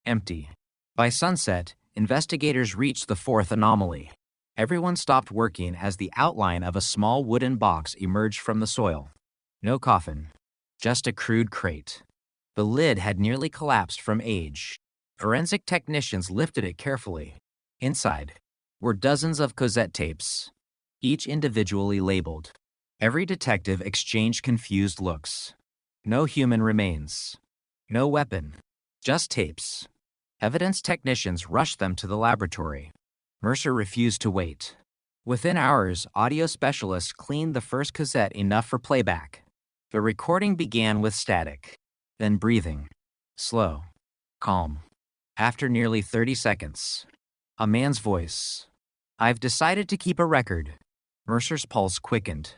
empty. By sunset, investigators reached the 4th anomaly. Everyone stopped working as the outline of a small wooden box emerged from the soil. No coffin, just a crude crate. The lid had nearly collapsed from age. Forensic technicians lifted it carefully. Inside were dozens of cassette tapes, each individually labeled. Every detective exchanged confused looks. No human remains. No weapon. Just tapes. Evidence technicians rushed them to the laboratory. Mercer refused to wait. Within hours, audio specialists cleaned the first cassette enough for playback. The recording began with static, then breathing. Slow. Calm. After nearly 30 seconds, a man's voice. I've decided to keep a record. Mercer's pulse quickened.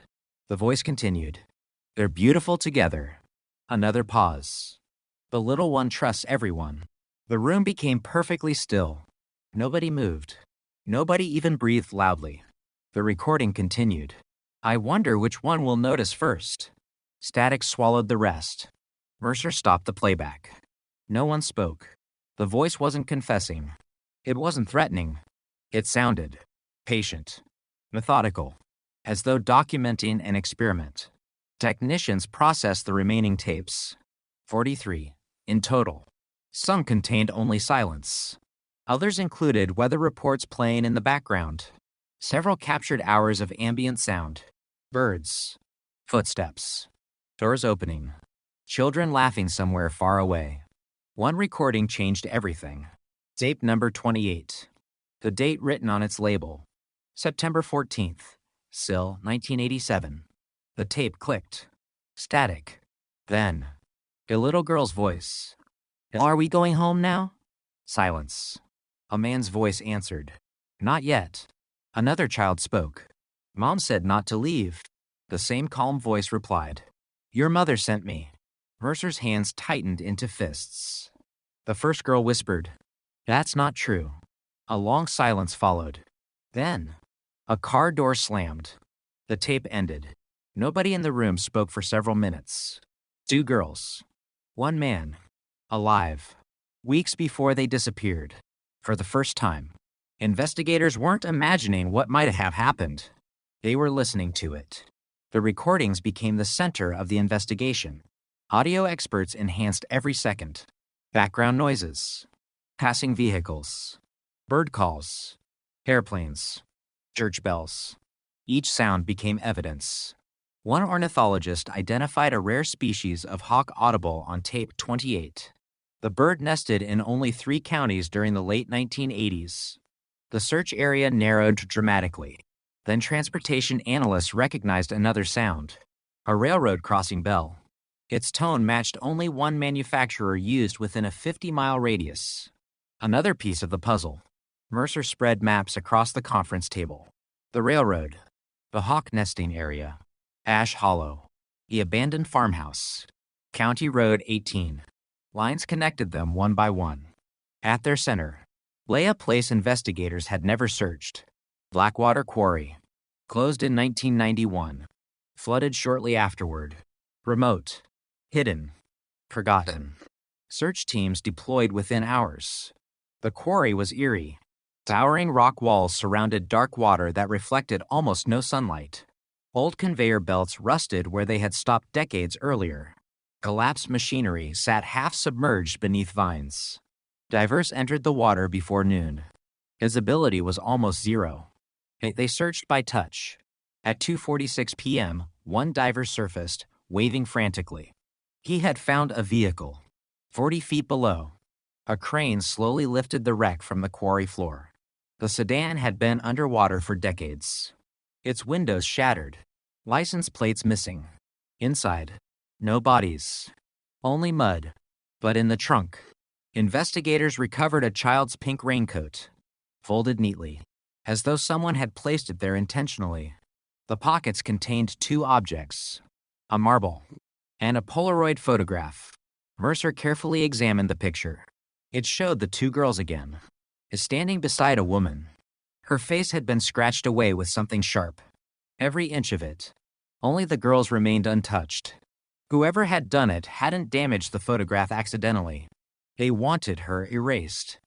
The voice continued. They're beautiful together. Another pause. The little one trusts everyone. The room became perfectly still. Nobody moved. Nobody even breathed loudly. The recording continued. I wonder which one will notice first. Static swallowed the rest. Mercer stopped the playback. No one spoke. The voice wasn't confessing. It wasn't threatening. It sounded patient, methodical, as though documenting an experiment. Technicians processed the remaining tapes. 43 in total. Some contained only silence. Others included weather reports playing in the background. Several captured hours of ambient sound. Birds. Footsteps. Doors opening. Children laughing somewhere far away. One recording changed everything. Tape number 28. The date written on its label. September 14th. Sill, 1987. The tape clicked. Static. Then, a little girl's voice. Are we going home now? Silence. A man's voice answered. Not yet. Another child spoke. Mom said not to leave. The same calm voice replied. Your mother sent me. Mercer's hands tightened into fists. The first girl whispered. That's not true. A long silence followed. Then, A car door slammed. The tape ended. Nobody in the room spoke for several minutes. 2 girls. 1 man. Alive. Weeks before they disappeared. For the first time. Investigators weren't imagining what might have happened. They were listening to it. The recordings became the center of the investigation. Audio experts enhanced every second. Background noises. Passing vehicles. Bird calls. Airplanes. Church bells. Each sound became evidence. One ornithologist identified a rare species of hawk audible on tape 28. The bird nested in only 3 counties during the late 1980s. The search area narrowed dramatically. Then transportation analysts recognized another sound, a railroad crossing bell. Its tone matched only one manufacturer used within a 50-mile radius. Another piece of the puzzle. Mercer spread maps across the conference table. The railroad, the hawk nesting area, Ash Hollow, the abandoned farmhouse, County Road 18. Lines connected them one by one. At their center, lay a place investigators had never searched. Blackwater Quarry, closed in 1991, flooded shortly afterward. Remote, hidden, forgotten. Search teams deployed within hours. The quarry was eerie. Towering rock walls surrounded dark water that reflected almost no sunlight. Old conveyor belts rusted where they had stopped decades earlier. Collapsed machinery sat half-submerged beneath vines. Divers entered the water before noon. Visibility was almost zero. They searched by touch. At 2:46 p.m., one diver surfaced, waving frantically. He had found a vehicle. 40 feet below, a crane slowly lifted the wreck from the quarry floor. The sedan had been underwater for decades. Its windows shattered, license plates missing. Inside, no bodies, only mud. But in the trunk, investigators recovered a child's pink raincoat, folded neatly, as though someone had placed it there intentionally. The pockets contained 2 objects, a marble and a Polaroid photograph. Mercer carefully examined the picture. It showed the 2 girls again, standing beside a woman. Her face had been scratched away with something sharp, every inch of it. Only the girls remained untouched. Whoever had done it hadn't damaged the photograph accidentally. They wanted her erased.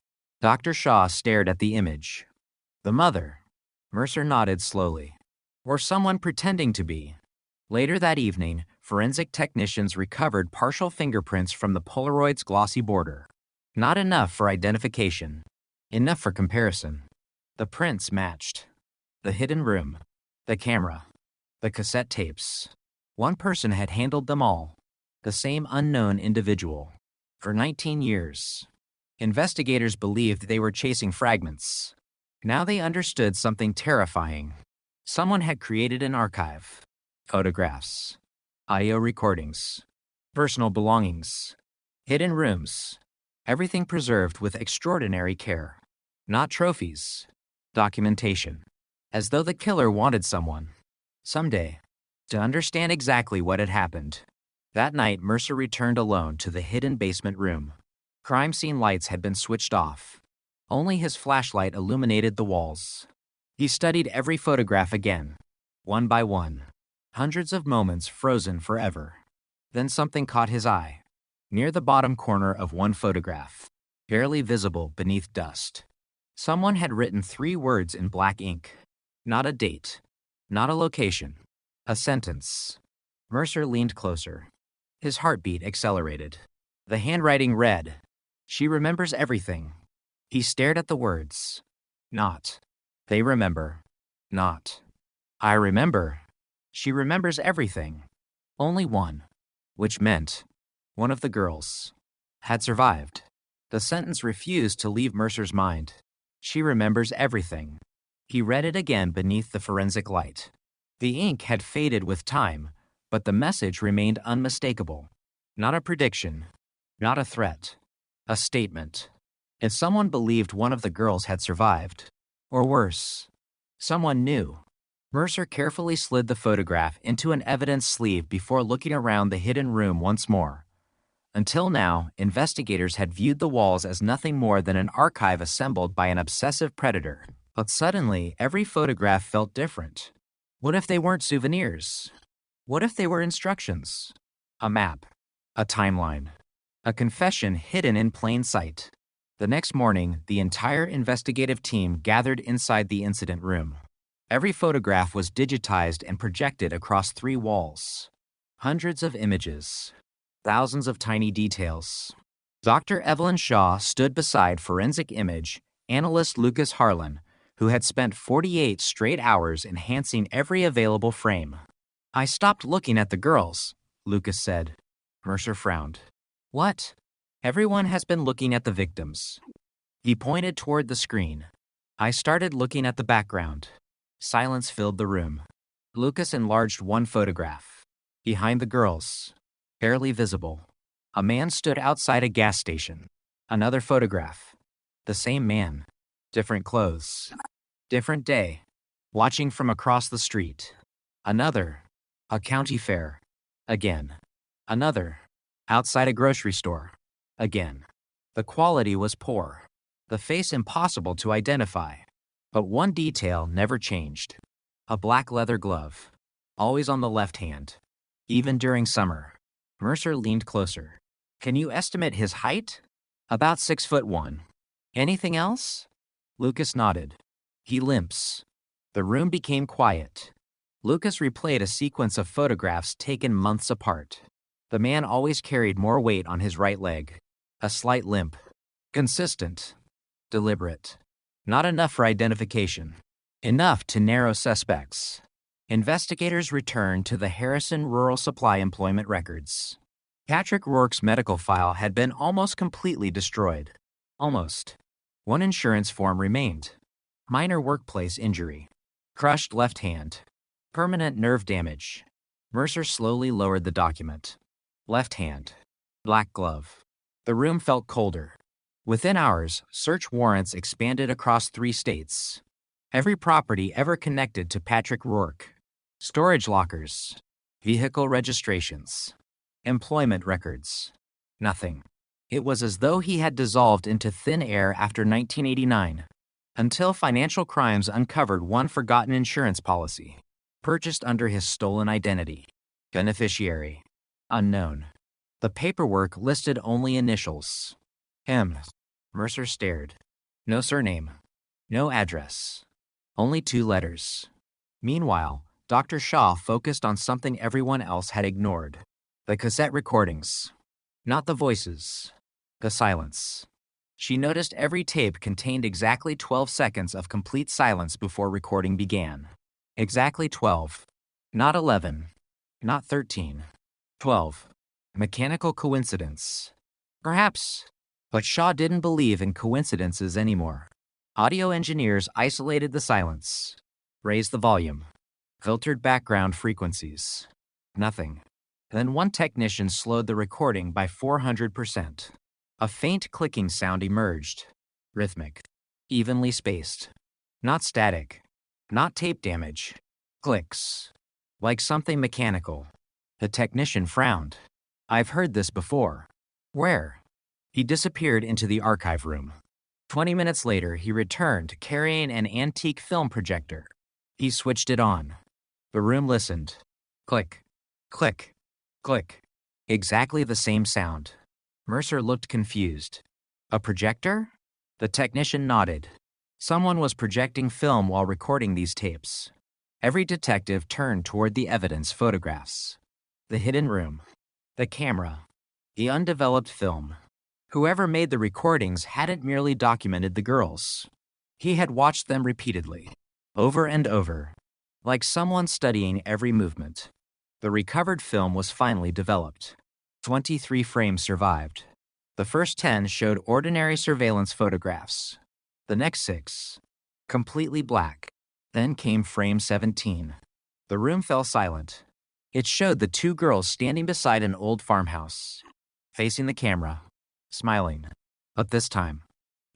Dr. Shaw stared at the image. The mother. Mercer nodded slowly. Or someone pretending to be. Later that evening, forensic technicians recovered partial fingerprints from the Polaroid's glossy border. Not enough for identification. Enough for comparison. The prints matched. The hidden room. The camera. The cassette tapes. One person had handled them all. The same unknown individual. For 19 years. Investigators believed they were chasing fragments. Now they understood something terrifying. Someone had created an archive. Photographs. Audio recordings. Personal belongings. Hidden rooms. Everything preserved with extraordinary care. Not trophies. Documentation. As though the killer wanted someone, someday, to understand exactly what had happened. That night, Mercer returned alone to the hidden basement room. Crime scene lights had been switched off. Only his flashlight illuminated the walls. He studied every photograph again, one by one. Hundreds of moments frozen forever. Then something caught his eye. Near the bottom corner of one photograph, barely visible beneath dust. Someone had written 3 words in black ink. Not a date, not a location, a sentence. Mercer leaned closer. His heartbeat accelerated. The handwriting read, "She remembers everything." He stared at the words. Not. They remember. Not. I remember. She remembers everything. Only one. Which meant one of the girls had survived. The sentence refused to leave Mercer's mind. She remembers everything. He read it again beneath the forensic light. The ink had faded with time, but the message remained unmistakable. Not a prediction, not a threat, a statement. If someone believed one of the girls had survived, or worse, someone knew. Mercer carefully slid the photograph into an evidence sleeve before looking around the hidden room once more. Until now, investigators had viewed the walls as nothing more than an archive assembled by an obsessive predator. But suddenly, every photograph felt different. What if they weren't souvenirs? What if they were instructions? A map, a timeline, a confession hidden in plain sight. The next morning, the entire investigative team gathered inside the incident room. Every photograph was digitized and projected across 3 walls. Hundreds of images, thousands of tiny details. Dr. Evelyn Shaw stood beside forensic image analyst Lucas Harlan, who had spent 48 straight hours enhancing every available frame. I stopped looking at the girls, Lucas said. Mercer frowned. What? Everyone has been looking at the victims. He pointed toward the screen. I started looking at the background. Silence filled the room. Lucas enlarged one photograph. Behind the girls, barely visible, a man stood outside a gas station. Another photograph. The same man. Different clothes. Different day. Watching from across the street. Another. A county fair. Again. Another. Outside a grocery store. Again. The quality was poor. The face impossible to identify. But one detail never changed. A black leather glove. Always on the left hand. Even during summer. Mercer leaned closer. Can you estimate his height? About 6'1". Anything else? Lucas nodded. He limps. The room became quiet. Lucas replayed a sequence of photographs taken months apart. The man always carried more weight on his right leg. A slight limp. Consistent. Deliberate. Not enough for identification. Enough to narrow suspects. Investigators returned to the Harrison Rural Supply employment records. Patrick Rourke's medical file had been almost completely destroyed. Almost. One insurance form remained. Minor workplace injury. Crushed left hand. Permanent nerve damage. Mercer slowly lowered the document. Left hand. Black glove. The room felt colder. Within hours, search warrants expanded across 3 states. Every property ever connected to Patrick Rourke. Storage lockers. Vehicle registrations. Employment records. Nothing. It was as though he had dissolved into thin air after 1989, until financial crimes uncovered one forgotten insurance policy, purchased under his stolen identity. Beneficiary. Unknown. The paperwork listed only initials. M. Mercer stared. No surname. No address. Only 2 letters. Meanwhile, Dr. Shaw focused on something everyone else had ignored. The cassette recordings. Not the voices. The silence. She noticed every tape contained exactly 12 seconds of complete silence before recording began. Exactly 12. Not 11. Not 13. 12. Mechanical coincidence. Perhaps. But Shaw didn't believe in coincidences anymore. Audio engineers isolated the silence. Raised the volume. Filtered background frequencies. Nothing. Then one technician slowed the recording by 400%. A faint clicking sound emerged. Rhythmic. Evenly spaced. Not static. Not tape damage. Clicks. Like something mechanical. The technician frowned. I've heard this before. Where? He disappeared into the archive room. 20 minutes later, he returned carrying an antique film projector. He switched it on. The room listened. Click. Click. Click. Exactly the same sound. Mercer looked confused. A projector? The technician nodded. Someone was projecting film while recording these tapes. Every detective turned toward the evidence photographs. The hidden room. The camera. The undeveloped film. Whoever made the recordings hadn't merely documented the girls. He had watched them repeatedly. Over and over. Like someone studying every movement. The recovered film was finally developed. 23 frames survived. The first 10 showed ordinary surveillance photographs. The next 6, completely black. Then came frame 17. The room fell silent. It showed the 2 girls standing beside an old farmhouse, facing the camera, smiling. But this time,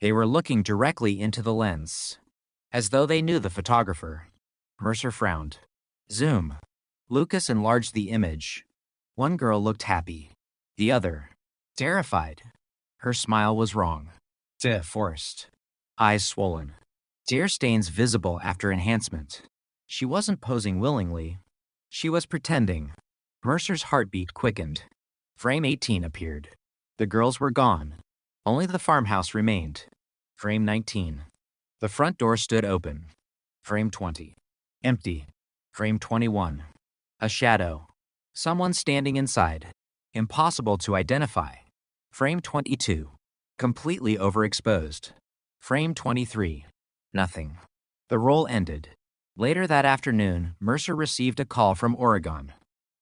they were looking directly into the lens, as though they knew the photographer. Mercer frowned. Zoom. Lucas enlarged the image. One girl looked happy. The other, terrified. Her smile was wrong. Forced. Eyes swollen. Tear stains visible after enhancement. She wasn't posing willingly. She was pretending. Mercer's heartbeat quickened. Frame 18 appeared. The girls were gone. Only the farmhouse remained. Frame 19. The front door stood open. Frame 20. Empty. Frame 21. A shadow. Someone standing inside. Impossible to identify. Frame 22. Completely overexposed. Frame 23. Nothing. The roll ended. Later that afternoon, Mercer received a call from Oregon.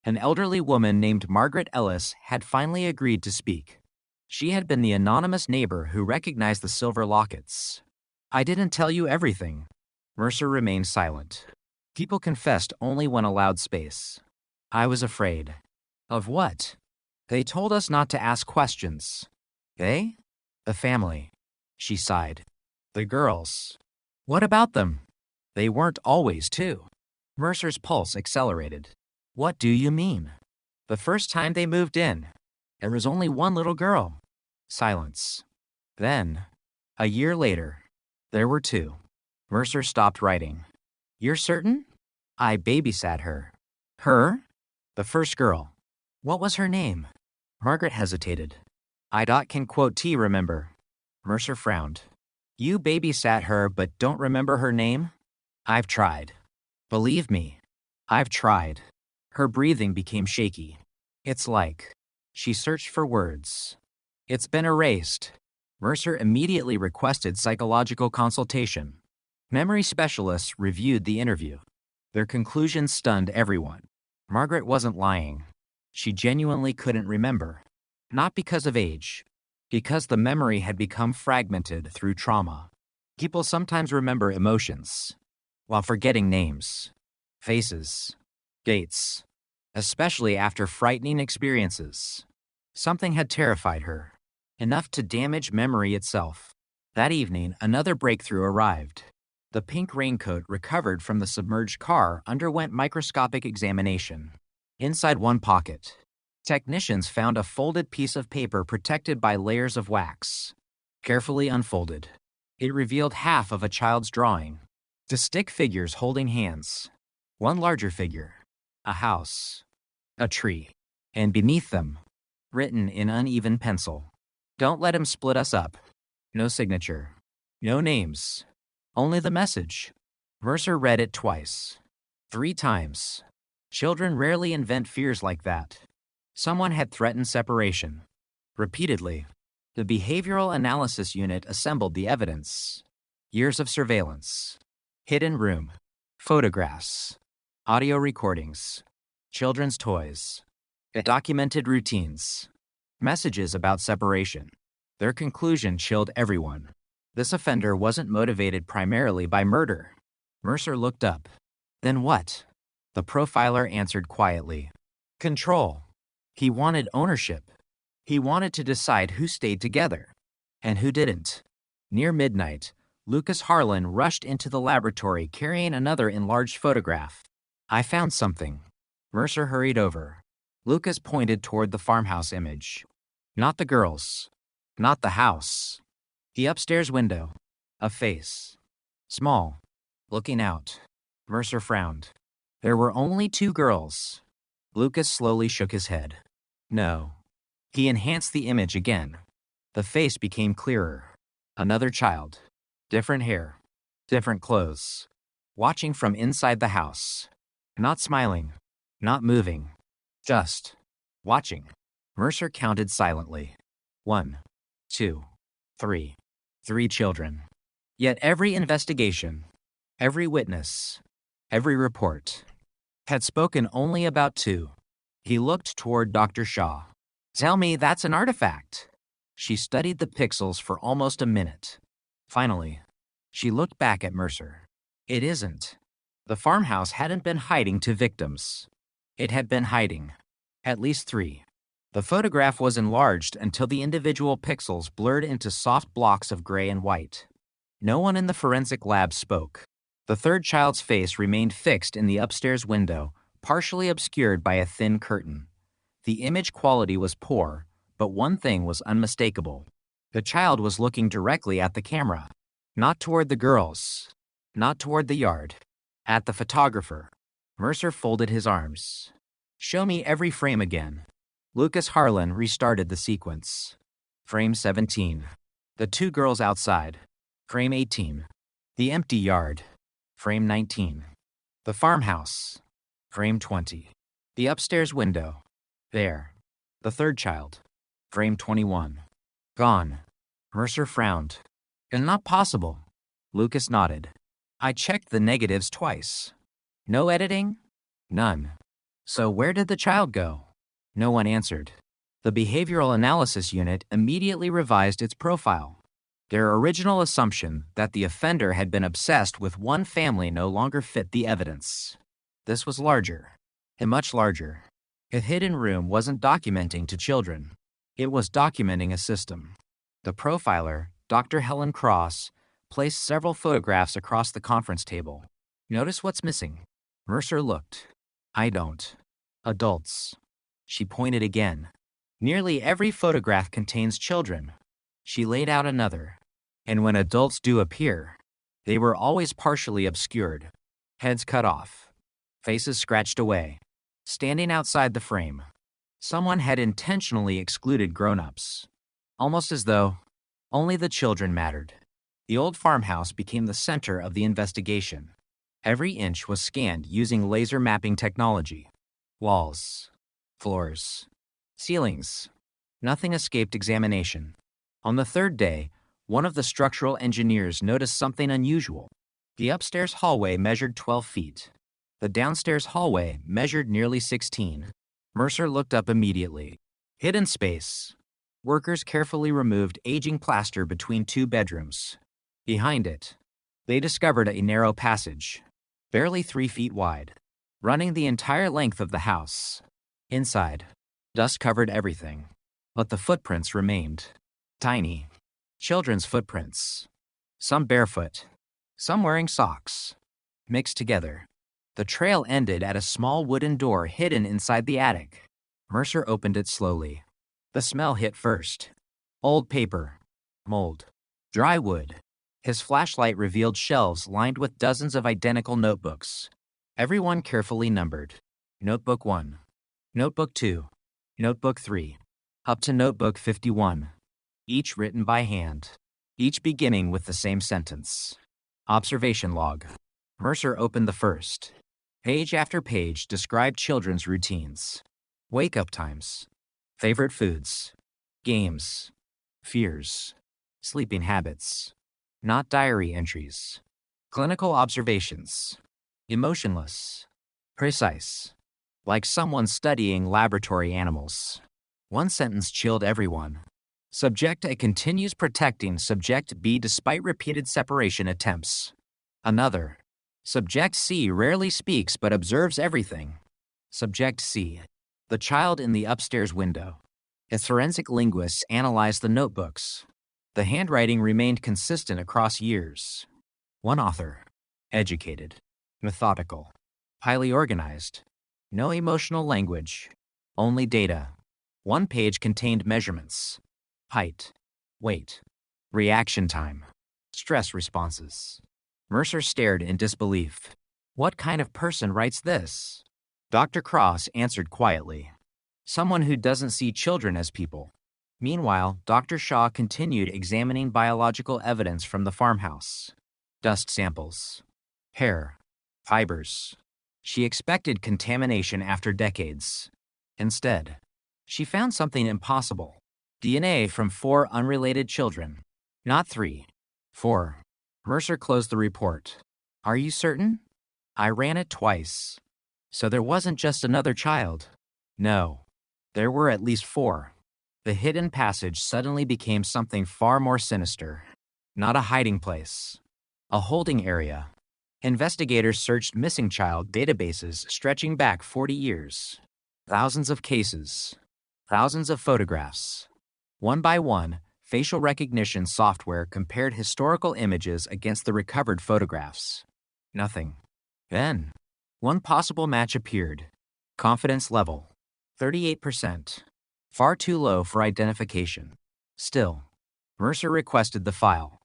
An elderly woman named Margaret Ellis had finally agreed to speak. She had been the anonymous neighbor who recognized the silver lockets. "I didn't tell you everything." Mercer remained silent. People confessed only when allowed space. "I was afraid." "Of what?" "They told us not to ask questions." "They?" "The family." She sighed. "The girls." "What about them?" "They weren't always, too." Mercer's pulse accelerated. "What do you mean?" "The first time they moved in, there was only one little girl." Silence. Then, a year later, there were two. Mercer stopped writing. "You're certain?" "I babysat her." "Her?" "The first girl." "What was her name?" Margaret hesitated. "I can quote T remember." Mercer frowned. "You babysat her but don't remember her name?" "I've tried. Believe me, I've tried." Her breathing became shaky. "It's like..." She searched for words. "It's been erased." Mercer immediately requested psychological consultation. Memory specialists reviewed the interview. Their conclusions stunned everyone. Margaret wasn't lying. She genuinely couldn't remember. Not because of age, because the memory had become fragmented through trauma. People sometimes remember emotions, while forgetting names, faces, dates, especially after frightening experiences. Something had terrified her, enough to damage memory itself. That evening, another breakthrough arrived. The pink raincoat recovered from the submerged car underwent microscopic examination. Inside one pocket, technicians found a folded piece of paper protected by layers of wax. Carefully unfolded, it revealed half of a child's drawing. Distinct figures holding hands. One larger figure, a house, a tree, and beneath them, written in uneven pencil, "Don't let him split us up." No signature, no names, only the message. Mercer read it twice, 3 times. Children rarely invent fears like that. Someone had threatened separation. Repeatedly, the Behavioral Analysis Unit assembled the evidence. Years of surveillance, hidden room, photographs, audio recordings, children's toys. It documented routines, messages about separation. Their conclusion chilled everyone. This offender wasn't motivated primarily by murder. Mercer looked up. Then what? The profiler answered quietly. Control. He wanted ownership. He wanted to decide who stayed together and who didn't. Near midnight, Lucas Harlan rushed into the laboratory carrying another enlarged photograph. "I found something." Mercer hurried over. Lucas pointed toward the farmhouse image. Not the girls. Not the house. The upstairs window. A face. Small. Looking out. Mercer frowned. There were only 2 girls. Lucas slowly shook his head. No. He enhanced the image again. The face became clearer. Another child. Different hair. Different clothes. Watching from inside the house. Not smiling. Not moving. Just watching. Mercer counted silently. 1, 2, 3. 3 children. Yet every investigation, every witness, every report had spoken only about 2. He looked toward Dr. Shaw. "Tell me that's an artifact." She studied the pixels for almost a minute. Finally, she looked back at Mercer. "It isn't." The farmhouse hadn't been hiding 2 victims. It had been hiding at least 3. The photograph was enlarged until the individual pixels blurred into soft blocks of gray and white. No one in the forensic lab spoke. The third child's face remained fixed in the upstairs window, partially obscured by a thin curtain. The image quality was poor, but one thing was unmistakable. The child was looking directly at the camera. Not toward the girls. Not toward the yard. At the photographer. Mercer folded his arms. Show me every frame again. Lucas Harlan restarted the sequence. Frame 17. The two girls outside. Frame 18. The empty yard. Frame 19. The farmhouse. Frame 20. The upstairs window. There. The third child. Frame 21. Gone. Mercer frowned. And not possible. Lucas nodded. I checked the negatives twice. No editing? None. So where did the child go? No one answered. The behavioral analysis unit immediately revised its profile. Their original assumption that the offender had been obsessed with one family no longer fit the evidence. This was larger, and much larger. A hidden room wasn't documenting to children. It was documenting a system. The profiler, Dr. Helen Cross, placed several photographs across the conference table. Notice what's missing. Mercer looked. I don't. Adults. She pointed again. Nearly every photograph contains children. She laid out another. And when adults do appear, they were always partially obscured. Heads cut off. Faces scratched away. Standing outside the frame. Someone had intentionally excluded grown-ups. Almost as though only the children mattered. The old farmhouse became the center of the investigation. Every inch was scanned using laser mapping technology. Walls, floors, ceilings. Nothing escaped examination. On the third day, one of the structural engineers noticed something unusual. The upstairs hallway measured 12 feet. The downstairs hallway measured nearly 16. Mercer looked up immediately. Hidden space. Workers carefully removed aging plaster between two bedrooms. Behind it, they discovered a narrow passage, barely 3 feet wide, running the entire length of the house. Inside, dust covered everything, but the footprints remained. Tiny, children's footprints. Some barefoot, some wearing socks, mixed together. The trail ended at a small wooden door hidden inside the attic. Mercer opened it slowly. The smell hit first. Old paper, mold, dry wood. His flashlight revealed shelves lined with dozens of identical notebooks, everyone carefully numbered. Notebook 1, Notebook 2, Notebook 3, up to Notebook 51, each written by hand, each beginning with the same sentence. Observation log. Mercer opened the first. Page after page described children's routines. Wake-up times, favorite foods, games, fears, sleeping habits. Not diary entries. Clinical observations. Emotionless. Precise. Like someone studying laboratory animals. One sentence chilled everyone. Subject A continues protecting Subject B despite repeated separation attempts. Another. Subject C rarely speaks but observes everything. Subject C. The child in the upstairs window. A forensic linguist analyzed the notebooks. The handwriting remained consistent across years. One author. Educated. Methodical. Highly organized. No emotional language. Only data. One page contained measurements. Height. Weight. Reaction time. Stress responses. Mercer stared in disbelief. What kind of person writes this? Dr. Cross answered quietly. Someone who doesn't see children as people. Meanwhile, Dr. Shaw continued examining biological evidence from the farmhouse. Dust samples. Hair. Fibers. She expected contamination after decades. Instead, she found something impossible. DNA from 4 unrelated children. Not 3. 4. Mercer closed the report. Are you certain? I ran it twice. So there wasn't just another child. No. There were at least 4. The hidden passage suddenly became something far more sinister. Not a hiding place. A holding area. Investigators searched missing child databases stretching back 40 years. Thousands of cases. Thousands of photographs. One by one, facial recognition software compared historical images against the recovered photographs. Nothing. Then, one possible match appeared. Confidence level. 38%. Far too low for identification. Still, Mercer requested the file.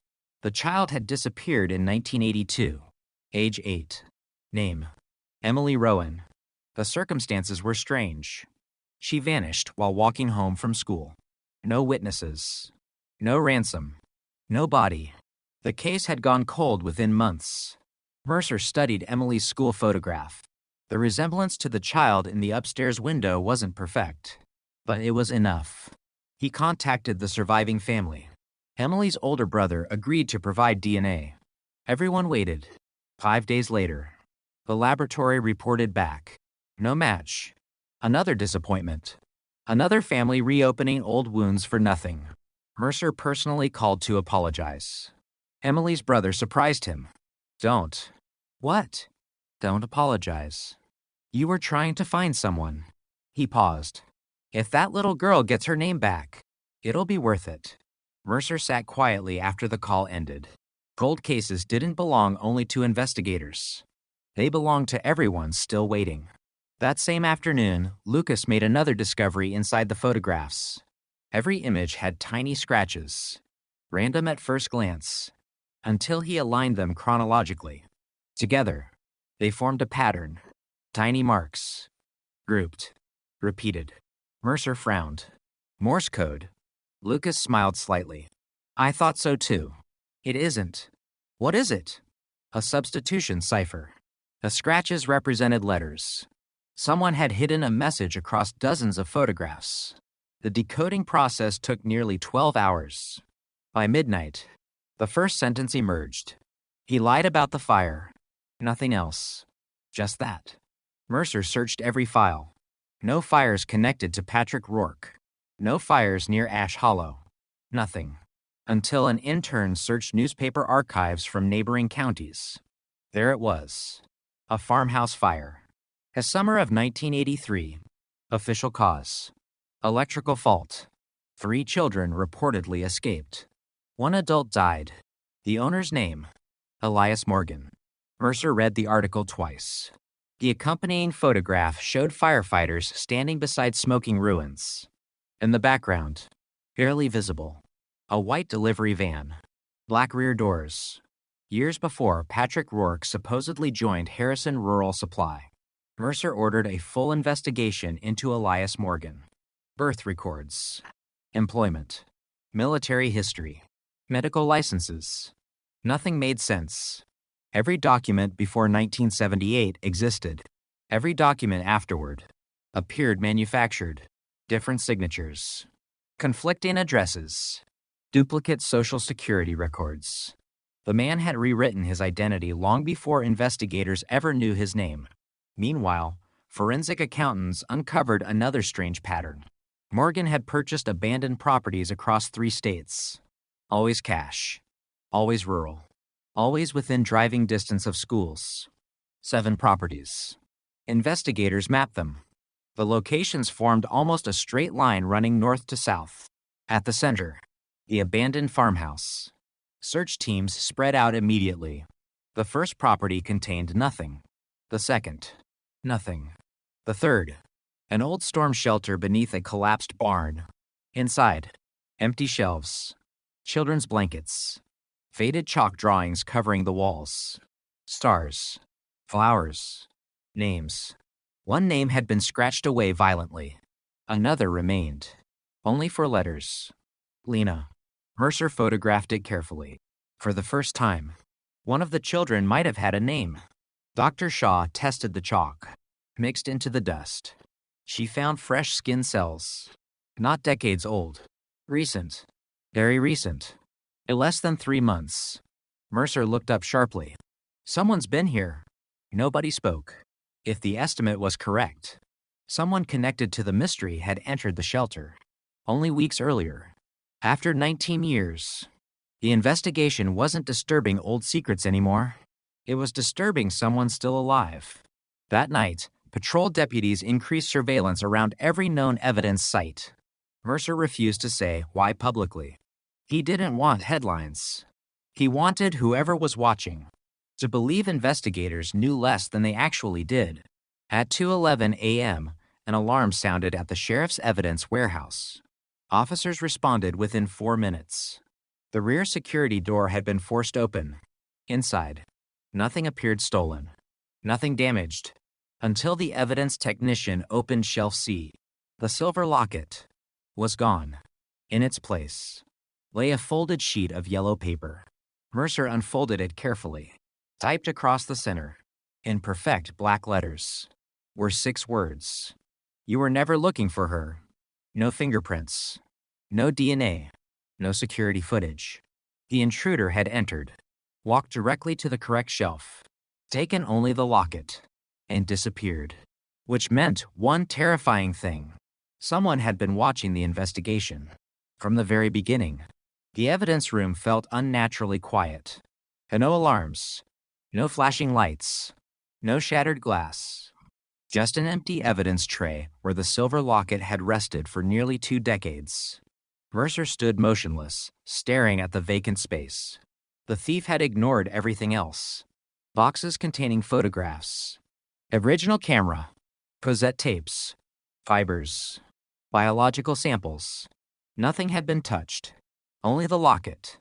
The child had disappeared in 1982, age 8. Name: Emily Rowan. The circumstances were strange. She vanished while walking home from school. No witnesses. No ransom. No body. The case had gone cold within months. Mercer studied Emily's school photograph. The resemblance to the child in the upstairs window wasn't perfect, but it was enough. He contacted the surviving family. Emily's older brother agreed to provide DNA. Everyone waited. 5 days later, the laboratory reported back. No match. Another disappointment. Another family reopening old wounds for nothing. Mercer personally called to apologize. Emily's brother surprised him. Don't. What? Don't apologize. You were trying to find someone. He paused. If that little girl gets her name back, it'll be worth it. Mercer sat quietly after the call ended. Cold cases didn't belong only to investigators. They belonged to everyone still waiting. That same afternoon, Lucas made another discovery inside the photographs. Every image had tiny scratches, random at first glance, until he aligned them chronologically. Together, they formed a pattern. Tiny marks. Grouped. Repeated. Mercer frowned. Morse code. Lucas smiled slightly. I thought so too. It isn't. What is it? A substitution cipher. The scratches represented letters. Someone had hidden a message across dozens of photographs. The decoding process took nearly 12 hours. By midnight, the first sentence emerged. He lied about the fire. Nothing else. Just that. Mercer searched every file. No fires connected to Patrick Rourke. No fires near Ash Hollow. Nothing. Until an intern searched newspaper archives from neighboring counties. There it was. A farmhouse fire. A summer of 1983. Official cause: electrical fault. 3 children reportedly escaped. 1 adult died. The owner's name: Elias Morgan. Mercer read the article twice. The accompanying photograph showed firefighters standing beside smoking ruins. In the background, barely visible, a white delivery van. Black rear doors. Years before, Patrick Rourke supposedly joined Harrison Rural Supply. Mercer ordered a full investigation into Elias Morgan. Birth records. Employment. Military history. Medical licenses. Nothing made sense. Every document before 1978 existed. Every document afterward appeared manufactured. Different signatures. Conflicting addresses. Duplicate Social Security records. The man had rewritten his identity long before investigators ever knew his name. Meanwhile, forensic accountants uncovered another strange pattern. Morgan had purchased abandoned properties across 3 states. Always cash. Always rural. Always within driving distance of schools. 7 properties. Investigators mapped them. The locations formed almost a straight line running north to south. At the center, the abandoned farmhouse. Search teams spread out immediately. The first property contained nothing. The second, nothing. The third, an old storm shelter beneath a collapsed barn. Inside, empty shelves, children's blankets, faded chalk drawings covering the walls, stars, flowers, names. 1 name had been scratched away violently. Another remained, only for letters. Lena. Mercer photographed it carefully. For the first time, one of the children might have had a name. Dr. Shaw tested the chalk, mixed into the dust. She found fresh skin cells. Not decades old. Recent. Very recent. In less than 3 months. Mercer looked up sharply. Someone's been here. Nobody spoke. If the estimate was correct, someone connected to the mystery had entered the shelter. Only weeks earlier. After 19 years. The investigation wasn't disturbing old secrets anymore. It was disturbing someone still alive. That night, patrol deputies increased surveillance around every known evidence site. Mercer refused to say why publicly. He didn't want headlines. He wanted whoever was watching to believe investigators knew less than they actually did. At 2:11 a.m., an alarm sounded at the sheriff's evidence warehouse. Officers responded within 4 minutes. The rear security door had been forced open. Inside, nothing appeared stolen, nothing damaged, until the evidence technician opened shelf C. The silver locket was gone. In its place lay a folded sheet of yellow paper. Mercer unfolded it carefully. Typed across the center, in perfect black letters, were 6 words. You were never looking for her. No fingerprints. No DNA. No security footage. The intruder had entered, walked directly to the correct shelf, taken only the locket, and disappeared. Which meant one terrifying thing. Someone had been watching the investigation. From the very beginning, the evidence room felt unnaturally quiet. And no alarms, no flashing lights, no shattered glass. Just an empty evidence tray where the silver locket had rested for nearly 2 decades. Mercer stood motionless, staring at the vacant space. The thief had ignored everything else. Boxes containing photographs, original camera, cassette tapes, fibers, biological samples. Nothing had been touched. Only the locket.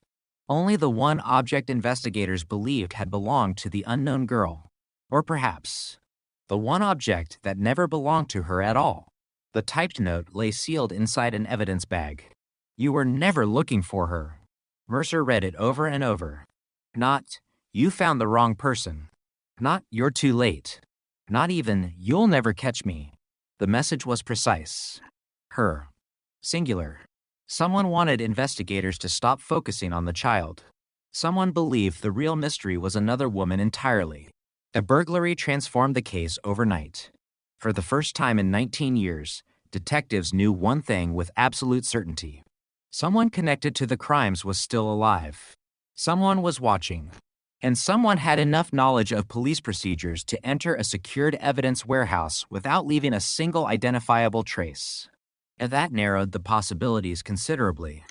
Only the one object investigators believed had belonged to the unknown girl. Or perhaps, the one object that never belonged to her at all. The typed note lay sealed inside an evidence bag. You were never looking for her. Mercer read it over and over. Not, you found the wrong person. Not, you're too late. Not even, you'll never catch me. The message was precise. Her. Singular. Someone wanted investigators to stop focusing on the child. Someone believed the real mystery was another woman entirely. A burglary transformed the case overnight. For the first time in 19 years, detectives knew one thing with absolute certainty. Someone connected to the crimes was still alive. Someone was watching. And someone had enough knowledge of police procedures to enter a secured evidence warehouse without leaving a single identifiable trace. And that narrowed the possibilities considerably.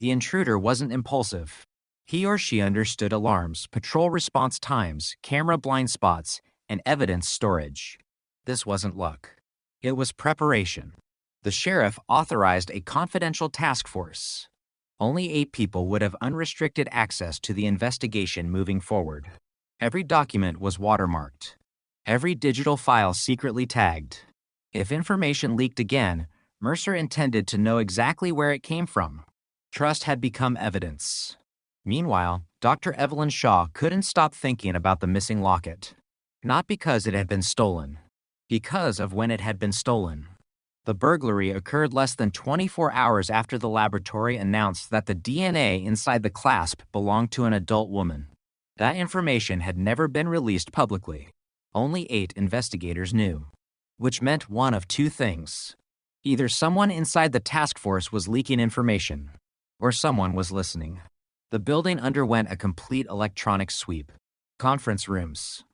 The intruder wasn't impulsive. He or she understood alarms, patrol response times, camera blind spots, and evidence storage. This wasn't luck. It was preparation. The sheriff authorized a confidential task force. Only 8 people would have unrestricted access to the investigation moving forward. Every document was watermarked. Every digital file secretly tagged. If information leaked again, Mercer intended to know exactly where it came from. Trust had become evidence. Meanwhile, Dr. Evelyn Shaw couldn't stop thinking about the missing locket. Not because it had been stolen. Because of when it had been stolen. The burglary occurred less than 24 hours after the laboratory announced that the DNA inside the clasp belonged to an adult woman. That information had never been released publicly. Only 8 investigators knew. Which meant one of 2 things. Either someone inside the task force was leaking information, or someone was listening. The building underwent a complete electronic sweep. Conference rooms,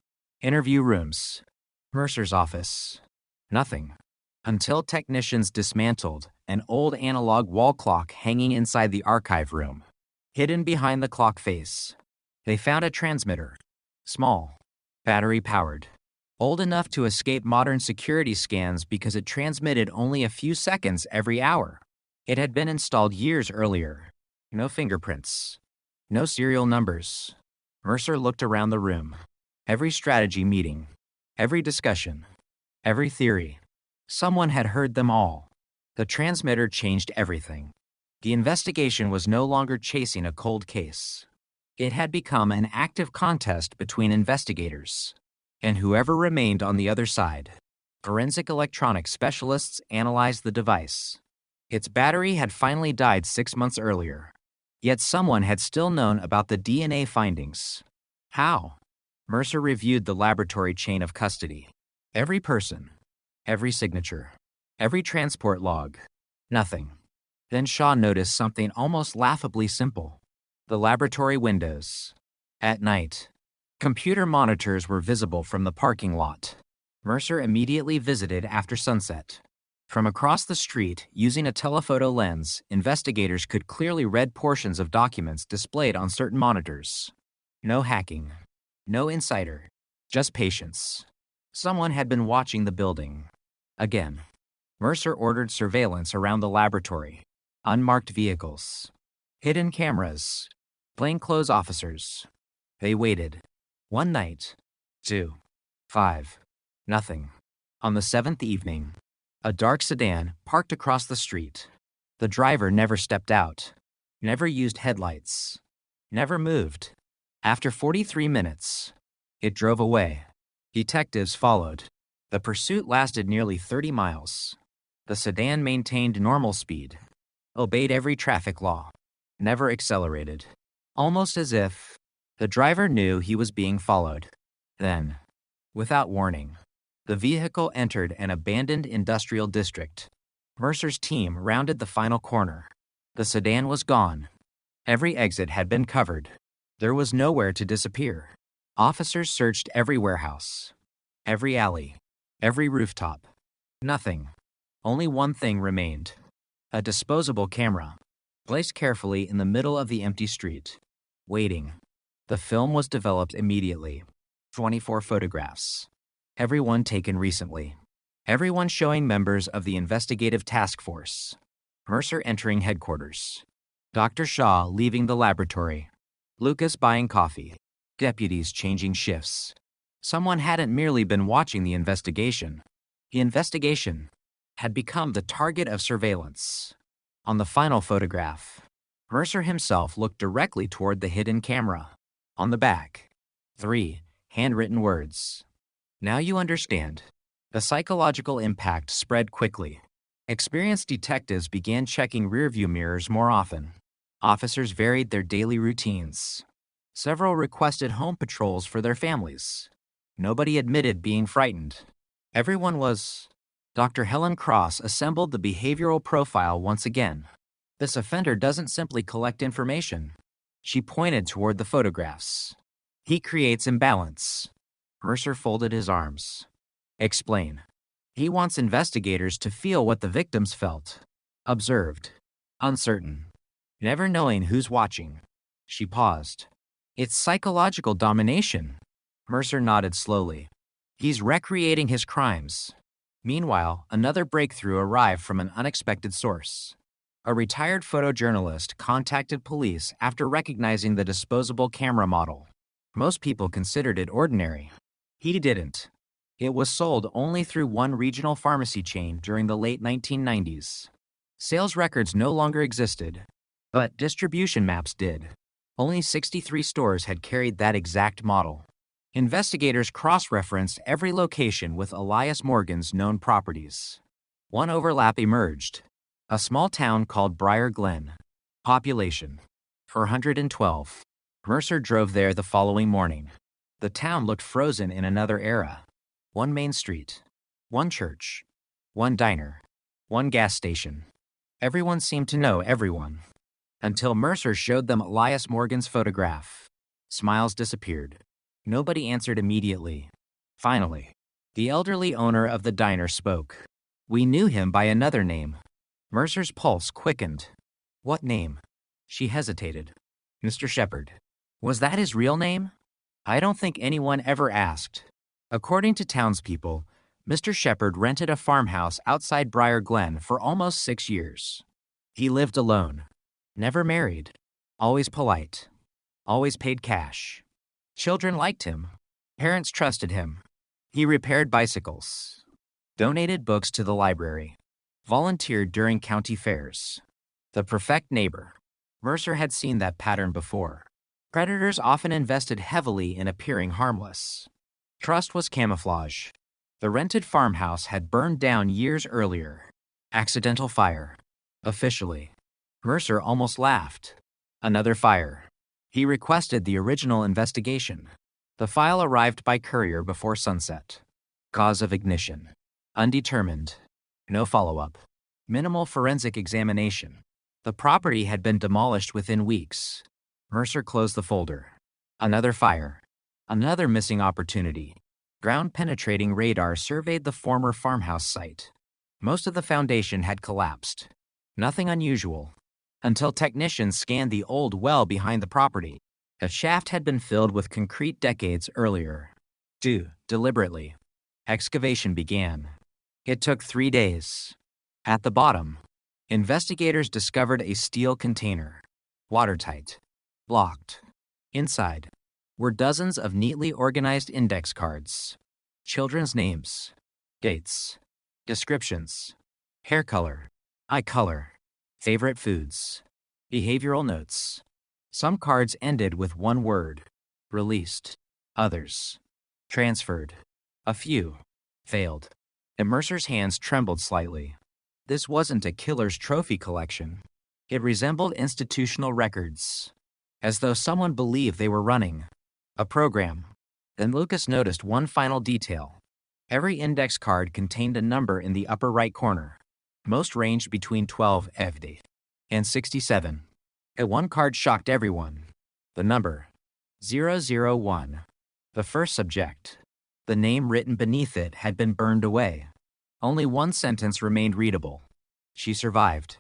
interview rooms, Mercer's office. Nothing. Until technicians dismantled an old analog wall clock hanging inside the archive room. Hidden behind the clock face, they found a transmitter. Small, battery-powered. Old enough to escape modern security scans because it transmitted only a few seconds every hour. It had been installed years earlier. No fingerprints. No serial numbers. Mercer looked around the room. Every strategy meeting. Every discussion. Every theory. Someone had heard them all. The transmitter changed everything. The investigation was no longer chasing a cold case. It had become an active contest between investigators. And whoever remained on the other side. Forensic electronics specialists analyzed the device. Its battery had finally died 6 months earlier. Yet someone had still known about the DNA findings. How? Mercer reviewed the laboratory chain of custody. Every person. Every signature. Every transport log. Nothing. Then Shaw noticed something almost laughably simple. The laboratory windows. At night. Computer monitors were visible from the parking lot. Mercer immediately visited after sunset. From across the street, using a telephoto lens, investigators could clearly read portions of documents displayed on certain monitors. No hacking. No insider. Just patience. Someone had been watching the building. Again. Mercer ordered surveillance around the laboratory. Unmarked vehicles. Hidden cameras. Plainclothes officers. They waited. 1 night. 2. 5. Nothing. On the 7th evening, a dark sedan parked across the street. The driver never stepped out, never used headlights, never moved. After 43 minutes, it drove away. Detectives followed. The pursuit lasted nearly 30 miles. The sedan maintained normal speed, obeyed every traffic law, never accelerated, almost as if the driver knew he was being followed. Then, without warning, the vehicle entered an abandoned industrial district. Mercer's team rounded the final corner. The sedan was gone. Every exit had been covered. There was nowhere to disappear. Officers searched every warehouse, every alley, every rooftop. Nothing. Only one thing remained. A disposable camera, placed carefully in the middle of the empty street, waiting. The film was developed immediately. 24 photographs. Everyone taken recently. Everyone showing members of the investigative task force. Mercer entering headquarters. Dr. Shaw leaving the laboratory. Lucas buying coffee. Deputies changing shifts. Someone hadn't merely been watching the investigation. The investigation had become the target of surveillance. On the final photograph, Mercer himself looked directly toward the hidden camera. On the back, 3 handwritten words. Now you understand. The psychological impact spread quickly. Experienced detectives began checking rearview mirrors more often. Officers varied their daily routines. Several requested home patrols for their families. Nobody admitted being frightened. Everyone was. Dr. Helen Cross assembled the behavioral profile once again. This offender doesn't simply collect information. She pointed toward the photographs. He creates imbalance. Mercer folded his arms. Explain. He wants investigators to feel what the victims felt. Observed. Uncertain. Never knowing who's watching. She paused. It's psychological domination. Mercer nodded slowly. He's recreating his crimes. Meanwhile, another breakthrough arrived from an unexpected source. A retired photojournalist contacted police after recognizing the disposable camera model. Most people considered it ordinary. He didn't. It was sold only through one regional pharmacy chain during the late 1990s. Sales records no longer existed, but distribution maps did. Only 63 stores had carried that exact model. Investigators cross-referenced every location with Elias Morgan's known properties. One overlap emerged. A small town called Briar Glen. Population 412. Mercer drove there the following morning. The town looked frozen in another era. One main street, one church, one diner, one gas station. Everyone seemed to know everyone. Until Mercer showed them Elias Morgan's photograph. Smiles disappeared. Nobody answered immediately. Finally, the elderly owner of the diner spoke. We knew him by another name. Mercer's pulse quickened. What name? She hesitated. Mr. Shepard. Was that his real name? I don't think anyone ever asked. According to townspeople, Mr. Shepard rented a farmhouse outside Briar Glen for almost 6 years. He lived alone, never married, always polite, always paid cash. Children liked him. Parents trusted him. He repaired bicycles, donated books to the library, volunteered during county fairs. The perfect neighbor. Mercer had seen that pattern before. Predators often invested heavily in appearing harmless. Trust was camouflage. The rented farmhouse had burned down years earlier. Accidental fire. Officially. Mercer almost laughed. Another fire. He requested the original investigation. The file arrived by courier before sunset. Cause of ignition. Undetermined. No follow-up. Minimal forensic examination. The property had been demolished within weeks. Mercer closed the folder. Another fire. Another missing opportunity. Ground-penetrating radar surveyed the former farmhouse site. Most of the foundation had collapsed. Nothing unusual. Until technicians scanned the old well behind the property. A shaft had been filled with concrete decades earlier. Deliberately. Excavation began. It took 3 days. At the bottom, investigators discovered a steel container. watertight, locked. Inside were dozens of neatly organized index cards, children's names, dates, descriptions, hair color, eye color, favorite foods, behavioral notes. Some cards ended with one word, released. Others, transferred. A few, failed. And Mercer's hands trembled slightly. This wasn't a killer's trophy collection. It resembled institutional records, as though someone believed they were running a program. Then Lucas noticed one final detail. Every index card contained a number in the upper right corner. Most ranged between 12 FD and 67. And one card shocked everyone. The number, 001. The first subject. The name written beneath it had been burned away. Only one sentence remained readable. She survived.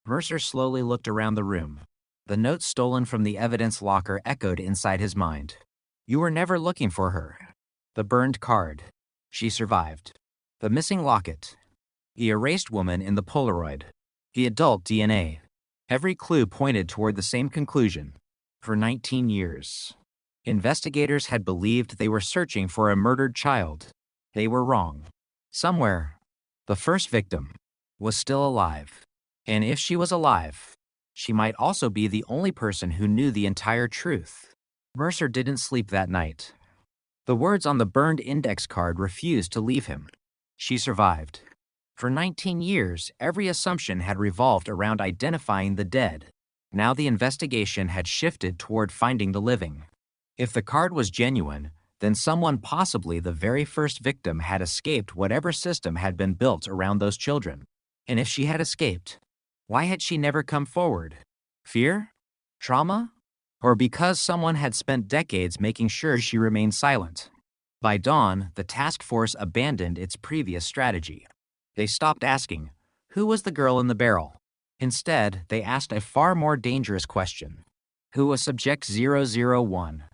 Mercer slowly looked around the room. The note stolen from the evidence locker echoed inside his mind. You were never looking for her. The burned card. She survived. The missing locket. The erased woman in the Polaroid. The adult DNA. Every clue pointed toward the same conclusion. For 19 years. Investigators had believed they were searching for a murdered child. They were wrong. Somewhere, the first victim was still alive. And if she was alive, she might also be the only person who knew the entire truth. Mercer didn't sleep that night. The words on the burned index card refused to leave him. She survived. For 19 years, every assumption had revolved around identifying the dead. Now the investigation had shifted toward finding the living. If the card was genuine, then someone, possibly the very first victim, had escaped whatever system had been built around those children. And if she had escaped, why had she never come forward? Fear? Trauma? Or because someone had spent decades making sure she remained silent? By dawn, the task force abandoned its previous strategy. They stopped asking, who was the girl in the barrel? Instead, they asked a far more dangerous question. Who was Subject 001?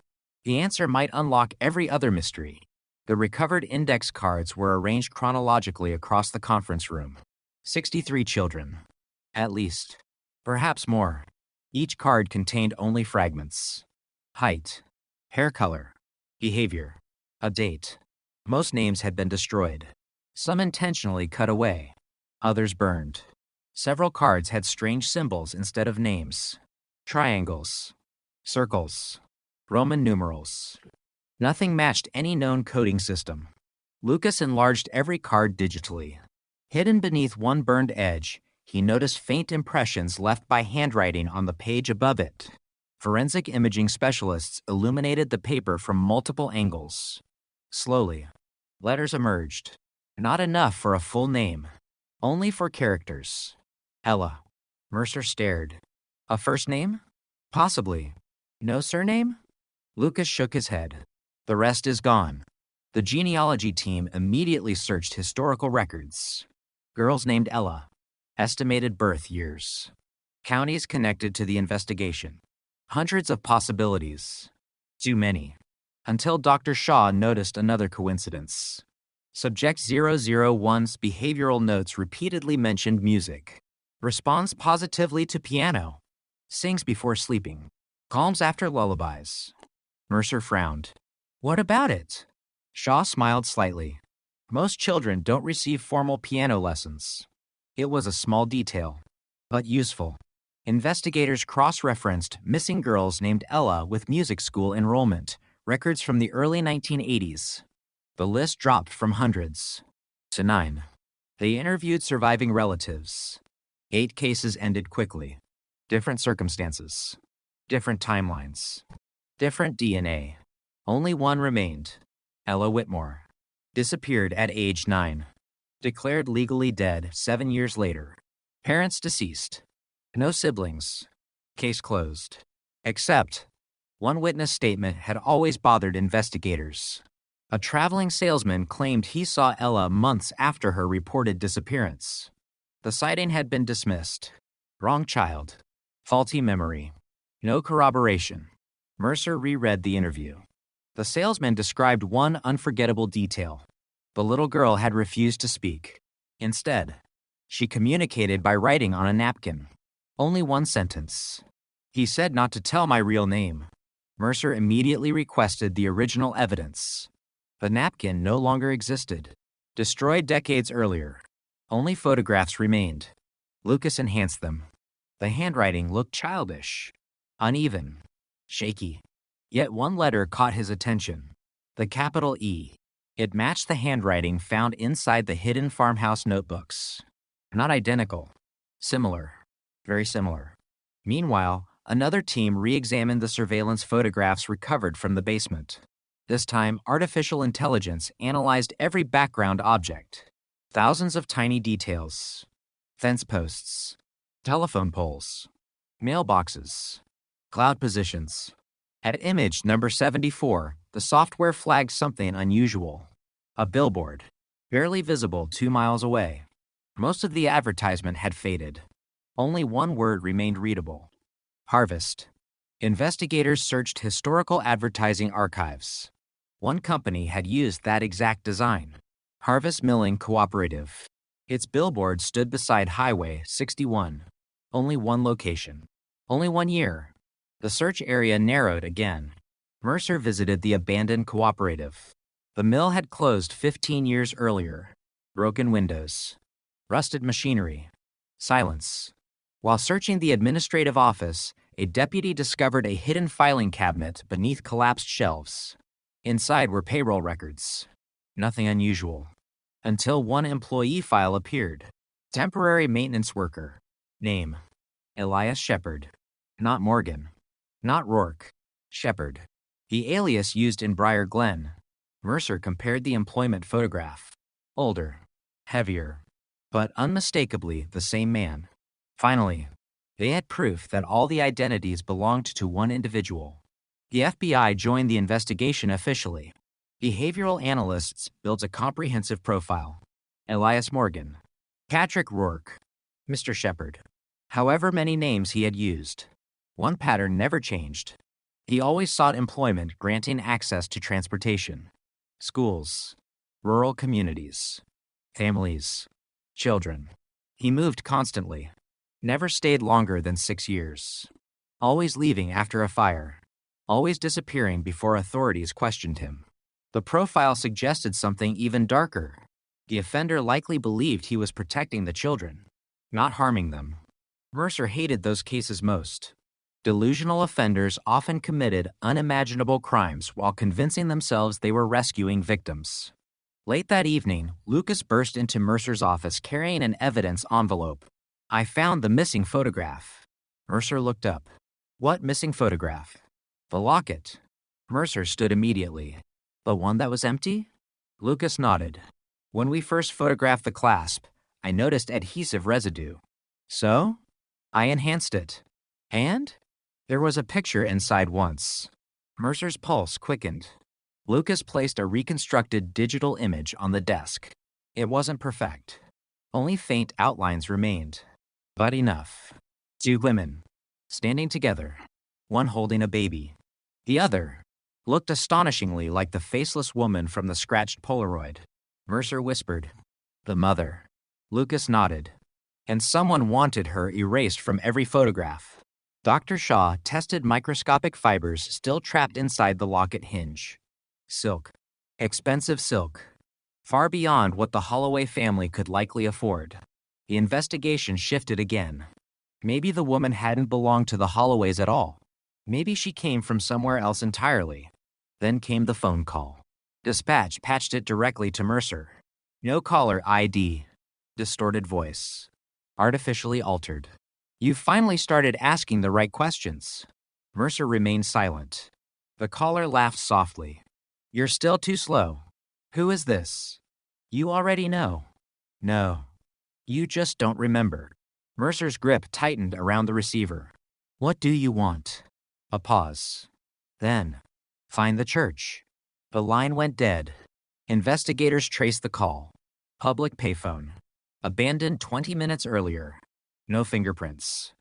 The answer might unlock every other mystery. The recovered index cards were arranged chronologically across the conference room. 63 children. At least. Perhaps more. Each card contained only fragments. Height. Hair color. Behavior. A date. Most names had been destroyed. Some intentionally cut away. Others burned. Several cards had strange symbols instead of names. Triangles. Circles. Roman numerals. Nothing matched any known coding system. Lucas enlarged every card digitally. Hidden beneath one burned edge, he noticed faint impressions left by handwriting on the page above it. Forensic imaging specialists illuminated the paper from multiple angles. Slowly, letters emerged. Not enough for a full name. Only for characters. Ella. Mercer stared. A first name? Possibly. No surname? Lucas shook his head. The rest is gone. The genealogy team immediately searched historical records. Girls named Ella. Estimated birth years. Counties connected to the investigation. Hundreds of possibilities. Too many. Until Dr. Shaw noticed another coincidence. Subject 001's behavioral notes repeatedly mentioned music. Responds positively to piano. Sings before sleeping. Calms after lullabies. Mercer frowned. What about it? Shaw smiled slightly. Most children don't receive formal piano lessons. It was a small detail, but useful. Investigators cross-referenced missing girls named Ella with music school enrollment, records from the early 1980s. The list dropped from hundreds to 9. They interviewed surviving relatives. 8 cases ended quickly. Different circumstances. Different timelines. Different DNA. Only one remained. Ella Whitmore. Disappeared at age 9. Declared legally dead 7 years later. Parents deceased. No siblings. Case closed. Except, one witness statement had always bothered investigators. A traveling salesman claimed he saw Ella months after her reported disappearance. The sighting had been dismissed. Wrong child. Faulty memory. No corroboration. Mercer reread the interview. The salesman described one unforgettable detail. The little girl had refused to speak. Instead, she communicated by writing on a napkin. Only one sentence. He said not to tell my real name. Mercer immediately requested the original evidence. The napkin no longer existed. Destroyed decades earlier. Only photographs remained. Lucas enhanced them. The handwriting looked childish, uneven, shaky. Yet one letter caught his attention. The capital E. It matched the handwriting found inside the hidden farmhouse notebooks. Not identical. Similar. Very similar. Meanwhile, another team re-examined the surveillance photographs recovered from the basement. This time, artificial intelligence analyzed every background object. Thousands of tiny details. Fence posts. Telephone poles. Mailboxes. Cloud positions. At image number 74, the software flagged something unusual. A billboard. Barely visible 2 miles away. Most of the advertisement had faded. Only one word remained readable. Harvest. Investigators searched historical advertising archives. One company had used that exact design. Harvest Milling Cooperative. Its billboard stood beside Highway 61. Only one location. Only 1 year. The search area narrowed again. Mercer visited the abandoned cooperative. The mill had closed 15 years earlier. Broken windows. Rusted machinery. Silence. While searching the administrative office, a deputy discovered a hidden filing cabinet beneath collapsed shelves. Inside were payroll records. Nothing unusual. Until one employee file appeared. Temporary maintenance worker. Name. Elias Shepard. Not Morgan. Not Rourke. Shepard. The alias used in Briar Glen. Mercer compared the employment photograph. Older. Heavier. But unmistakably the same man. Finally, they had proof that all the identities belonged to one individual. The FBI joined the investigation officially. Behavioral analysts built a comprehensive profile. Elias Morgan. Patrick Rourke. Mr. Shepard. However many names he had used. One pattern never changed. He always sought employment granting access to transportation. Schools. Rural communities. Families. Children. He moved constantly. Never stayed longer than 6 years. Always leaving after a fire. Always disappearing before authorities questioned him. The profile suggested something even darker. The offender likely believed he was protecting the children, not harming them. Mercer hated those cases most. Delusional offenders often committed unimaginable crimes while convincing themselves they were rescuing victims. Late that evening, Lucas burst into Mercer's office carrying an evidence envelope. I found the missing photograph. Mercer looked up. What missing photograph? The locket. Mercer stood immediately. The one that was empty? Lucas nodded. When we first photographed the clasp, I noticed adhesive residue. So? I enhanced it. And? There was a picture inside once. Mercer's pulse quickened. Lucas placed a reconstructed digital image on the desk. It wasn't perfect. Only faint outlines remained. But enough. 2 women, standing together, one holding a baby. The other looked astonishingly like the faceless woman from the scratched Polaroid. Mercer whispered, "The mother." Lucas nodded. And someone wanted her erased from every photograph. Dr. Shaw tested microscopic fibers still trapped inside the locket hinge. Silk. Expensive silk. Far beyond what the Holloway family could likely afford. The investigation shifted again. Maybe the woman hadn't belonged to the Holloways at all. Maybe she came from somewhere else entirely. Then came the phone call. Dispatch patched it directly to Mercer. No caller ID. Distorted voice. Artificially altered. You finally started asking the right questions. Mercer remained silent. The caller laughed softly. You're still too slow. Who is this? You already know. No. You just don't remember. Mercer's grip tightened around the receiver. What do you want? A pause. Then, find the church. The line went dead. Investigators traced the call. Public payphone. Abandoned 20 minutes earlier. No fingerprints.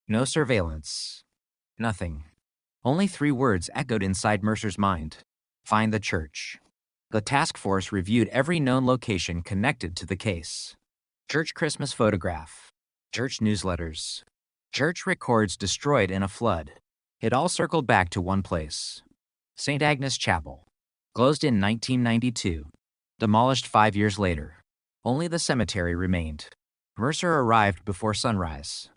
No surveillance. Nothing. Only 3 words echoed inside Mercer's mind. Find the church. The task force reviewed every known location connected to the case. Church Christmas photograph. Church newsletters. Church records destroyed in a flood. It all circled back to one place. St. Agnes Chapel. Closed in 1992. Demolished 5 years later. Only the cemetery remained. Mercer arrived before sunrise.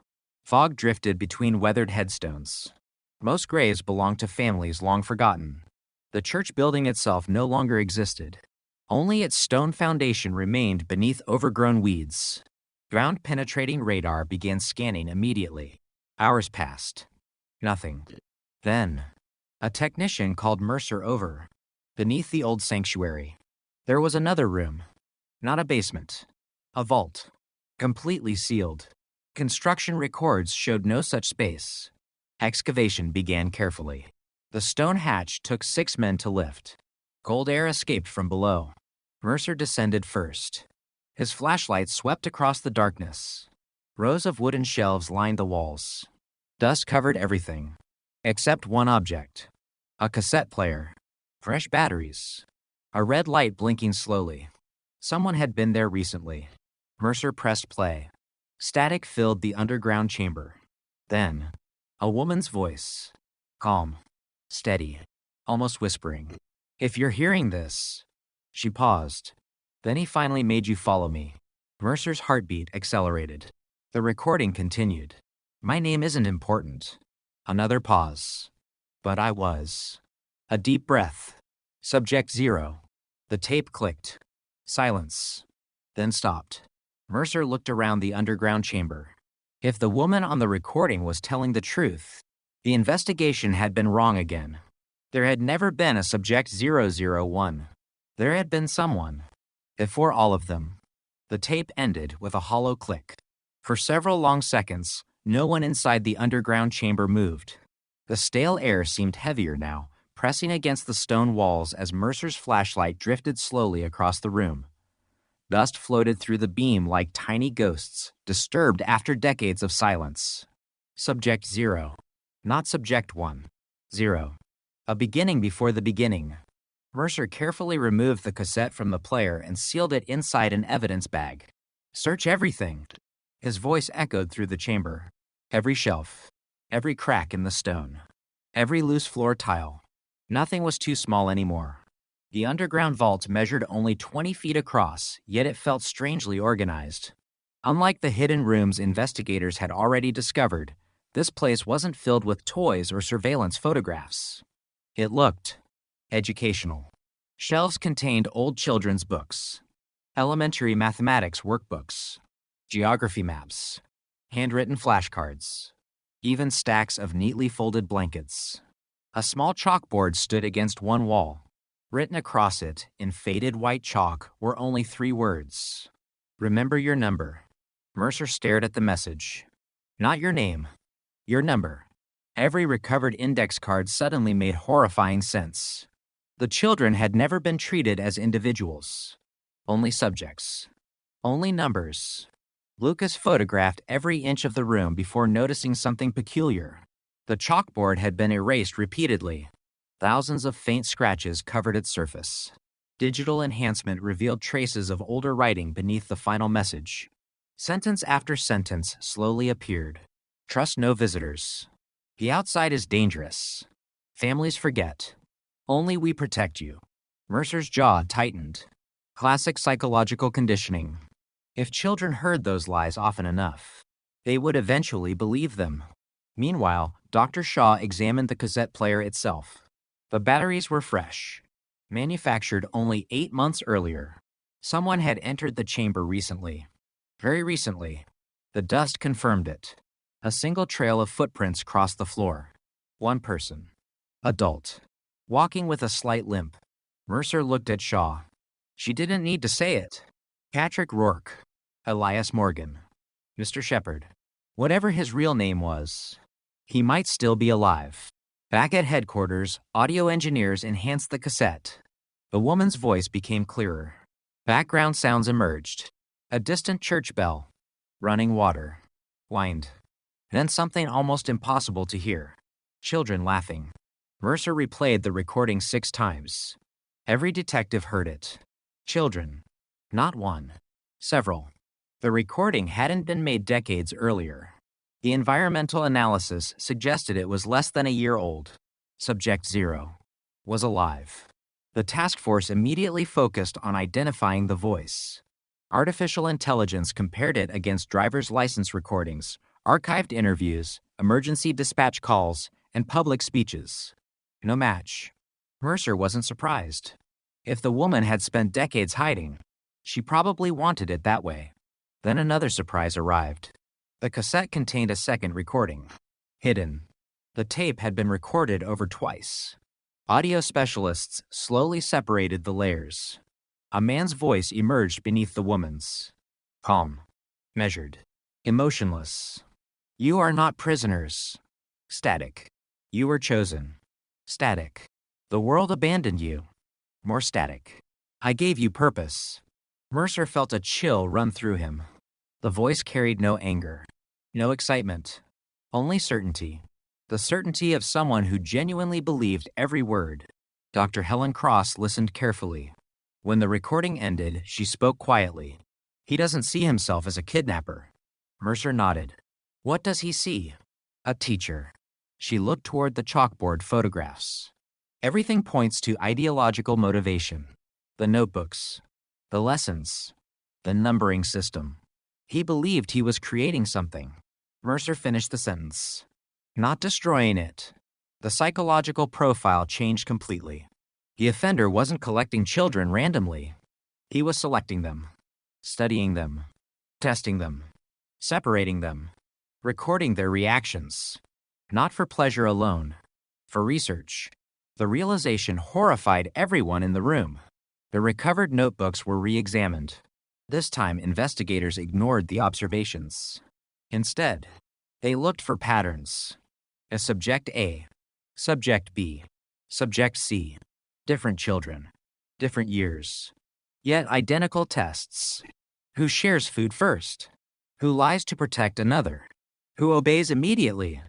Fog drifted between weathered headstones. Most graves belonged to families long forgotten. The church building itself no longer existed. Only its stone foundation remained beneath overgrown weeds. Ground-penetrating radar began scanning immediately. Hours passed. Nothing. Then, a technician called Mercer over. Beneath the old sanctuary, there was another room. Not a basement. A vault. Completely sealed. Construction records showed no such space. Excavation began carefully. The stone hatch took 6 men to lift. Cold air escaped from below. Mercer descended first. His flashlight swept across the darkness. Rows of wooden shelves lined the walls. Dust covered everything, except one object. A cassette player. Fresh batteries. A red light blinking slowly. Someone had been there recently. Mercer pressed play. Static filled the underground chamber. Then, a woman's voice. Calm. Steady. Almost whispering. "If you're hearing this." She paused. "Then he finally made you follow me." Mercer's heartbeat accelerated. The recording continued. "My name isn't important." Another pause. "But I was." A deep breath. Subject 0. The tape clicked. Silence. Then stopped. Mercer looked around the underground chamber. If the woman on the recording was telling the truth, the investigation had been wrong again. There had never been a Subject 001. There had been someone. Before all of them. The tape ended with a hollow click. For several long seconds, no one inside the underground chamber moved. The stale air seemed heavier now, pressing against the stone walls as Mercer's flashlight drifted slowly across the room. Dust floated through the beam like tiny ghosts, disturbed after decades of silence. Subject 0. Not Subject 1. 0. A beginning before the beginning. Mercer carefully removed the cassette from the player and sealed it inside an evidence bag. "Search everything." His voice echoed through the chamber. Every shelf. Every crack in the stone. Every loose floor tile. Nothing was too small anymore. The underground vault measured only 20 feet across, yet it felt strangely organized. Unlike the hidden rooms investigators had already discovered, this place wasn't filled with toys or surveillance photographs. It looked educational. Shelves contained old children's books, elementary mathematics workbooks, geography maps, handwritten flashcards, even stacks of neatly folded blankets. A small chalkboard stood against one wall. Written across it, in faded white chalk, were only 3 words. "Remember your number." Mercer stared at the message. Not your name. Your number. Every recovered index card suddenly made horrifying sense. The children had never been treated as individuals. Only subjects. Only numbers. Lucas photographed every inch of the room before noticing something peculiar. The chalkboard had been erased repeatedly. Thousands of faint scratches covered its surface. Digital enhancement revealed traces of older writing beneath the final message. Sentence after sentence slowly appeared. Trust no visitors. The outside is dangerous. Families forget. Only we protect you. Mercer's jaw tightened. Classic psychological conditioning. If children heard those lies often enough, they would eventually believe them. Meanwhile, Dr. Shaw examined the cassette player itself. The batteries were fresh, manufactured only 8 months earlier. Someone had entered the chamber recently. Very recently. The dust confirmed it. A single trail of footprints crossed the floor. One person. Adult. Walking with a slight limp. Mercer looked at Shaw. She didn't need to say it. Patrick Rourke. Elias Morgan. Mr. Shepard. Whatever his real name was, he might still be alive. Back at headquarters, audio engineers enhanced the cassette. The woman's voice became clearer. Background sounds emerged. A distant church bell. Running water. Wind. Then something almost impossible to hear. Children laughing. Mercer replayed the recording 6 times. Every detective heard it. Children. Not one. Several. The recording hadn't been made decades earlier. The environmental analysis suggested it was less than a year old. Subject 0 was alive. The task force immediately focused on identifying the voice. Artificial intelligence compared it against driver's license recordings, archived interviews, emergency dispatch calls, and public speeches. No match. Mercer wasn't surprised. If the woman had spent decades hiding, she probably wanted it that way. Then another surprise arrived. The cassette contained a second recording. Hidden. The tape had been recorded over twice. Audio specialists slowly separated the layers. A man's voice emerged beneath the woman's. Calm. Measured. Emotionless. You are not prisoners. Static. You were chosen. Static. The world abandoned you. More static. I gave you purpose. Mercer felt a chill run through him. The voice carried no anger, no excitement, only certainty. The certainty of someone who genuinely believed every word. Dr. Helen Cross listened carefully. When the recording ended, she spoke quietly. He doesn't see himself as a kidnapper. Mercer nodded. What does he see? A teacher. She looked toward the chalkboard photographs. Everything points to ideological motivation. The notebooks, the lessons, the numbering system. He believed he was creating something. Mercer finished the sentence. Not destroying it. The psychological profile changed completely. The offender wasn't collecting children randomly. He was selecting them, studying them, testing them, separating them, recording their reactions. Not for pleasure alone, for research. The realization horrified everyone in the room. The recovered notebooks were re-examined. This time, investigators ignored the observations. Instead, they looked for patterns. A subject A, subject B, subject C. Different children, different years, yet identical tests. Who shares food first? Who lies to protect another? Who obeys immediately?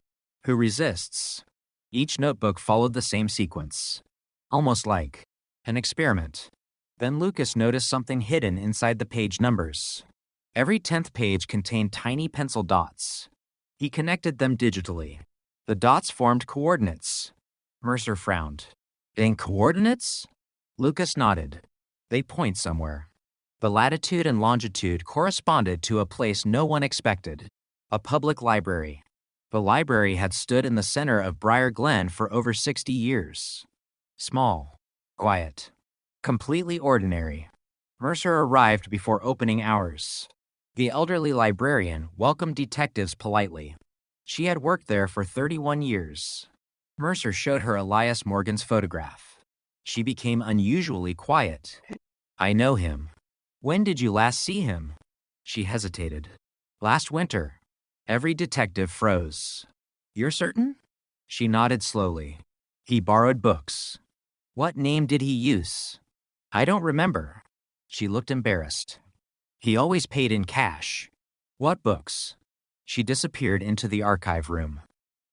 Who resists? Each notebook followed the same sequence, almost like an experiment. Then Lucas noticed something hidden inside the page numbers. Every 10th page contained tiny pencil dots. He connected them digitally. The dots formed coordinates. Mercer frowned. In coordinates? Lucas nodded. They point somewhere. The latitude and longitude corresponded to a place no one expected. A public library. The library had stood in the center of Briar Glen for over 60 years. Small. Quiet. Completely ordinary. Mercer arrived before opening hours. The elderly librarian welcomed detectives politely. She had worked there for 31 years. Mercer showed her Elias Morgan's photograph. She became unusually quiet. I know him. When did you last see him? She hesitated. Last winter. Every detective froze. You're certain? She nodded slowly. He borrowed books. What name did he use? I don't remember. She looked embarrassed. He always paid in cash. What books? She disappeared into the archive room.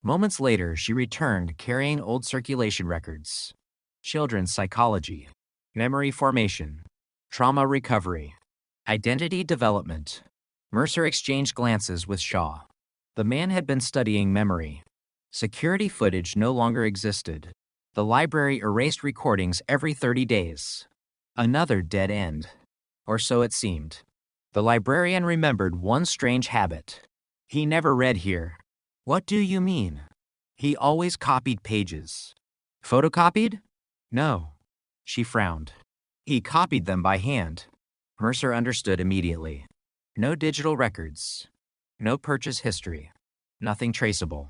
Moments later, she returned carrying old circulation records. Children's psychology, memory formation, trauma recovery, identity development. Mercer exchanged glances with Shaw. The man had been studying memory. Security footage no longer existed. The library erased recordings every 30 days. Another dead end. Or so it seemed. The librarian remembered one strange habit. He never read here. What do you mean? He always copied pages. Photocopied? No. She frowned. He copied them by hand. Mercer understood immediately. No digital records. No purchase history. Nothing traceable.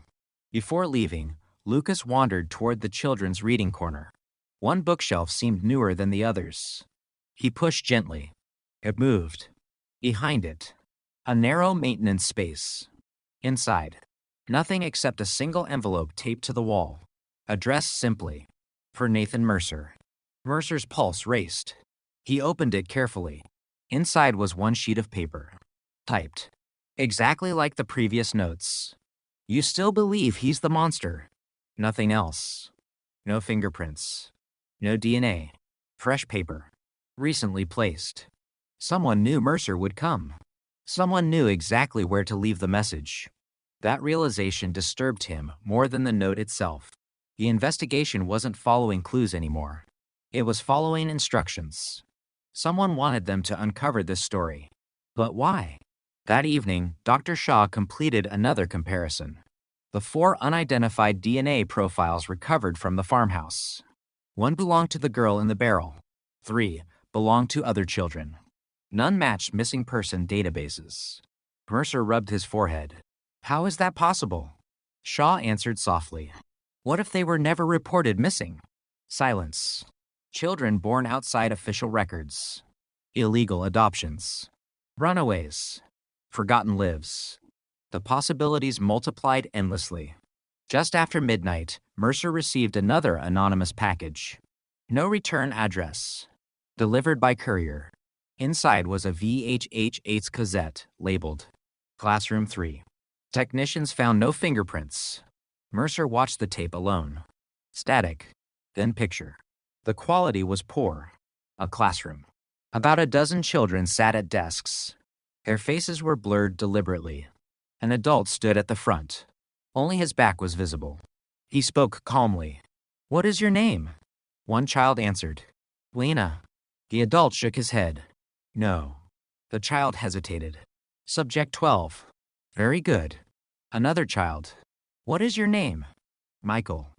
Before leaving, Lucas wandered toward the children's reading corner. One bookshelf seemed newer than the others. He pushed gently. It moved. Behind it, a narrow maintenance space. Inside, nothing except a single envelope taped to the wall. Addressed simply, for Nathan Mercer. Mercer's pulse raced. He opened it carefully. Inside was one sheet of paper. Typed. Exactly like the previous notes. You still believe he's the monster. Nothing else. No fingerprints. No DNA. Fresh paper. Recently placed. Someone knew Mercer would come. Someone knew exactly where to leave the message. That realization disturbed him more than the note itself. The investigation wasn't following clues anymore. It was following instructions. Someone wanted them to uncover this story. But why? That evening, Dr. Shaw completed another comparison. The 4 unidentified DNA profiles recovered from the farmhouse. 1 belonged to the girl in the barrel. 3 belonged to other children. None matched missing person databases. Mercer rubbed his forehead. How is that possible? Shaw answered softly. What if they were never reported missing? Silence. Children born outside official records. Illegal adoptions. Runaways. Forgotten lives. The possibilities multiplied endlessly. Just after midnight, Mercer received another anonymous package. No return address. Delivered by courier. Inside was a VHH-8 cassette labeled Classroom 3. Technicians found no fingerprints. Mercer watched the tape alone. Static. Then picture. The quality was poor. A classroom. About a dozen children sat at desks. Their faces were blurred deliberately. An adult stood at the front. Only his back was visible. He spoke calmly. What is your name? One child answered. Lena. The adult shook his head. No. The child hesitated. Subject 12. Very good. Another child. What is your name? Michael.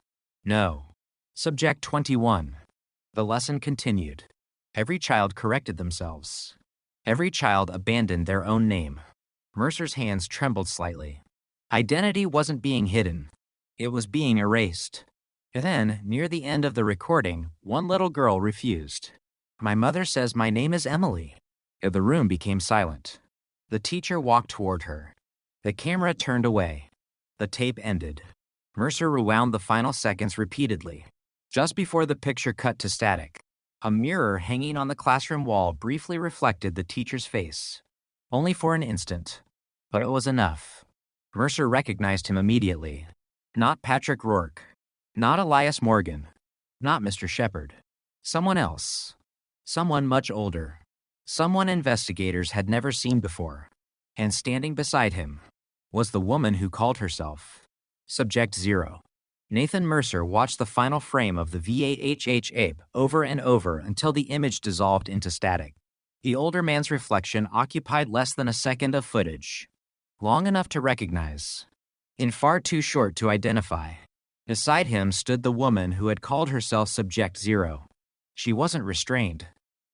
No. Subject 21. The lesson continued. Every child corrected themselves. Every child abandoned their own name. Mercer's hands trembled slightly. Identity wasn't being hidden. It was being erased. Then, near the end of the recording, one little girl refused. My mother says my name is Emily. The room became silent. The teacher walked toward her. The camera turned away. The tape ended. Mercer rewound the final seconds repeatedly. Just before the picture cut to static, a mirror hanging on the classroom wall briefly reflected the teacher's face. Only for an instant. But it was enough. Mercer recognized him immediately. Not Patrick Rourke. Not Elias Morgan. Not Mr. Shepard. Someone else. Someone much older. Someone investigators had never seen before. And standing beside him was the woman who called herself Subject 0. Nathan Mercer watched the final frame of the VHH ape over and over until the image dissolved into static. The older man's reflection occupied less than a second of footage. Long enough to recognize, and far too short to identify. Beside him stood the woman who had called herself Subject 0. She wasn't restrained.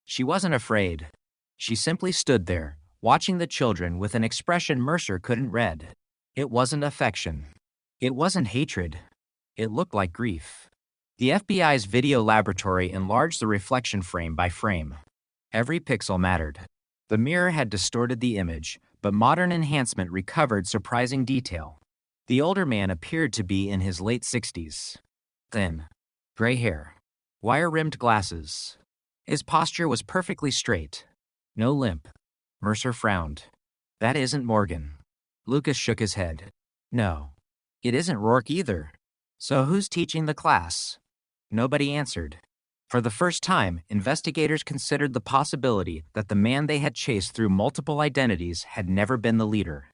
She wasn't afraid. She simply stood there, watching the children with an expression Mercer couldn't read. It wasn't affection. It wasn't hatred. It looked like grief. The FBI's video laboratory enlarged the reflection frame by frame. Every pixel mattered. The mirror had distorted the image, but modern enhancement recovered surprising detail. The older man appeared to be in his late 60s. Thin, gray hair, wire-rimmed glasses. His posture was perfectly straight. No limp. Mercer frowned. That isn't Morgan. Lucas shook his head. No. It isn't Rourke either. So who's teaching the class? Nobody answered. For the first time, investigators considered the possibility that the man they had chased through multiple identities had never been the leader.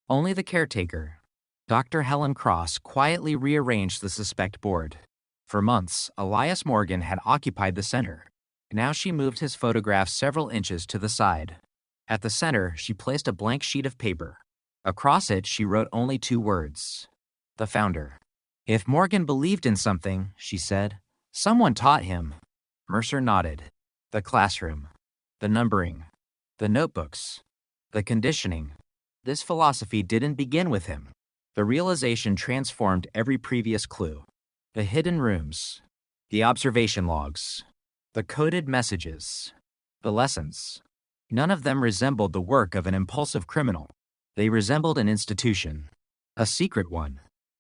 Only the caretaker. Dr. Helen Cross quietly rearranged the suspect board. For months, Elias Morgan had occupied the center. Now she moved his photograph several inches to the side. At the center, she placed a blank sheet of paper. Across it, she wrote only 2 words. The founder. If Morgan believed in something, she said, someone taught him. Mercer nodded. The classroom. The numbering. The notebooks. The conditioning. This philosophy didn't begin with him. The realization transformed every previous clue. The hidden rooms. The observation logs. The coded messages. The lessons. None of them resembled the work of an impulsive criminal. They resembled an institution. A secret one.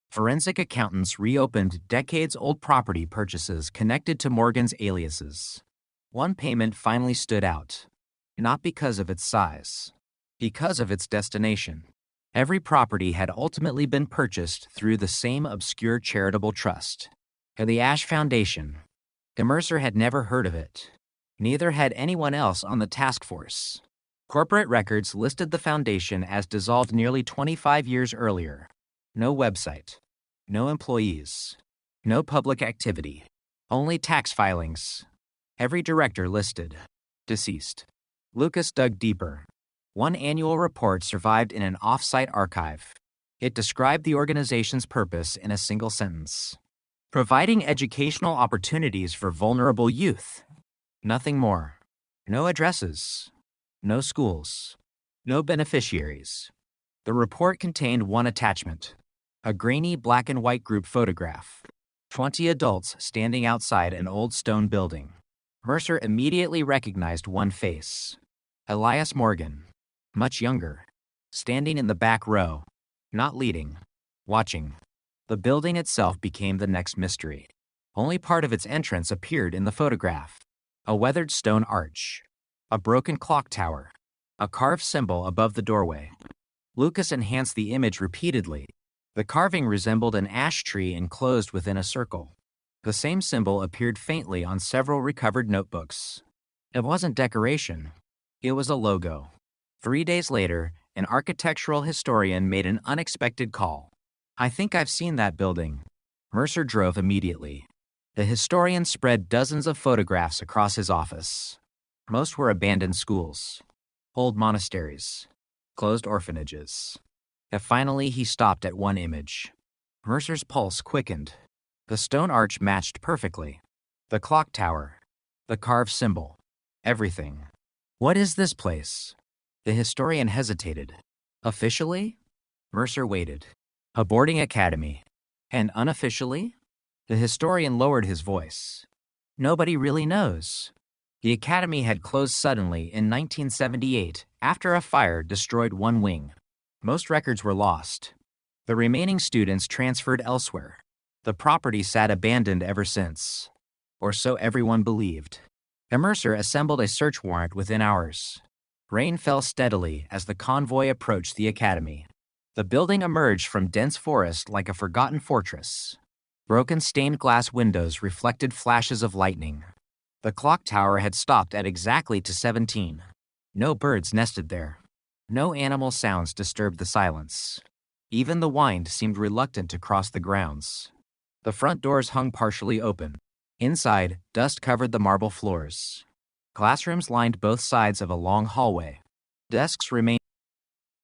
Forensic accountants reopened decades-old property purchases connected to Morgan's aliases. One payment finally stood out. Not because of its size. Because of its destination. Every property had ultimately been purchased through the same obscure charitable trust. The Ash Foundation. Mercer had never heard of it. Neither had anyone else on the task force. Corporate records listed the foundation as dissolved nearly 25 years earlier. No website. No employees. No public activity. Only tax filings. Every director listed. Deceased. Lucas dug deeper. One annual report survived in an off-site archive. It described the organization's purpose in a single sentence. Providing educational opportunities for vulnerable youth. Nothing more. No addresses. No schools. No beneficiaries. The report contained one attachment. A grainy black and white group photograph. 20 adults standing outside an old stone building. Mercer immediately recognized one face. Elias Morgan, much younger, standing in the back row, not leading, watching. The building itself became the next mystery. Only part of its entrance appeared in the photograph. A weathered stone arch, a broken clock tower, a carved symbol above the doorway. Lucas enhanced the image repeatedly. The carving resembled an ash tree enclosed within a circle. The same symbol appeared faintly on several recovered notebooks. It wasn't decoration. It was a logo. 3 days later, an architectural historian made an unexpected call. "I think I've seen that building." Mercer drove immediately. The historian spread dozens of photographs across his office. Most were abandoned schools, old monasteries, closed orphanages. And finally, he stopped at one image. Mercer's pulse quickened. The stone arch matched perfectly. The clock tower, the carved symbol, everything. What is this place? The historian hesitated. Officially? Mercer waited. A boarding academy. And unofficially? The historian lowered his voice. Nobody really knows. The academy had closed suddenly in 1978 after a fire destroyed one wing. Most records were lost. The remaining students transferred elsewhere. The property sat abandoned ever since. Or so everyone believed. Mercer assembled a search warrant within hours. Rain fell steadily as the convoy approached the academy. The building emerged from dense forest like a forgotten fortress. Broken stained glass windows reflected flashes of lightning. The clock tower had stopped at exactly to 17. No birds nested there. No animal sounds disturbed the silence. Even the wind seemed reluctant to cross the grounds. The front doors hung partially open. Inside, dust covered the marble floors. Classrooms lined both sides of a long hallway. Desks remained